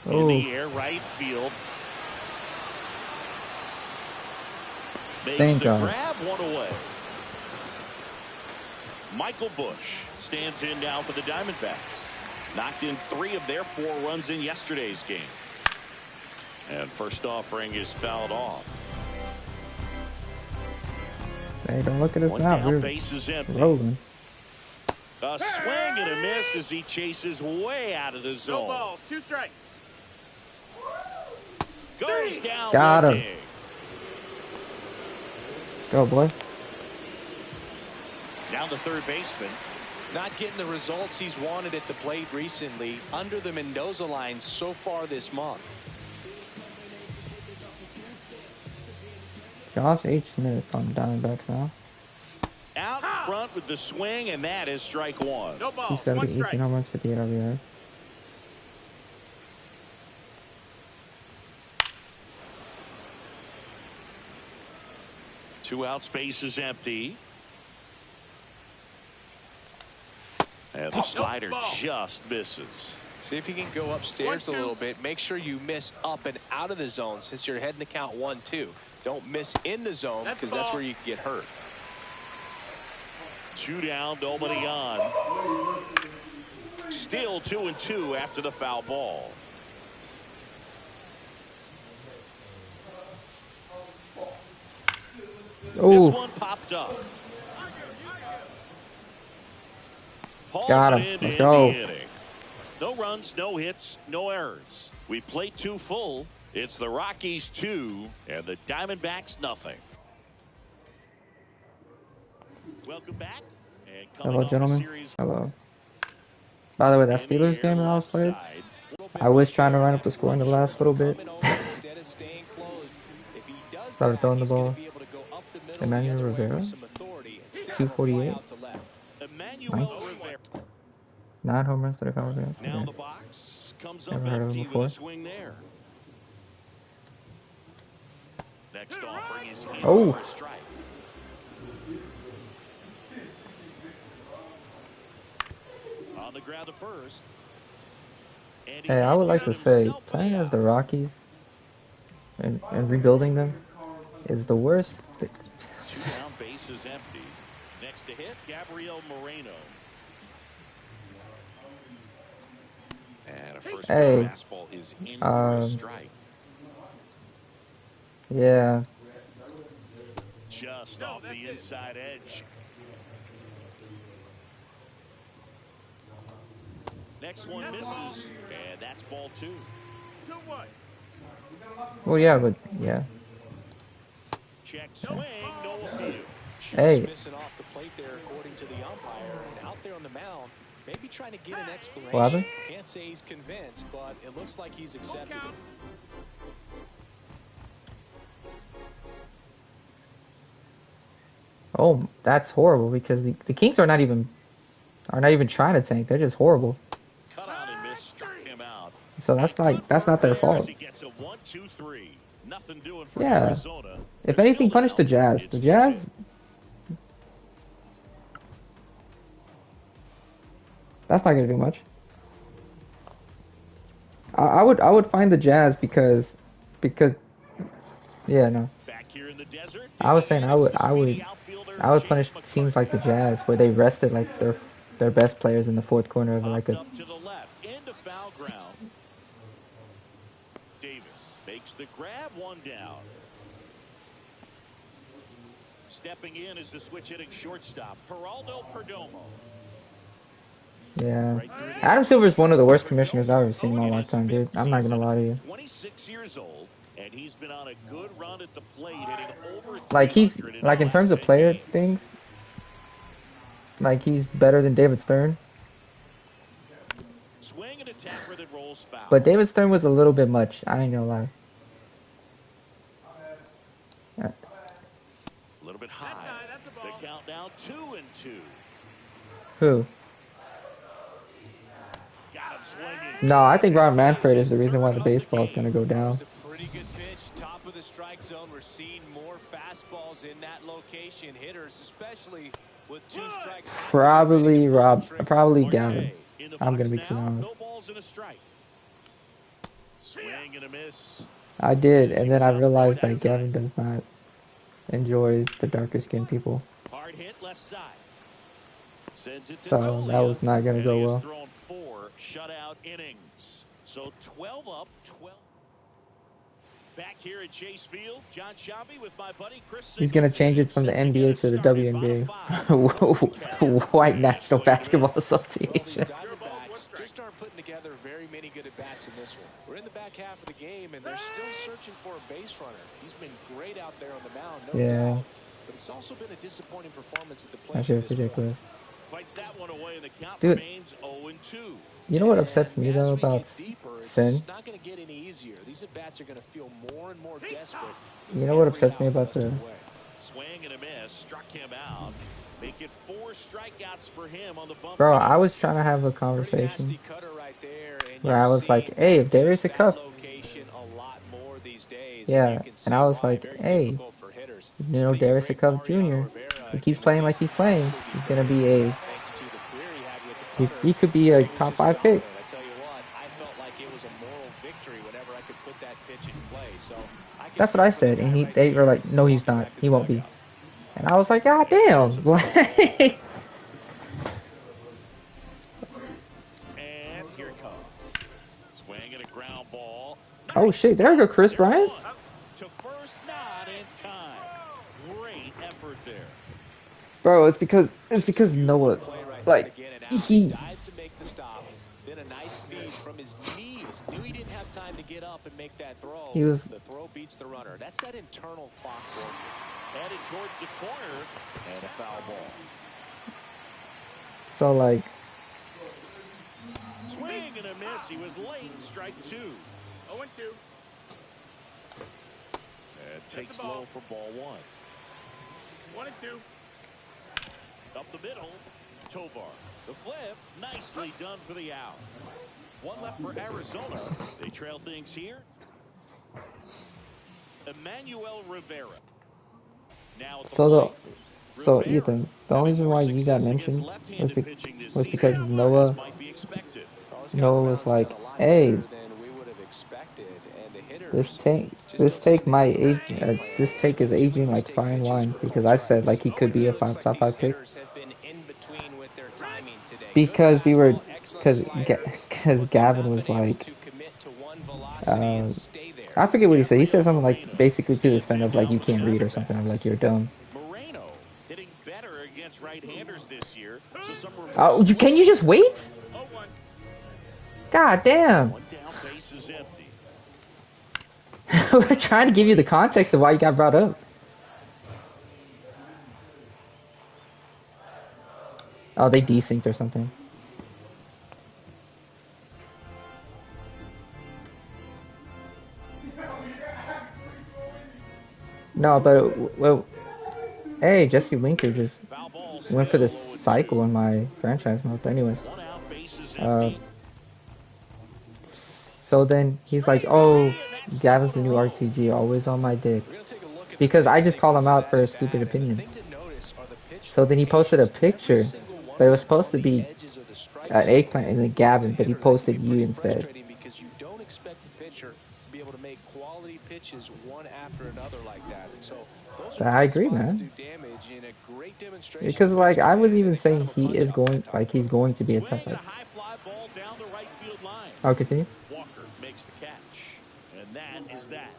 In the air, right field. Makes Thank the God. grab, 1 away. Michael Busch stands in now for the Diamondbacks. Knocked in 3 of their 4 runs in yesterday's game. And first offering is fouled off. Hey, don't look at us One now. down, We're base is empty. rolling. A swing and a miss as he chases way out of the zone. No balls, 2 strikes. Goes down. Got him. looking. Go, boy. Down the third baseman. Not getting the results he's wanted at the plate recently under the Mendoza line so far this month. Josh H. Smith on Diamondbacks now. Out front with the swing, and that is strike one. No balls, 1 270, strike. 18 home runs, 58 RBIs. Two outs, base is empty. And the slider just misses. See if you can go upstairs a little bit. Make sure you miss up and out of the zone since you're heading to count 1-2. Don't miss in the zone because that's where you can get hurt. 2 down, nobody on. Still 2-2 after the foul ball. This Oh, one popped up. got Hauls him. it Let's in go. the inning. No runs, no hits, no errors. We played 2 full. It's the Rockies 2 and the Diamondbacks nothing. Welcome back. And hello, gentlemen. Hello. By the way, that Steelers game that I was playing, I was trying to run up the score in the last little bit. Started throwing the ball. Emmanuel Rivera, 248. Nice. 9 home runs, 35 RBIs. Now Okay. the box comes up Never heard of him empty before. with a swing there. Next offering is in Oh. for a strike. On the ground to first. And Hey, I would like to say, playing as the Rockies and rebuilding them is the worst. 2 down, base is empty. Next to hit, Gabriel Moreno. And a first Hey, fastball is in for a strike. Yeah. Just off the inside edge. Next one misses, and that's ball 2. 2-1. Well, yeah, but yeah. Check swing, no appeal. Hey. Missing off the plate there, according to the umpire, and out there on the mound, maybe trying to get an explanation. What happened? Can't say he's convinced, but it looks like he's accepted it. Oh, that's horrible because the Kings are not even trying to tank. They're just horrible. Cut out and miss, struck him out. So that's not their fault. He gets a 1-2-3. Nothing doing for Yeah. Arizona. If They're anything, still punish the down. Jazz. It's The Jazz. That's not gonna do much. I would find the Jazz because yeah, no. Back here in the desert, I was saying I would punish teams like the Jazz where they rested like their best players in the fourth corner of like a. up to the left into foul ground. Davis makes the grab, 1 down. Stepping in is the switch hitting shortstop, Geraldo Perdomo. Yeah. Adam Silver is one of the worst commissioners I've ever seen in my lifetime, dude. I'm not gonna lie to you. 26 years old, and he's been on a good run at the plate, hitting over Like he's 300 like in terms of player things, like he's better than David Stern. Swing and a tapper that rolls foul. But David Stern was a little bit much. I ain't gonna lie. A little bit high. The count now 2-2. Who? Got him swinging. No, I think Ron Manfred is the reason why the baseball is gonna go down. It's a pretty good pitch, top of the strike zone. We're seeing more fastballs in that location. Hitters, especially with 2 strikes. Probably Gavin. I'm gonna be completely honest. No balls and a strike. Swing and a miss. I did, and then I realized that Gavin does not enjoy the darker skinned people. Hard hit left side. Sends it to So Tolia, that was not gonna and go he has well. thrown 4 shutout innings. So 12 up, 12. Back here at Chase Field, John Shabby with my buddy Chris. He's gonna change it from the NBA to the WNBA. White National Basketball Association. Diamondbacks just aren't putting together very many good at-bats in this one. We're in the back half of the game, and they're still searching for a base runner. He's been great out there on the mound, no doubt, but it's also been a disappointing performance at the plate. That shit is ridiculous. Fights that one away, and the count Dude, remains 0-2. you know what upsets me though about Sin? It's not going to get any easier. These at-bats are going to feel more and more desperate. You know what upsets me about the... Swing and a miss, struck him out. Make it 4 strikeouts for him on the bump. Bro, I was trying to have a conversation where I was like, hey, if there is a cup, yeah, and I was like, hey, you know, Darius a Cup Jr. He keeps playing like he's playing. He's gonna be a, he could be a top 5 pick. I tell you what, I felt like it was a moral victory whenever I could put that pitch in play. So that's what I said, and they were like, no, he's not. He won't be. And I was like, God damn. And here it comes. Swing and a ground ball. Oh shit, there we go, Chris Bryant. To first, not in time. Great effort there. Bro, it's because Noah, like, he dives to make the stop. Then a nice feed from his knees. Knew he didn't have time to get up and make that throw. The throw beats the runner. That's that internal clock work. Headed towards the corner, and a foul ball. So like, Swing and a miss. He was late. Strike 2. 0-2. And takes low for ball 1. 1-2. Up the middle, Tovar. The flip, nicely done for the out. One left for Arizona. They trail things here. Emmanuel Rivera. Now so Ethan, the only reason why you got mentioned was because Noah was like, hey, this take is aging like fine wine, because I said like he could be a top 5 pick. Because Gavin was like, I forget what he said. He said something like basically to the extent of like, you can't read or something. I'm like, you're dumb. Moreno hitting better against right-handers this year. Oh, can you just wait? God damn. One down, base is empty. We're trying to give you the context of why you got brought up. Oh, they desynced or something. No, but well, hey, Jesse Winker just went for this cycle in my franchise mode. But anyways, so then he's like, "Oh, Gavin's the new RTG, always on my dick," because I just called him out for his stupid opinions. So then he posted a picture, but it was supposed to be an eggplant and then Gavin, but he posted you instead. Pitches one after another like that. And so I agree, man. Because like I was even saying he's going to be a tough fight. I'll continue. Walker makes the catch, and that is that.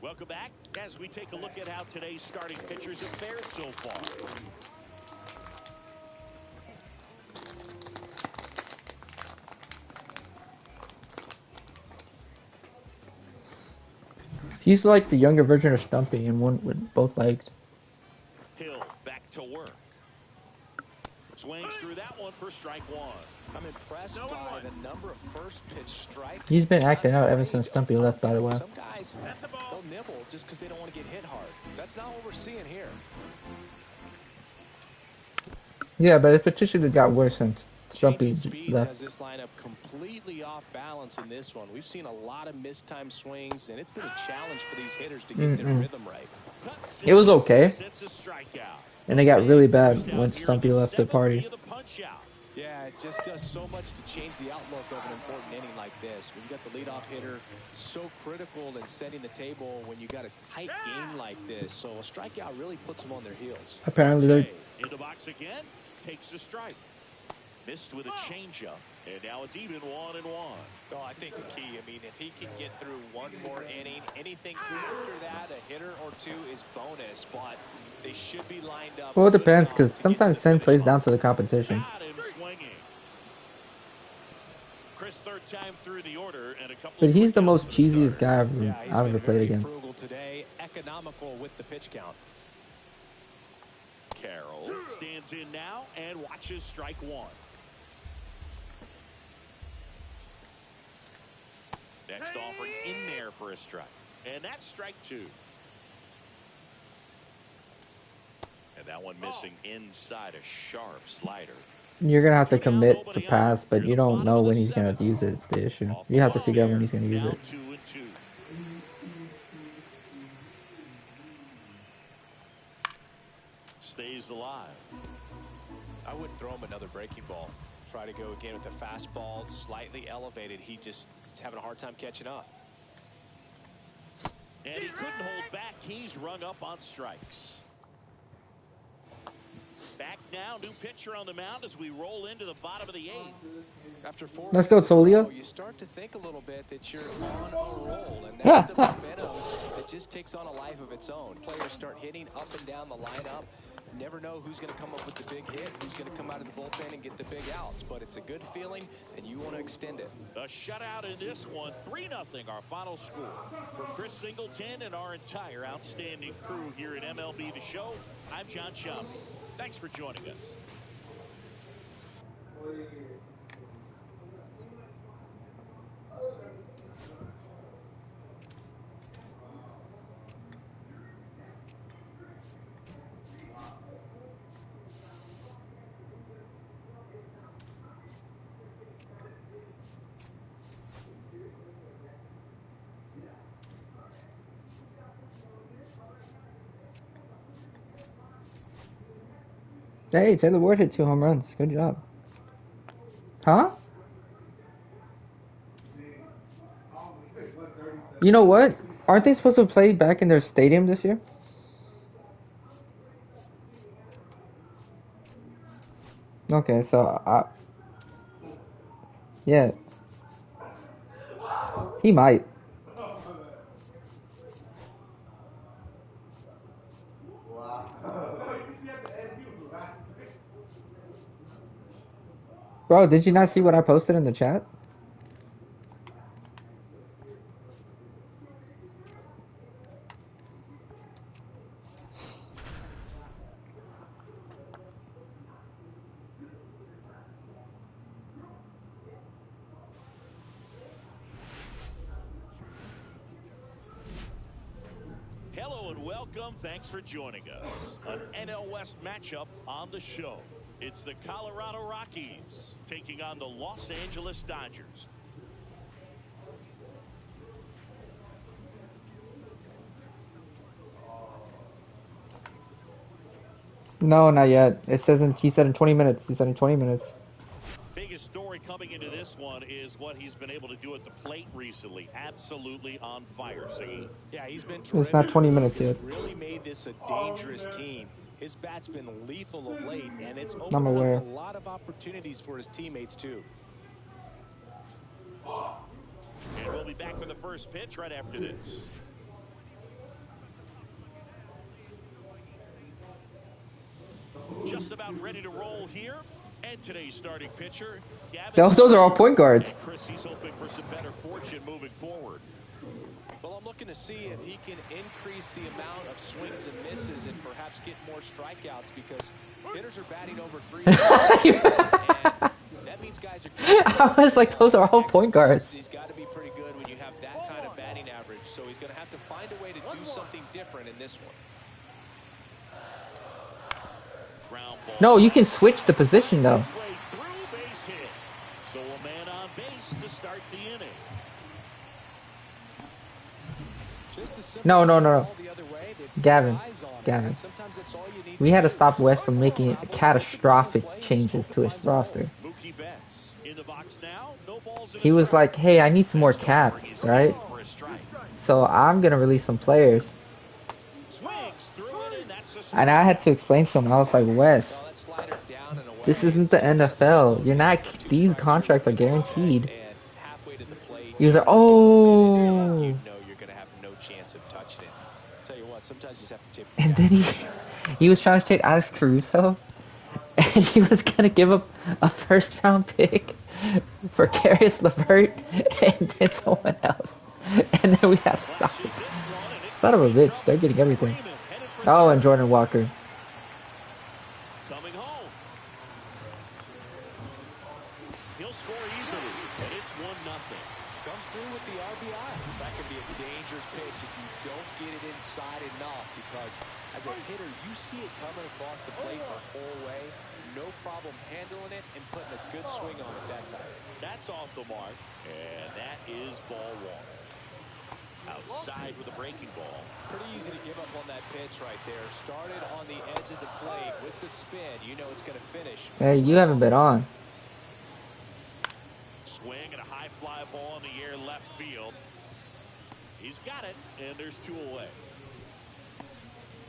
Welcome back as we take a look at how today's starting pitchers have fared so far. He's like the younger version of Stumpy and one with both legs. Hill back to work. Swings through that one for strike 1. I'm impressed by the number of first pitch strikes. He's been acting out ever since Stumpy left, by the way. Some guys, they'll nibble just because they don't want to get hit hard. That's not what we're seeing here. Yeah, but it's particularly got worse since Stumpy left. Has this lineup completely off balance in this one. We've seen a lot of mistimed swings, and it's been a challenge for these hitters to get their rhythm right. It was okay. And it got really bad when Stumpy left the party. Yeah, it just does so much to change the outlook of an important inning like this. When you got the leadoff hitter, so critical in setting the table when you got a tight game like this. So a strikeout really puts them on their heels. Apparently, they're In the box again, takes the strike. Missed with a changeup, and now it's even 1-1. Well, I think the key, I mean, if he can get through one more inning, anything after that, a hitter or two is bonus, but they should be lined up. well, it depends because sometimes Sen plays down to the competition. Got him swinging. Chris, third time through the order, and a couple But of he's the quick most outs for the cheesiest starter. guy Yeah, he's I've been ever played very against. frugal today, economical with the pitch count. Carroll stands in now and watches strike one. Next offering in there for a strike. And that's strike two. And that one missing inside a sharp slider. You're gonna have to commit to pass, but you don't know when he's gonna use it. It's the issue. You have to figure out when he's gonna use it. 2-2. Stays alive. I wouldn't throw him another breaking ball. Try to go again with the fastball, slightly elevated. He just is having a hard time catching up. And he couldn't hold back. He's rung up on strikes. Back now, new pitcher on the mound as we roll into the bottom of the eighth. After 4 Let's go, innings in a Tolia. row, you start to think a little bit that you're on a roll, and that's the momentum that just takes on a life of its own. Players start hitting up and down the lineup. Never know who's going to come up with the big hit, who's going to come out of the bullpen and get the big outs, but it's a good feeling, and you want to extend it. A shutout in this one, 3-0 our final score. For Chris Singleton and our entire outstanding crew here at MLB The Show, I'm John Schaub. Thanks for joining us. Hey, Taylor Ward hit 2 home runs. Good job. Huh? You know what? Aren't they supposed to play back in their stadium this year? Okay, so yeah. He might. Bro, did you not see what I posted in the chat? Hello and welcome. Thanks for joining us. An NL West matchup on the show. It's the Colorado Rockies taking on the Los Angeles Dodgers. No, not yet. He said in 20 minutes. He said in 20 minutes. Biggest story coming into this one is what he's been able to do at the plate recently. Absolutely on fire, Siggy. Yeah, he's been It's terrific. not 20 minutes yet. Really made this a dangerous team. His bat's been lethal of late, and it's I'm opened aware. up a lot of opportunities for his teammates, too. And we'll be back with the first pitch right after this. Just about ready to roll here. And today's starting pitcher, Gavin. Those are all point guards. Chris, he's hoping for some better fortune moving forward. Well, I'm looking to see if he can increase the amount of swings and misses and perhaps get more strikeouts because hitters are batting over 300. And that means guys are I was like, those are all point guards. He's got to be pretty good when you have that kind of batting average. So he's going to have to find a way to do something different in this one. Ground ball. No, you can switch the position though. Way through, base hit. So a man on base to start the inning. No. Gavin. Sometimes that's all you need. We had to stop West from making catastrophic changes to his roster. Mookie he was like, hey, I need some more cap, right? So I'm gonna release some players. And I had to explain to him, I was like, Wes, this isn't the NFL. You're not, these contracts are guaranteed. He was like, oh. You know you're going to have no chance of touching it. Tell you what, sometimes you just have to tip. And then he was trying to trade Alex Caruso. And he was going to give up a first round pick for Caris LeVert and then someone else. And then we had to stop it. Son of a bitch, they're getting everything. Oh, and Jordan Walker. Coming home. He'll score easily, and it's 1-0. Comes through with the RBI. That could be a dangerous pitch if you don't get it inside enough, because as a hitter, you see it coming across the plate the whole way. No problem handling it and putting a good swing on it that time. That's off the mark, and that is ball one. Outside with a breaking ball. Pretty easy to give up on that pitch right there. Started on the edge of the plate with the spin. You know it's going to finish. Hey, you haven't been on. Swing and a high fly ball in the air left field. He's got it, and there's 2 away.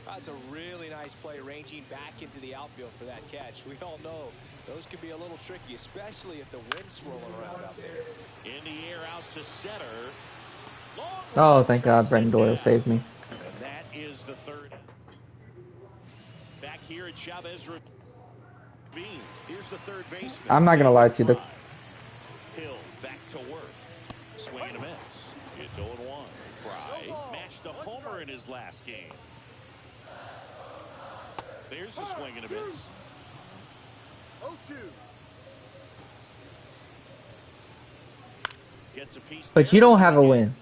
That's a really nice play, ranging back into the outfield for that catch. We all know those can be a little tricky, especially if the wind's swirling around out there. In the air out to center. Oh, thank God, Brendan Doyle saved me. And that is the third. Back here at Chavez Ravine. Here's the third baseman. I'm not gonna lie to you. Hill back to work. Swing and a miss. It's 0-1. Fry matched a homer in his last game. There's a swing and a miss. 0-2. Gets a piece. But you don't have a win.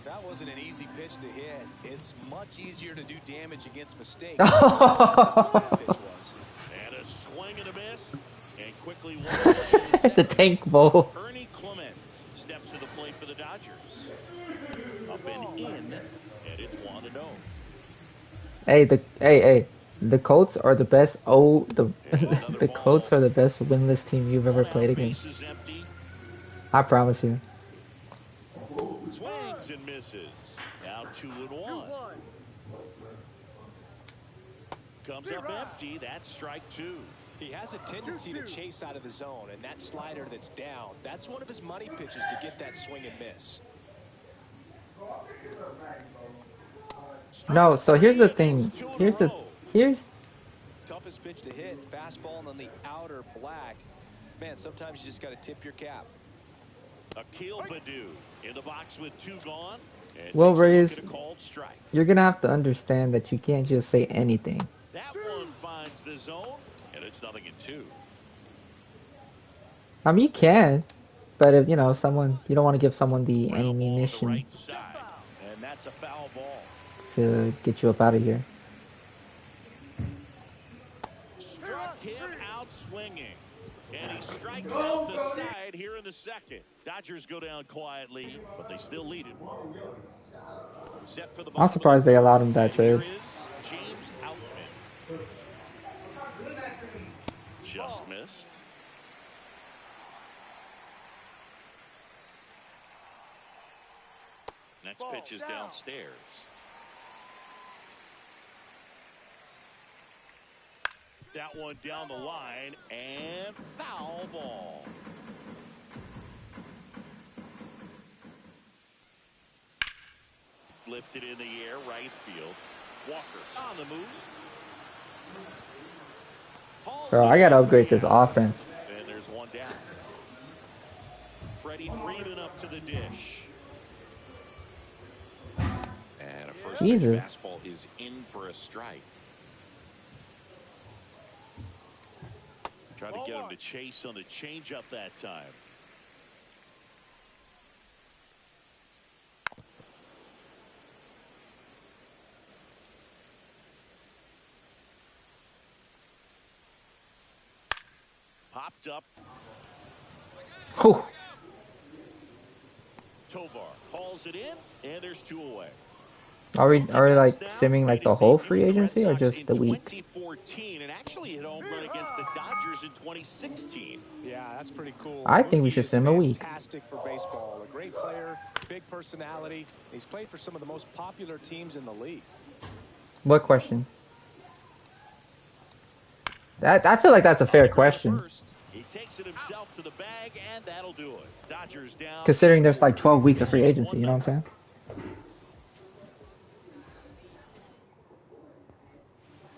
That wasn't an easy pitch to hit. It's much easier to do damage against mistakes. And a swing and a miss. And quickly The tank bowl. Ernie Clement steps to the plate for the Dodgers. Up and in, and it's 1-0. Hey, the Colts are the best. Oh, the Colts are the best winless team you've ever played against. I promise you. Swings and misses. Now 2-1. Comes up empty. That's strike 2. He has a tendency to chase out of the zone, and that slider that's down, that's one of his money pitches to get that swing and miss. No, so here's the thing. Here's toughest pitch to hit, fastball on the outer black. Man, sometimes you just got to tip your cap. Akil Baddoo in the box with 2 gone. Well, Reyes, you're gonna have to understand that you can't just say anything. That one finds the zone, and it's 0-2. I mean, you can, but if you know someone, you don't want to give someone the ammunition Right side, and that's a foul ball. To get you up out of here. Struck him out swinging, and he strikes out the side here in the second. Dodgers go down quietly, but they still lead it. Set for the I'm surprised they allowed him that trade. James Outman. Just missed. Next pitch is downstairs. That one down the line, and foul ball. Lifted in the air, right field. Walker on the move. Bro, I gotta upgrade this offense. And there's one down. Freddie Freeman up to the dish. And a first pitch fastball is in for a strike. Try to get him to chase on the changeup that time. Popped up. Whew. Tovar hauls it in, and there's 2 away. Are we like simming like the whole free agency or just the week? 2014, and actually hit home run against against the Dodgers in 2016. Yeah, that's pretty cool. I think we Mookie should is send him a week. fantastic for baseball. A great player, big personality. He's played for some of the most popular teams in the league. What question? I feel like that's a fair question. He takes it himself to the bag, and that'll do it. Dodgers down. Considering there's like 12 weeks of free agency, you know what I'm saying?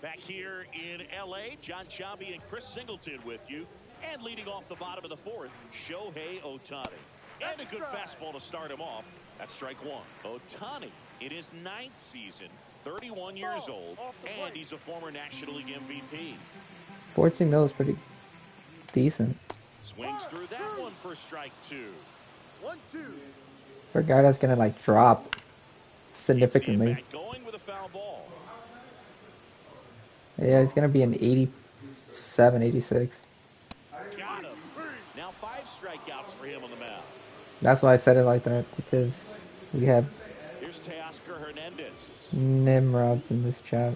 Back here in L.A., John Chambi and Chris Singleton with you. And leading off the bottom of the fourth, Shohei Ohtani. And a good fastball to start him off. That's strike one. Ohtani in his 9th season, 31 years old, and he's a former National League MVP. 14 mil is pretty decent. Swings through that one for strike two. 1-2. For a guy that's gonna like drop significantly. Going with a foul ball. Yeah, he's gonna be an 87, 86. Got him. Now 5 strikeouts for him on the mound. That's why I said it like that, because we have Here's Teoscar Hernandez. Nimrods in this chat.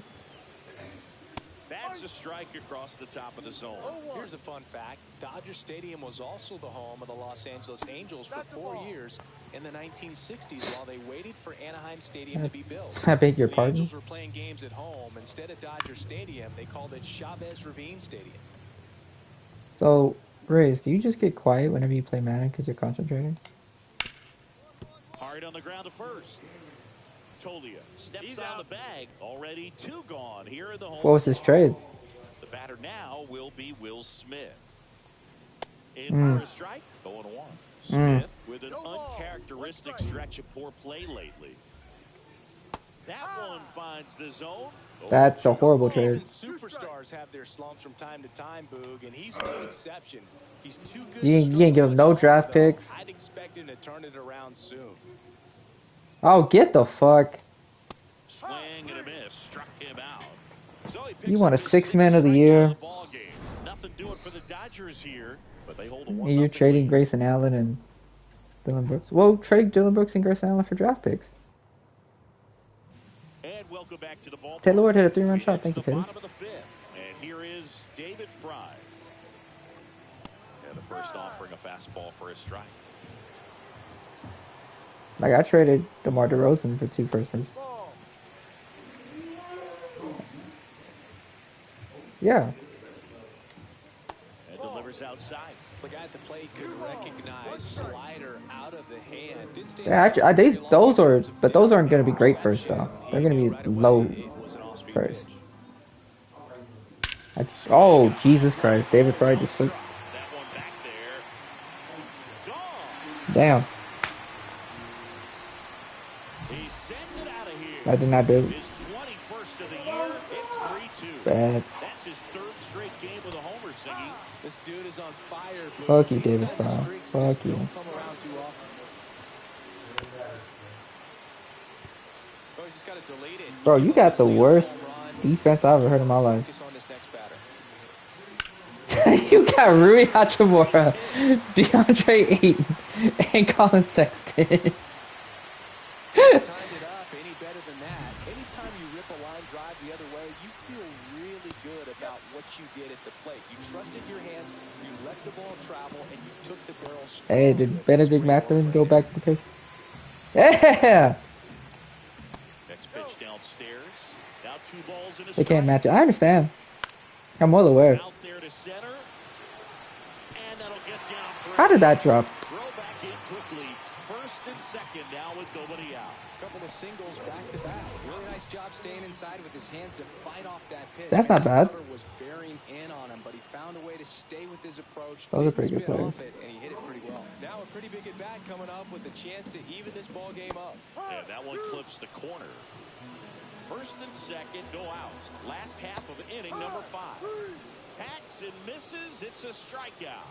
That's a strike across the top of the zone. Here's a fun fact. Dodger Stadium was also the home of the Los Angeles Angels for 4 years in the 1960s while they waited for Anaheim Stadium to be built. I beg your The pardon? Angels were playing games at home. Instead of Dodger Stadium, they called it Chavez Ravine Stadium. So, Rays, do you just get quiet whenever you play Madden because you're concentrating? Hard on the ground to first. Tolia steps on the bag. Already 2 gone here in the home. What was his trade? The batter now will be Will Smith. In for a strike, going 1. Smith with an uncharacteristic stretch of poor play lately. That one finds the zone. That's a horrible trade. Superstars have their slumps from time to time, Boog, and he's no exception. He's too good. You ain't give him no draft picks. I'd expect him to turn it around soon. Oh, get the fuck. Swing and a miss. Struck him out. So he You want a 6th man of the year. Nothing doing for the Dodgers here, but they hold a And you're trading Grayson Allen and Dylan Brooks. Whoa, trade Dylan Brooks and Grayson Allen for draft picks. And welcome back to the ball. Taylor Ward hit a 3-run shot. Thank you, Taylor. And here is David Fry. And the first offering a fastball for a strike. Like, I traded DeMar DeRozan for 2 first-rounds. Yeah. And delivers outside. The guy at the plate could recognize slider out of the hand. But those aren't going to be great first, though. They're going to be low first. Oh, Jesus Christ. David Fry just took... Damn. I did not do it. Bad. That's his 3rd straight game with a homer singing. This dude is on fire. Fuck you, David Fry. Fuck you. Bro, you got the worst defense I've ever heard in my life. You got Rui Hachimura, DeAndre Ayton, and Colin Sexton. Hey, did Benedict Mathurin go back to the Pacers? Yeah! Next pitch downstairs. Now 2 balls in a They can't match it. I understand. I'm well aware. Out there to center. And that'll get down for How did that drop? throw back in quickly. 1st and 2nd now with nobody out. Couple of singles back to back. Really nice job staying inside with his hands to fight off that pitch. That's not bad. Was bearing in on him, but he found a way to stay with his approach. Those are pretty good players. And he hit it pretty well. Now a pretty big at bat coming up with a chance to even this ball game up. Yeah, that one clips the corner. 1st and 2nd, no outs. Last half of inning number 5. Hacks and misses. It's a strikeout.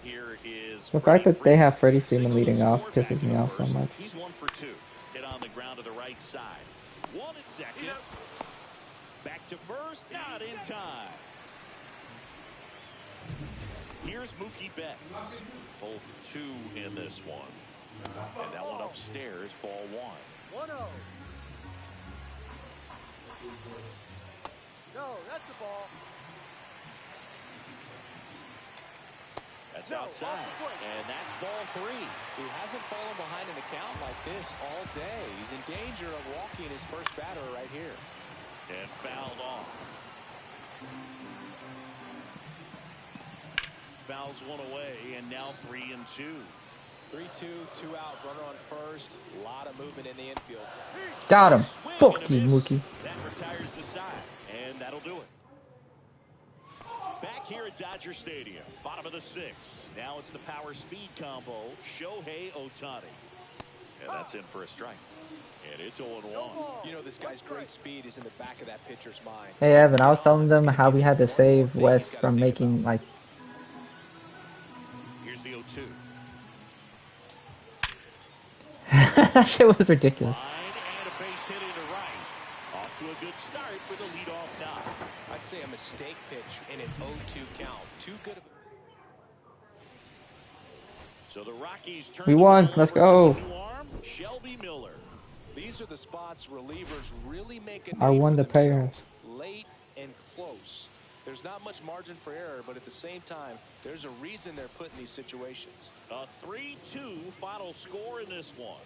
Here is The fact that they have Freddie Freeman leading off pisses me off so much. He's 1 for 2. Hit on the ground to the right side. 1 at 2nd. Back to 1st. Not in time. Here's Mookie Betts. 0 for 2 in this one. And that one upstairs, ball 1. 1-0. No, that's a ball. That's outside. And that's ball 3. He hasn't fallen behind an account like this all day. He's in danger of walking his first batter right here. And fouled off. Fouls one away, and now 3-2. 3-2, 2 out, runner on first. A lot of movement in the infield. Got him. Swing Fuck and you, a miss. Mookie. That retires the side, and that'll do it. Back here at Dodger Stadium, bottom of the 6th. Now it's the power speed combo, Shohei Ohtani. And that's in for a strike. And it's 0-1. You know, this guy's great speed is in the back of that pitcher's mind. Hey Evan, I was telling them how we had to save Wes from making like. Here's the 0-2. That shit was ridiculous. Line and a base hit into right. Off to a good start for the leadoff knock. I'd say a mistake pitch in an 0-2 count. Too good of a... So the Rockies turn We won. Let's go. Shelby Miller. These are the spots relievers really make a I name won for the pair. themselves. Late and close. There's not much margin for error, but at the same time, there's a reason they're put in these situations. A 3-2 final score in this one.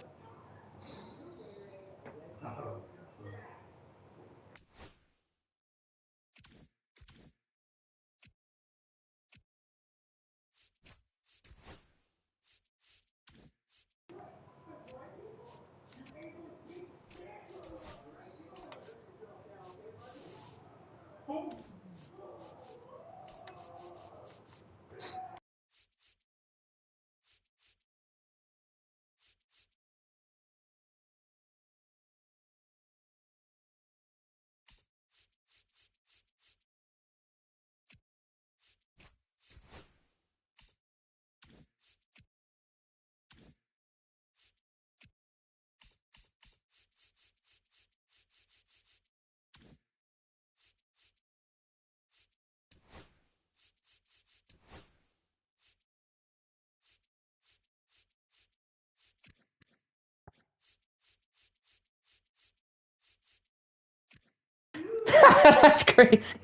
That's crazy.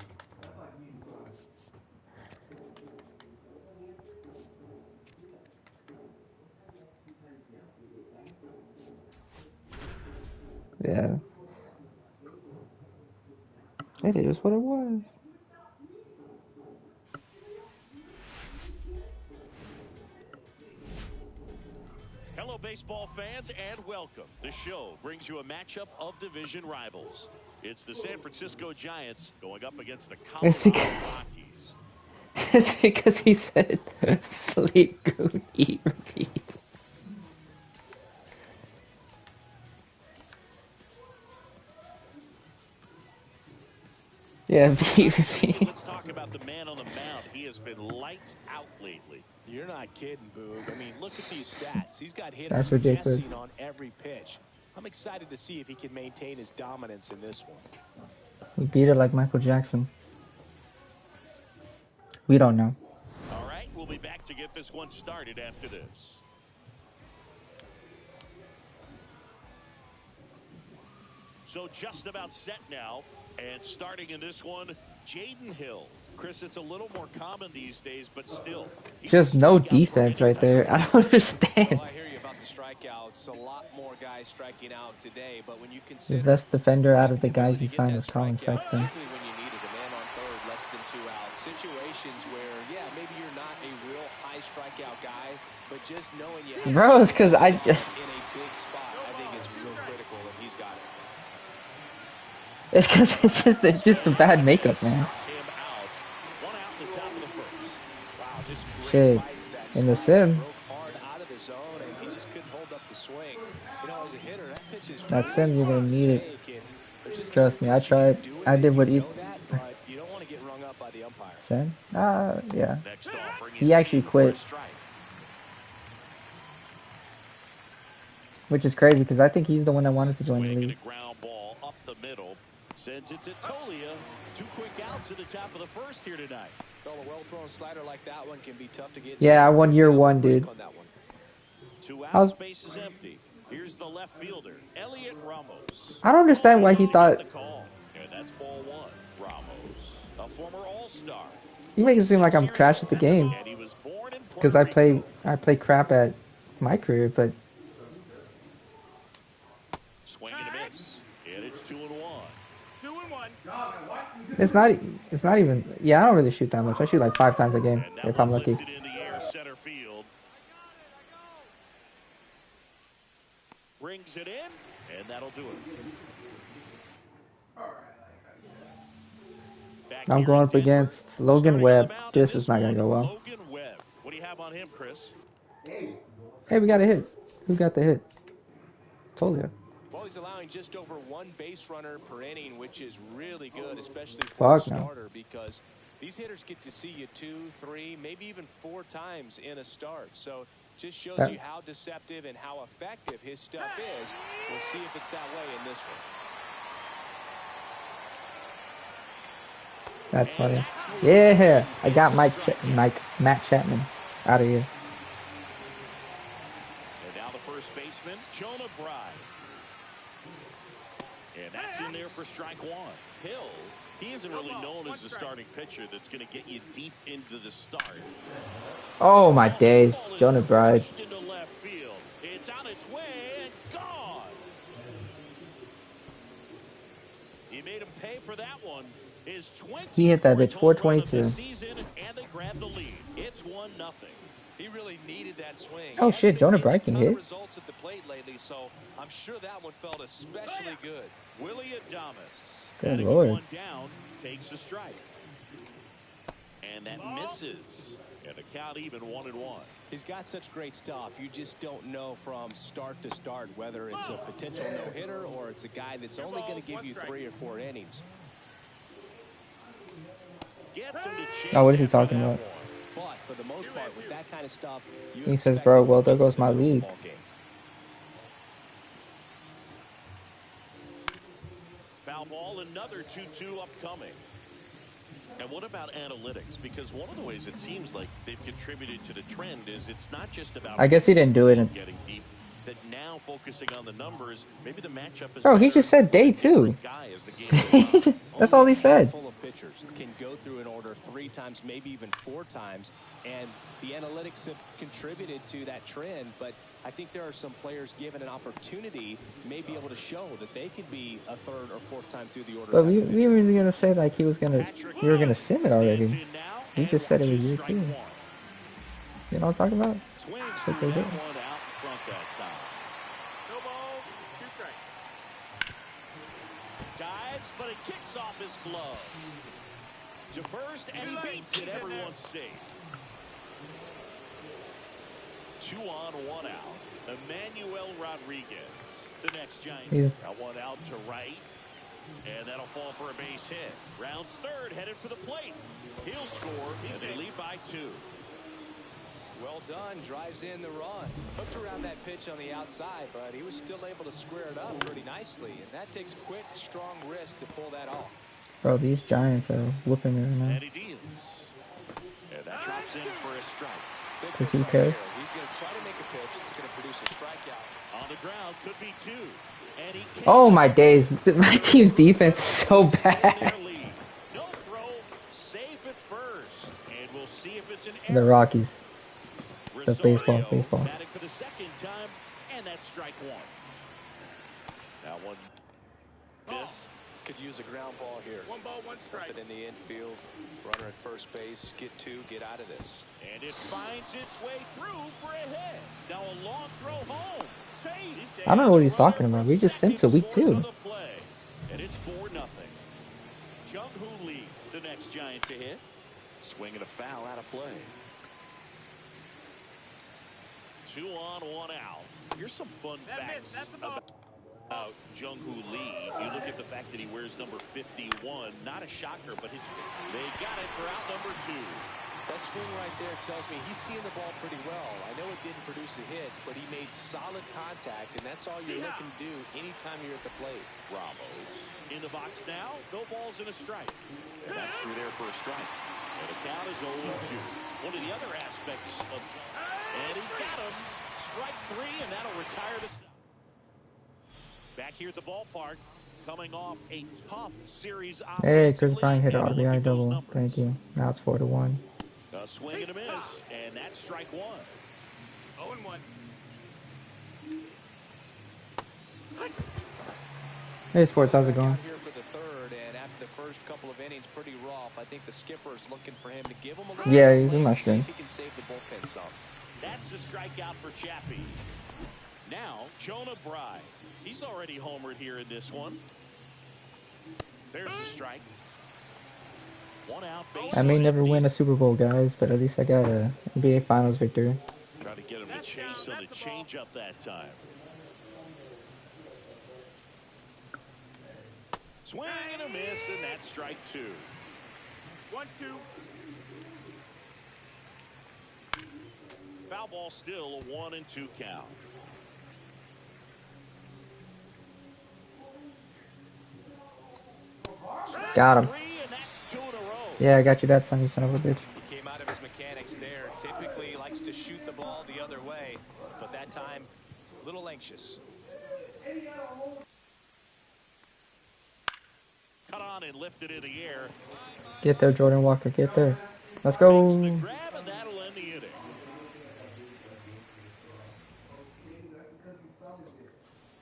Yeah. It is what it was. Hello, baseball fans, and welcome. The show brings you a matchup of division rivals. It's the San Francisco Giants going up against the It's Colorado because Rockies. it's because he said sleep, good, eat, repeat. Yeah, beat, repeat. Let's talk about the man on the mound. He has been lights out lately. You're not kidding, Boog. I mean, look at these stats. He's got hitters That's ridiculous. guessing on every pitch. I'm excited to see if he can maintain his dominance in this one. We beat it like Michael Jackson. We don't know. All right, we'll be back to get this one started after this. So just about set now, and starting in this one, Jaden Hill. Chris, it's a little more common these days, but still. Just no defense right there. I don't understand. Well, I hear you about the strikeouts. A lot more guys striking out today, but when you The consider best defender out of the guys you signed was Colin Sexton. particularly when you needed a man on third, less than 2 outs. Situations where, yeah, maybe you're not a real high strikeout guy, but just knowing you have Bro, it's because I just... in a big spot, I think it's real critical that he's got it. It's because it's just a bad makeup, man. Him out. One out the top of the first. Wow, just great Shit. bites that In the slide. sim. Broke hard out of the zone, and he just couldn't hold up the swing. You know, as a hitter, that pitch is That sim, you're gonna need it. take, and there's just Trust me, I tried. do it, I did what you he... know that, but you don't want to get rung up by the umpire. Said? Yeah. Next offering He is actually in for a quit. strike. Which is crazy, because I think he's the one that wanted to join the Swing and league. a ground ball up the middle. Sends it to Tolia. 2 quick outs at the top of the first here tonight. Well, a well-thrown slider like that one can be tough to get. Yeah, I won year one, break dude. on that one. 2 I was- outs, base is empty. Here's the left fielder, Elliot Ramos. I don't understand why he thought... The call, and that's ball 1. Ramos, a former All-Star. You make it seem like I'm trash at the game. And he was born and Because I play crap at my career, but Swing and a miss. And it's 2-1. 2-1. it's not even. Yeah, I don't really shoot that much. I shoot like 5 times a game And that if one I'm lucky. lifted in the air, center field. Brings it in, and that'll do it. Back I'm here going in up Denver, against Logan starting on the Webb. mound in This is not gonna one, go well. Logan Webb. What do you have on him, Chris? Hey, we got a hit. Who got the hit? Told you. Well, he's allowing just over 1 base runner per inning, which is really good, especially for a Fuck no. starter, because these hitters get to see you 2, 3, maybe even 4 times in a start. So just shows you how deceptive and how effective his stuff is. We'll see if it's that way in this one. That's funny. Yeah, I got Matt Chapman out of here. And now the first baseman, Jonah Bride. And that's in there for strike 1. Hill, he isn't really known as the starting pitcher that's going to get you deep into the start. Oh my days, Jonah Bride. Into left field. It's on its way and gone. He made him pay for that one. He hit that bitch 422. And they grab the lead. It's 1-0. He really needed that swing. Oh shit, Jonah Bride can hit. Results at the plate lately, so I'm sure that one felt especially good. Willie Adames. Good lord. One down, takes a strike. And that misses. And the count even 1-1. He's got such great stuff. You just don't know from start to start whether it's a potential no-hitter or it's a guy that's only going to give you 3 or 4 innings. Oh, what is he talking about? But for the most part, with that kind of stuff, He says, bro, well, there goes my lead. Foul ball, another 2-2 upcoming. And what about analytics? Because one of the ways it seems like they've contributed to the trend is it's not just about I guess he didn't do it. Getting deep. That now focusing on the numbers, maybe the matchup is. Bro, he just said day 2. That's all he said. Full of pitchers can go through an order 3 times, maybe even 4 times, and the analytics have contributed to that trend. But I think there are some players given an opportunity, may be able to show that they could be a 3rd or 4th time through the order. But we were really gonna say like we were gonna sim it already. We just said it was year 2. You know what I'm talking about? That's what they do. Dives, but it kicks off his glove. To first, and he beats it. Everyone's safe. 2 on, 1 out. Emmanuel Rodriguez, the next Giant. Got 1 out to right. And that'll fall for a base hit. Rounds 3rd, headed for the plate. He'll score, and they lead by 2. Well done, drives in the run. Hooked around that pitch on the outside, but he was still able to square it up pretty nicely. And that takes quick, strong wrist to pull that off. Bro, these Giants are whooping me right now. And he deals. And that drops in for a strike. Because who cares? He's going to try to make a pitch that's going to produce a strikeout. On the ground, could be 2. And he oh my days, my team's defense is so bad. No throw, safe at first. And we'll see if it's an The Rockies. The baseball. Batting for the 2nd time, and that's strike 1. That one missed. Could use a ground ball here. 1 ball, 1 strike. Put it in the infield. Runner at first base. Get 2. Get out of this. And it finds its way through for a hit. Now a long throw home. Save. I don't know what he's talking about. We just sent to week 2. And it's 4-0. Jung-Hoo Lee, the next Giant to hit. Swinging a foul out of play. 2 on, 1 out. Here's some fun facts about Jung-Hoo Lee. You look at the fact that he wears number 51. Not a shocker, but they got it for out number 2. That swing right there tells me he's seeing the ball pretty well. I know it didn't produce a hit, but he made solid contact, and that's all you're looking to do anytime you're at the plate. Ramos in the box now. No balls and a strike. And that's through there for a strike. And the count is 0-2. One of the other aspects of... And he got him. Strike 3, and that'll retire the... Back here at the ballpark, coming off a tough series. Hey, Chris Bryant hit an RBI double. Thank you. Now it's 4-1. A swing and a miss, and that's strike one. 0-1. Hey, Sports, how's it going? Here for the third, and after the first couple of innings, pretty rough. I think the skipper's looking for him to give him a little. Yeah, he's in my see stream. if he can save the bullpen some. That's the strikeout for Chappie. Now, Jonah Bride. He's already homered here in this one. There's the strike. One out. I may never win a Super Bowl, guys, but at least I got a NBA Finals victory. Try to get him to chase on the changeup that time. Swing and a miss, and that's strike two. 1-2. Foul ball still a 1-2 count. Got him. Three, and that's 2 in a row. Yeah, I got you that son, you son of a bitch. He came out of his mechanics there. Typically likes to shoot the ball the other way, but that time, a little anxious. Cut on and lifted in the air. Get there, Jordan Walker, get there. Let's go. Makes the grab, and that'll end the inning.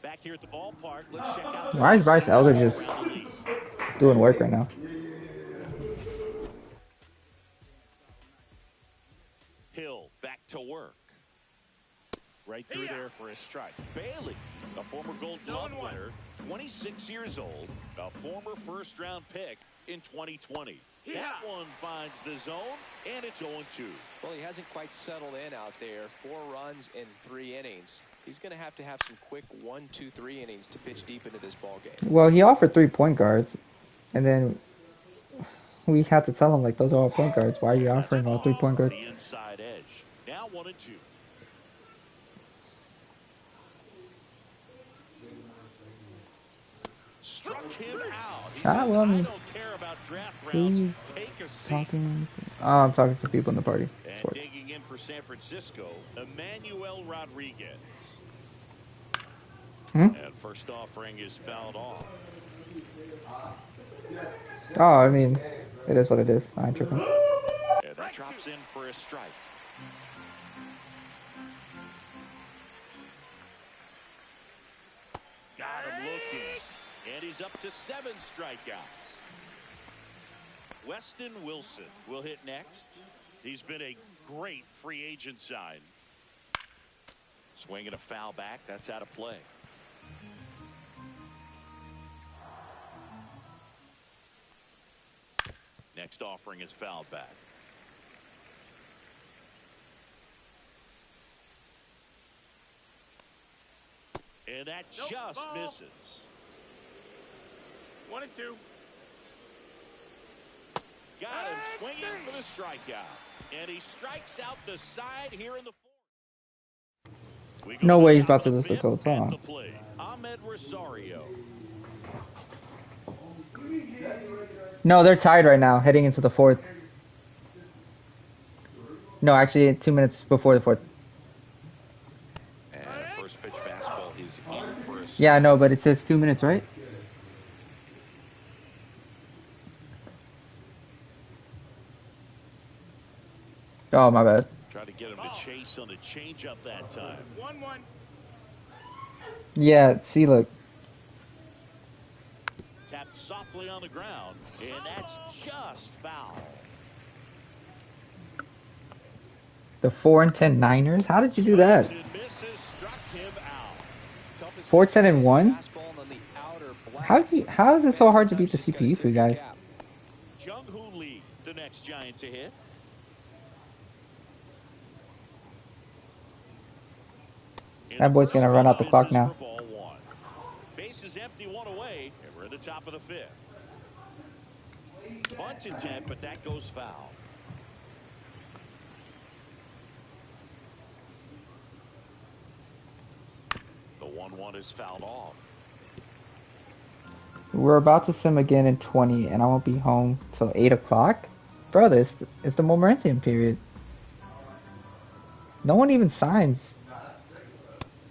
Back here at the ballpark, let's check out. Why is Bryce Elder just doing work right now? Hill back to work. Right through there for a strike. Bailey, a former Gold Glove winner, 26 years old, a former first-round pick in 2020. That one finds the zone, and it's 0-2. Well, he hasn't quite settled in out there. 4 runs in 3 innings. He's going to have some quick 1, 2, 3 innings to pitch deep into this ball game. Well, he offered 3 point guards, and then we had to tell him, like, those are all point guards. Why are you offering all 3 point guards? The inside edge. Now 1-2. Struck him out. He Ah, says, well, I mean, I don't care about draft rounds. who's Take a seat. talking? Oh, I'm talking to people in the party. And Sports. digging in for San Francisco, Emmanuel Rodriguez. And first offering is fouled off. Oh, I mean, it is what it is. I ain't tripping. And that drops in for a strike. Got him looking. And he's up to 7 strikeouts. Weston Wilson will hit next. He's been a great free agent sign. Swinging a foul back. That's out of play. Next offering is fouled back. And that just misses. 1-2. Got him swinging for the strikeout. And he strikes out the side here in the fourth. No way he's about to lose the Colts. Hold on. Ahmed Rosario. No, they're tied right now, heading into the 4th. No, actually, 2 minutes before the 4th. And a first pitch fastball is in for a strike. Yeah, I know, but it says 2 minutes, right? Oh, my bad. Try to get him to chase on the changeup that time. 1-1. Yeah, see, look. Tapped softly on the ground, and that's just foul. The 4-10 Niners? How did you do that? 4-10-1? How is it so hard to beat the CPU for you guys? Jung-Hoo Lee, the next Giant to hit. That boy's gonna run out the clock now. Base is empty, 1 away, and we're at the top of the 5th. Bunt intent, but that goes foul. The 1-1 is fouled off. We're about to sim again in 20, and I won't be home till 8 o'clock? Bro, it's the momentum period. No one even signs.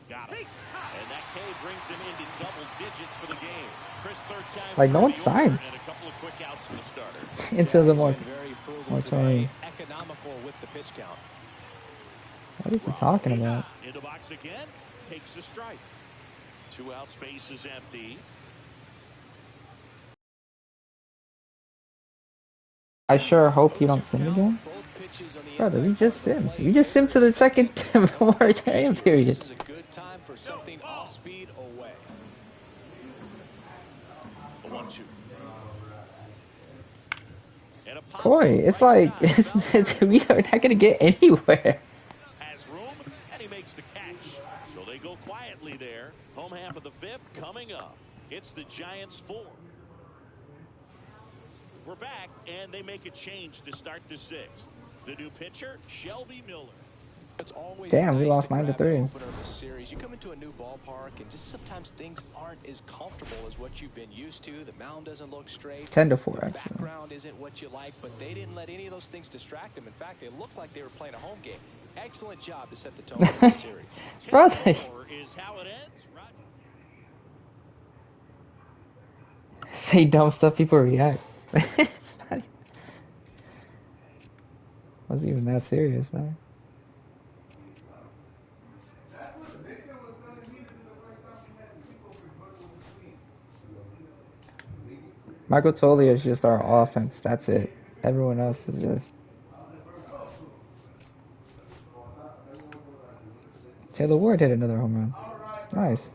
Got him. And that K brings him into double digits for the game. Chris Like, no one signs into the moratorium. Economical with the pitch count. What is he talking about? Into box again, takes the strike. 2 outs, base is empty. I sure hope you don't sim again. Brother, we just simmed. We just simmed to the second moratorium period. This is a good time for something off speed away. The 1-2. Corey, it's like we are not gonna get anywhere. Has room, and he makes the catch. So they go quietly there. Home half of the 5th coming up. It's the Giants 4. We're back, and they make a change to start the 6th. The new pitcher, Shelby Miller. It's always Damn, we nice lost to 9-3. grab an opener of a series. You come into a new ballpark, and just sometimes things aren't as comfortable as what you've been used to. The mound doesn't look straight. 10-4, The actually. background isn't what you like, but they didn't let any of those things distract them. In fact, they looked like they were playing a home game. Excellent job to set the tone for the series. Brother. 10-4 is how it ends. Roger. Say dumb stuff, people react. It's not, wasn't even that serious, man. Michael Tolley is just our offense. That's it. Everyone else is just. Taylor Ward hit another home run. Nice.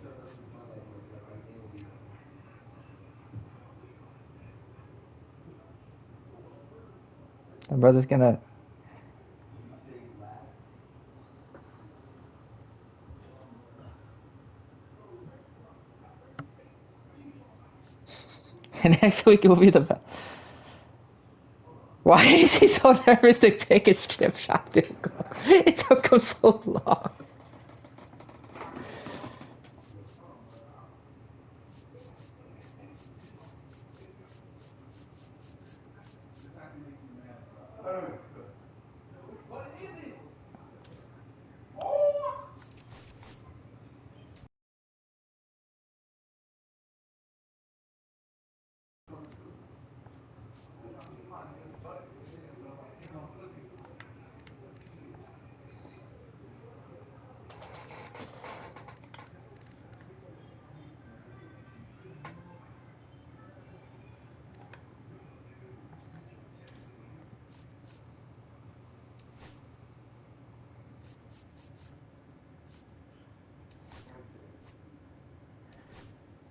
My brother's gonna. And next week it will be the best. Why is he so nervous to take a strip shot? It took him so long.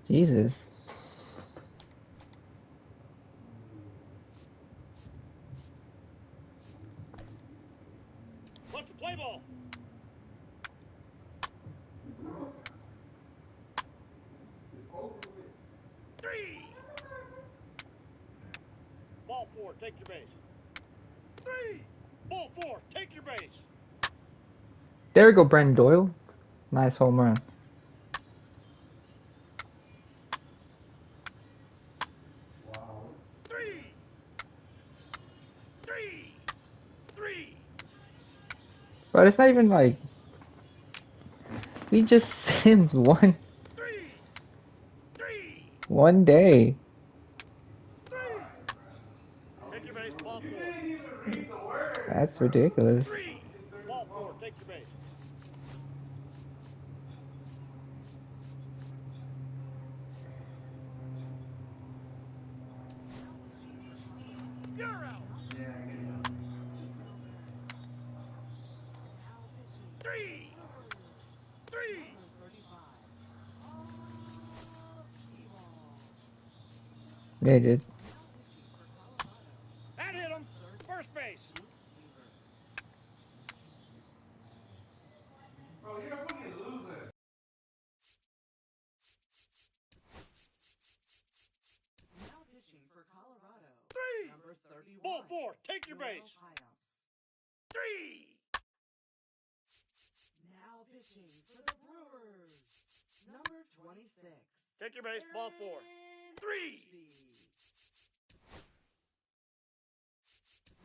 Jesus. What's the play ball? Three. Ball 4, take your base. 3. Ball 4, take your base. There we go, Brendan Doyle. Nice home run. Three. 3. 3. But it's not even like. We just simmed 3. 3. one day. 3. Take your base, ball 4. That's ridiculous. 3. Ball 4, take your base. You're out. 3. 3. They did. That hit him. First base. Now pitching for Colorado. 3. Number 31. Ball 4, take your base. 3. Now pitching for the Brewers. Number 26. Take your base, ball 4. 3.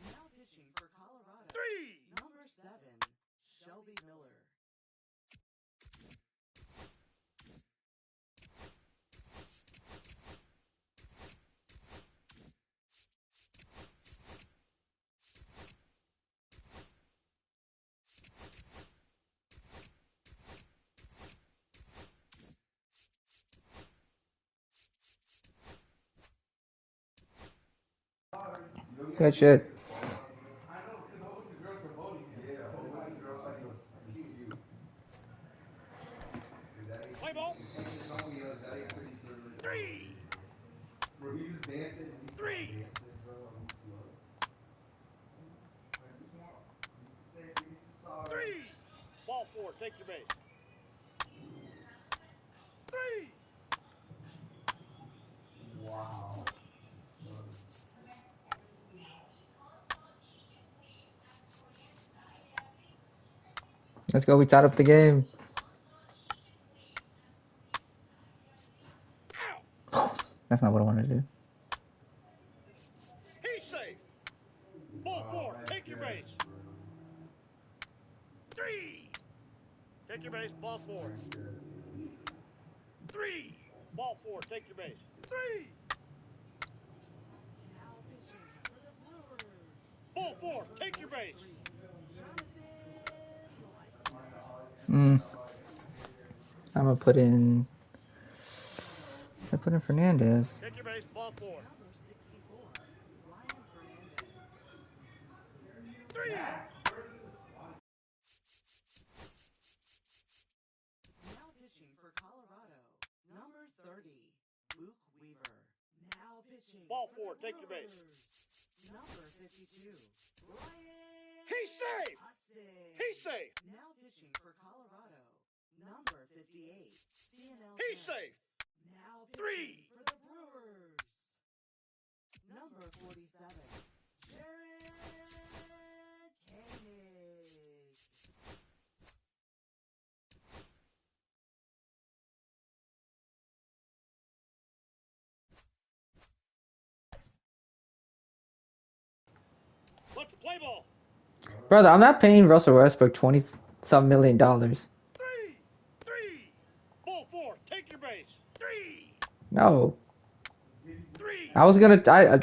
Now pitching for Colorado. 3. Number 7. Shelby Miller. Good shit. Play ball. 3. 3. 3. Ball 4. Take your base. 3. Let's go. We tied up the game. Out. That's not what I wanted to do. He's safe. Ball 4. Take your base. 3. Take your base. Ball 4. 3. Ball 4. Take your base. 3. Now pitching for the Brewers. Ball 4. Take your base. I'm gonna put in. I put in Fernandez. Take your base. Ball 4. Number 64, Ryan Fernandez. 3. Now pitching for Colorado, number 30, Luke Weaver. Now pitching Ball for 4. the Take your base. Brewers, number 52, Ryan He's safe. Hudson. He's safe. Now pitching for Colorado, number 58, CNL. He's safe. Now 3. pitching for the Brewers, number 47, Jared Koenig. Let's play ball. Brother, I'm not paying Russell Westbrook $20-some million. 3. 3. Ball 4. Take your base. 3. No. 3. I was gonna. That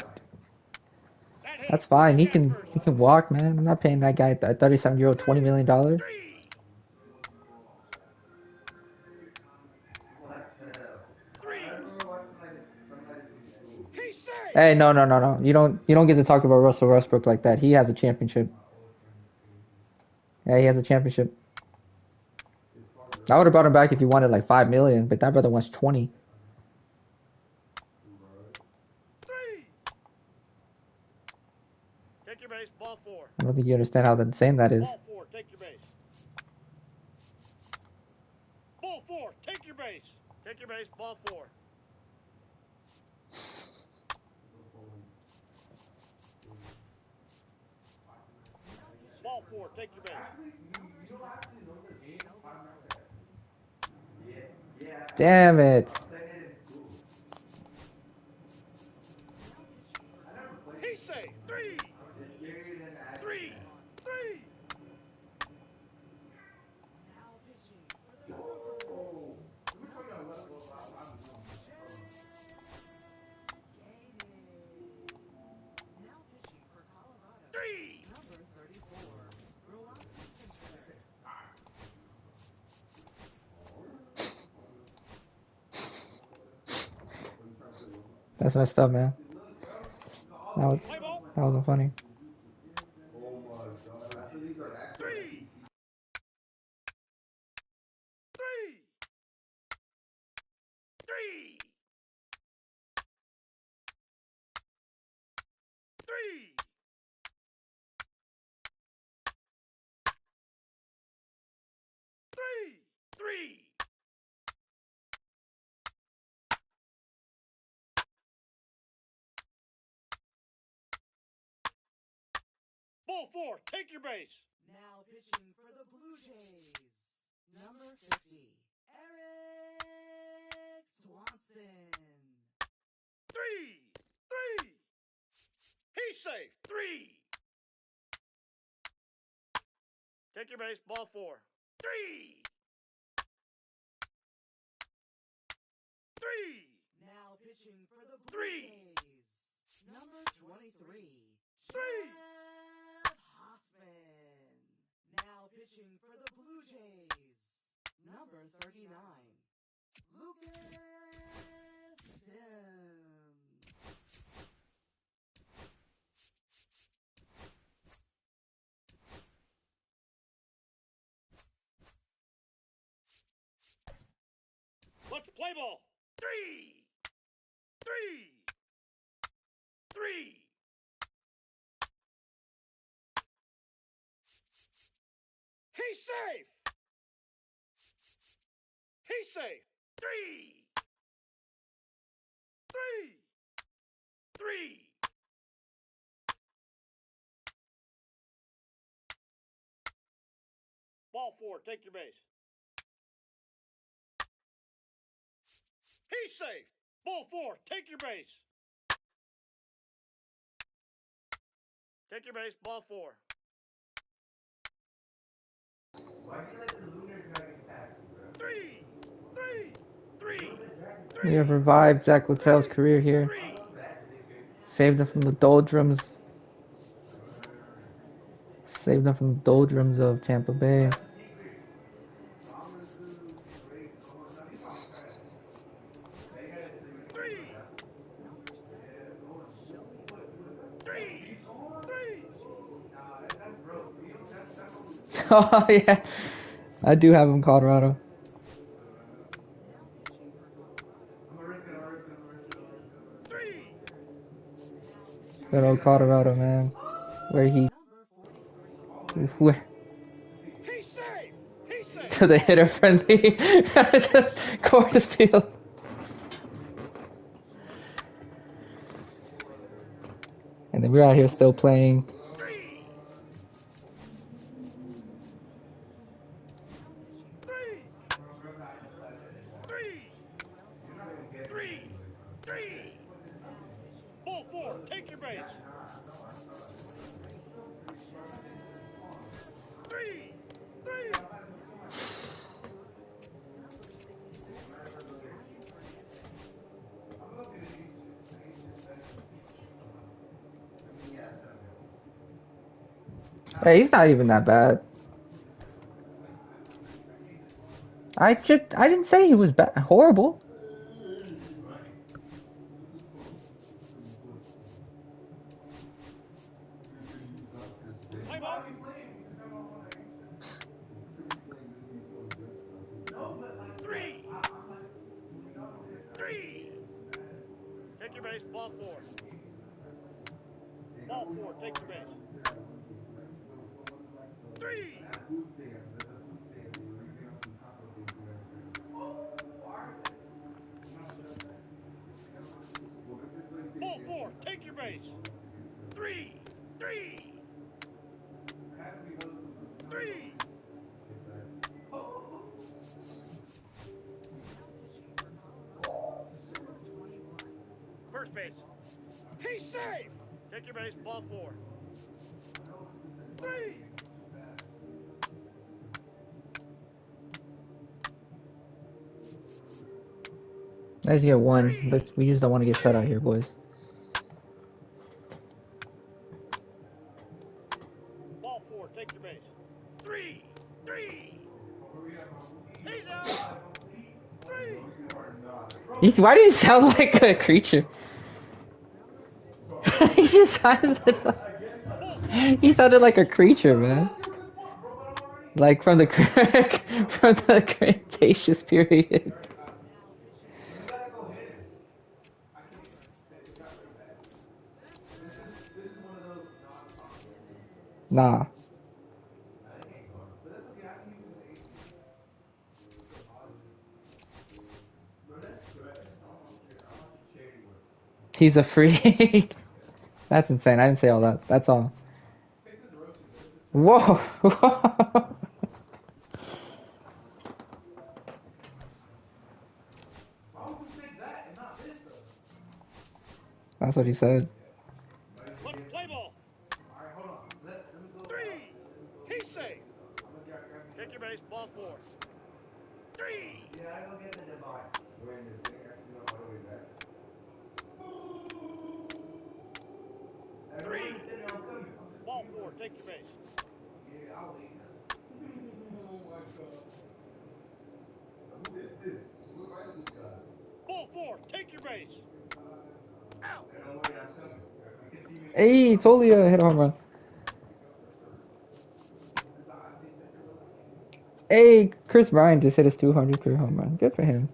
hit. That's fine. He Stand can. first. He can walk, man. I'm not paying that guy a 37-year-old $20 million. 3. He's safe. Hey, no. You don't get to talk about Russell Westbrook like that. He has a championship. Yeah, he has a championship. I would have brought him back if he wanted like $5 million, but that brother wants 20. 3. Take your base. Ball 4. I don't think you understand how insane that is. Ball 4. Take your base. Ball 4. Take your base. Take your base. Ball 4. Ball 4. Take your base. Damn it. He's safe. 3. 3. 3. Now pitching for the Brewers, now pitching for Colorado, 3. number 34, Rockies. That's messed up, man. Play ball. That wasn't funny. 3. 3. 3. 3. 3. 3. Ball 4. Take your base. Now pitching for the Blue Jays, number 50, Eric Swanson. 3. 3. He's safe. 3. Take your base. Ball 4. 3. 3. Now pitching for the Blue 3. Jays, number 23, 3. Jeff Hoffman. Now pitching for the Blue Jays, number 39, Lucas Sims. Play ball. 3. 3. 3. He's safe. He's safe. 3. 3. 3. Ball 4. Take your base. He's safe. Ball 4. Take your base. Take your base. Ball 4. Three. 3. 3. 3. We have revived Zach Littell's career here. 3. Saved him from the doldrums. Saved him from the doldrums of Tampa Bay. 3. 3. 3. Oh yeah, I do have him Colorado. Good old Colorado, man. Where he where He's safe. He's safe. to the hitter friendly to Coors Field. And then we're out here still playing. 3. 3. 3. 3. 3. Ball 4. Take your base. 3. 3. Hey, he's not even that bad. I didn't say he was bad, horrible. Play ball. 3. 3. Take your base. Ball 4. Ball 4. Take your base. 3. Ball 4. Take your base. 3. 3. 3. First base. He's safe. Take your base. Ball 4. 3. I just get one, but we just don't want to get shut out here, boys. Ball 4. Take your base. 3. 3. He's out. 3. Why do you sound like a creature? He just sounded he sounded like a creature, man. Like from the from the Cretaceous period. Nah. He's a freak. That's insane. I didn't say all that. That's all. Whoa. That's what he said. Let's play ball. 3. He's safe. Take your base. Ball 4. 3. 3. Ball 4. Take your base. Ball 4. Take your base. Out. Hey, Tolia hit a home run. Hey, Chris Bryant just hit his 200 career home run. Good for him.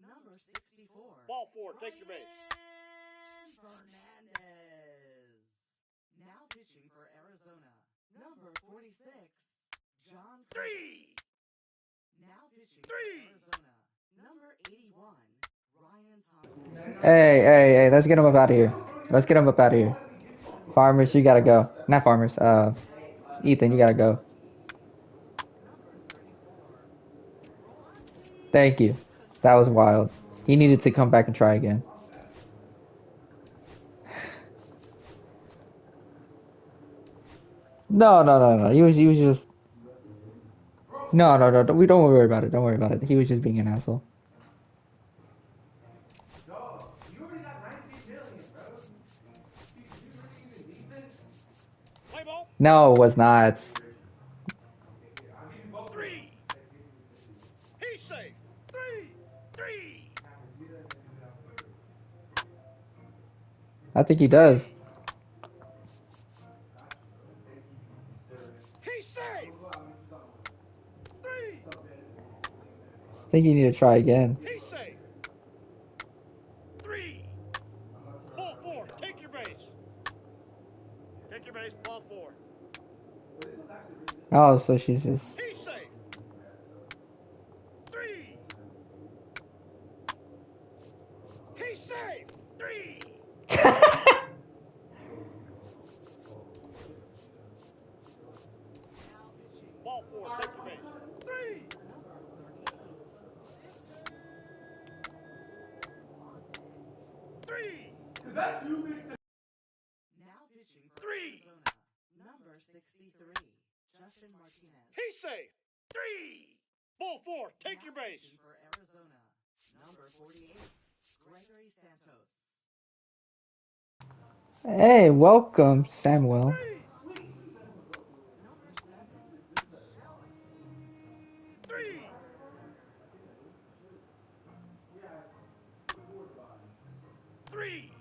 Number 64. Ball 4, take your base. Fernandez. Now pitching for Arizona. Number 46. John. 3. Now pitching for 3. Arizona. Number 81. Ryan Thompson. Hey, let's get him up out of here. Let's get him up out of here. Farmers, you gotta go. Not Farmers. Ethan, you gotta go. Thank you. That was wild. He needed to come back and try again. No. He was just. No. We don't worry about it. Don't worry about it. He was just being an asshole. Play ball. No, it was not. 3. He's safe. 3. 3. I think he does. He's safe. 3. I think you need to try again. He's safe. 3. Ball 4, take your base. Take your base, ball 4. Oh, so she's just. He's safe. 3. He's safe. 3. Ball 4, take your base. 3. 3. Now pitching for 3. Arizona. Number 63. Justin Martinez. He's safe. 3. Ball 4, take your Now base. pitching for Arizona. Number 48. Gregory Santos. Hey, welcome, Samuel. 3. 3. Three.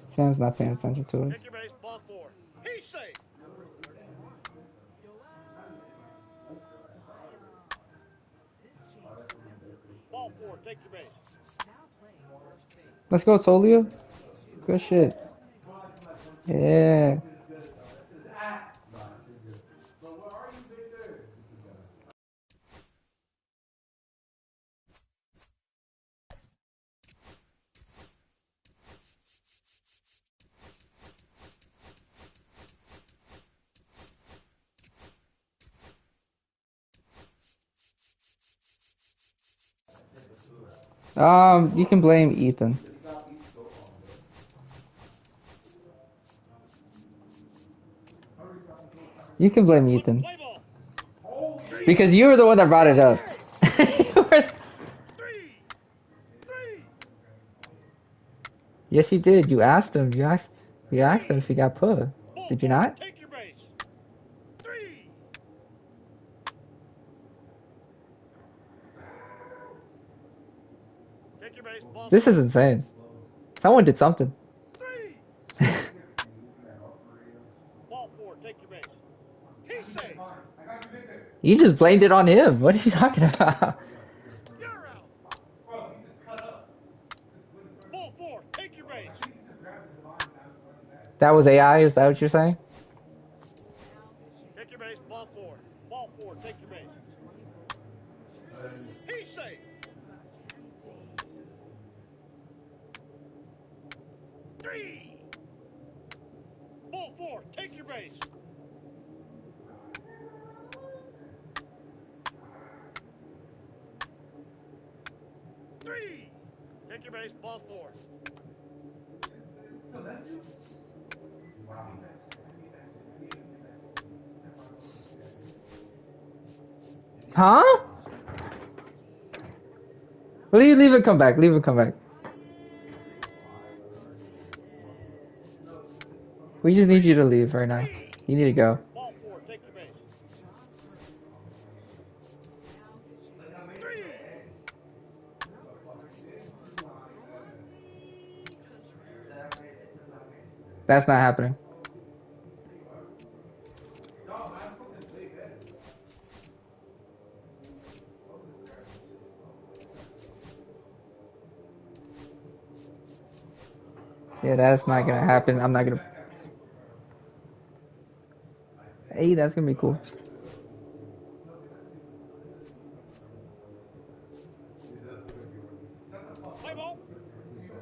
Sam's not paying attention to us. Take your base, ball 4. He's safe. Ball 4, take your base. Let's go, Tolio. Good shit. Yeah. You can blame Ethan. You can blame Ethan. Play ball. Because you were the one that brought it up. You were- 3. 3. Yes, you did. You asked him. You asked him if he got put. Ball Did you 4, not? take your base. 3. Take your base, ball This 4. is insane. Someone did something. 3. Ball 4, take your base. He's safe. You just blamed it on him. What are you talking about? You're out. Ball 4, take your base. That was AI? Is that what you're saying? Take your base, ball 4. Ball 4, take your base. He's safe. 3. Ball 4, take your base. 3. Take your base, ball 4. Huh? Leave it, come back. Leave it, come back. We just need you to leave right now. You need to go. Ball 4, take your base. 3. That's not happening. Yeah, that's not gonna happen. I'm not gonna. Hey, that's gonna be cool. Play ball.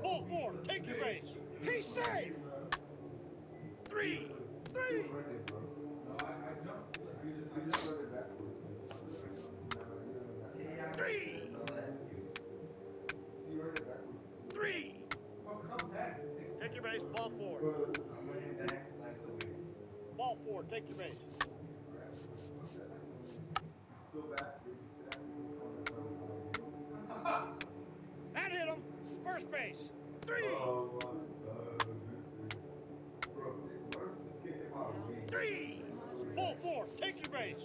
Ball 4. Take your base. He's safe. 3. 3. 3. 3. Take your base. Ball 4. Ball 4. Take your base. That hit him. First base. 3. 3. Ball 4. Take your base.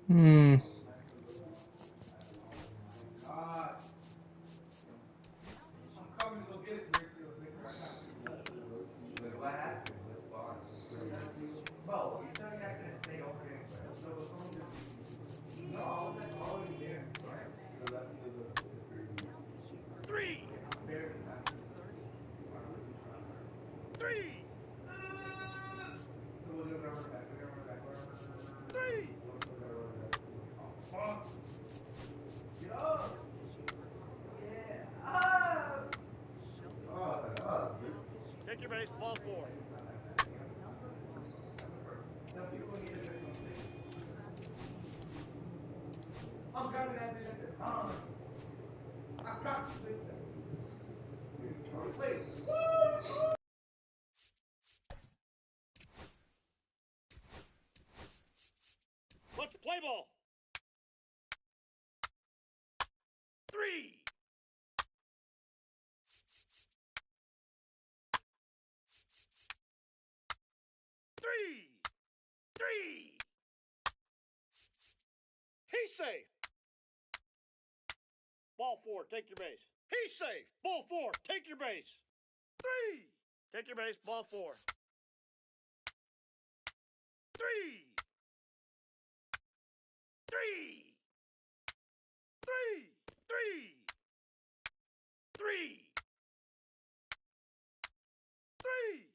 Hmm. Three. 3. 3. Take your base. Ball 4. Let's play ball. 3. 3. 3. He's safe. Ball 4. Take your base. He's safe. Ball 4. Take your base. 3. Take your base. Ball 4. 3. 3. 3. 3. 3. 3.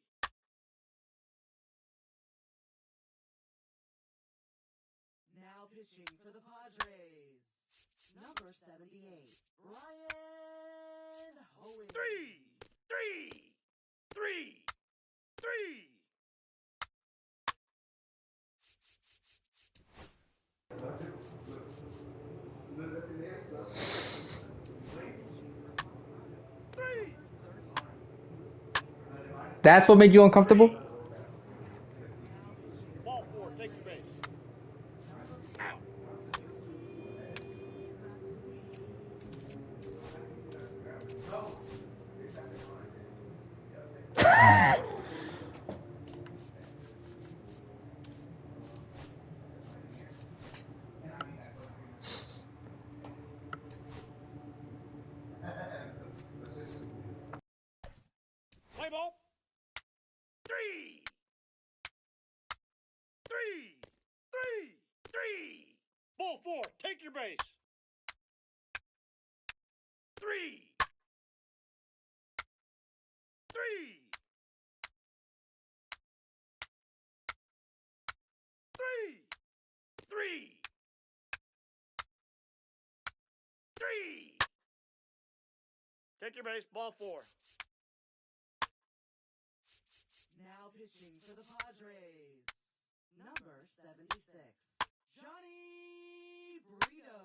Now pitching for the Padres, number 78, Ryan Hoey. 3. 3. 3. 3. Three. That's what made you uncomfortable? Ball 4. Take your base. Out. Play ball. 3. 3. 3. 3. Ball 4. Take your base. 3. 3. 3. 3. 3. Take your base. Ball 4. Now pitching for the Padres, number 76, Johnny Brito.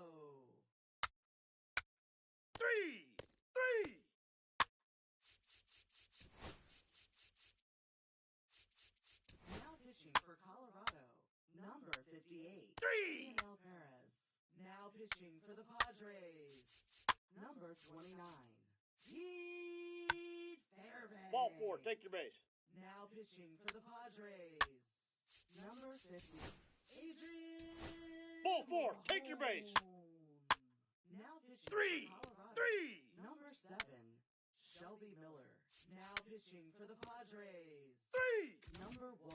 3. 3. Now pitching for Colorado, number 58, 3. Daniel Perez. Now pitching for the Padres, number 29, Pete Fairbanks. Ball 4. Take your base. Now pitching for the Padres, number 50, Adrian. Ball 4. Take your base. Morejon. Now pitching 3. for Colorado, 3. number 7, Shelby Miller. Now pitching for the Padres, 3. number 1,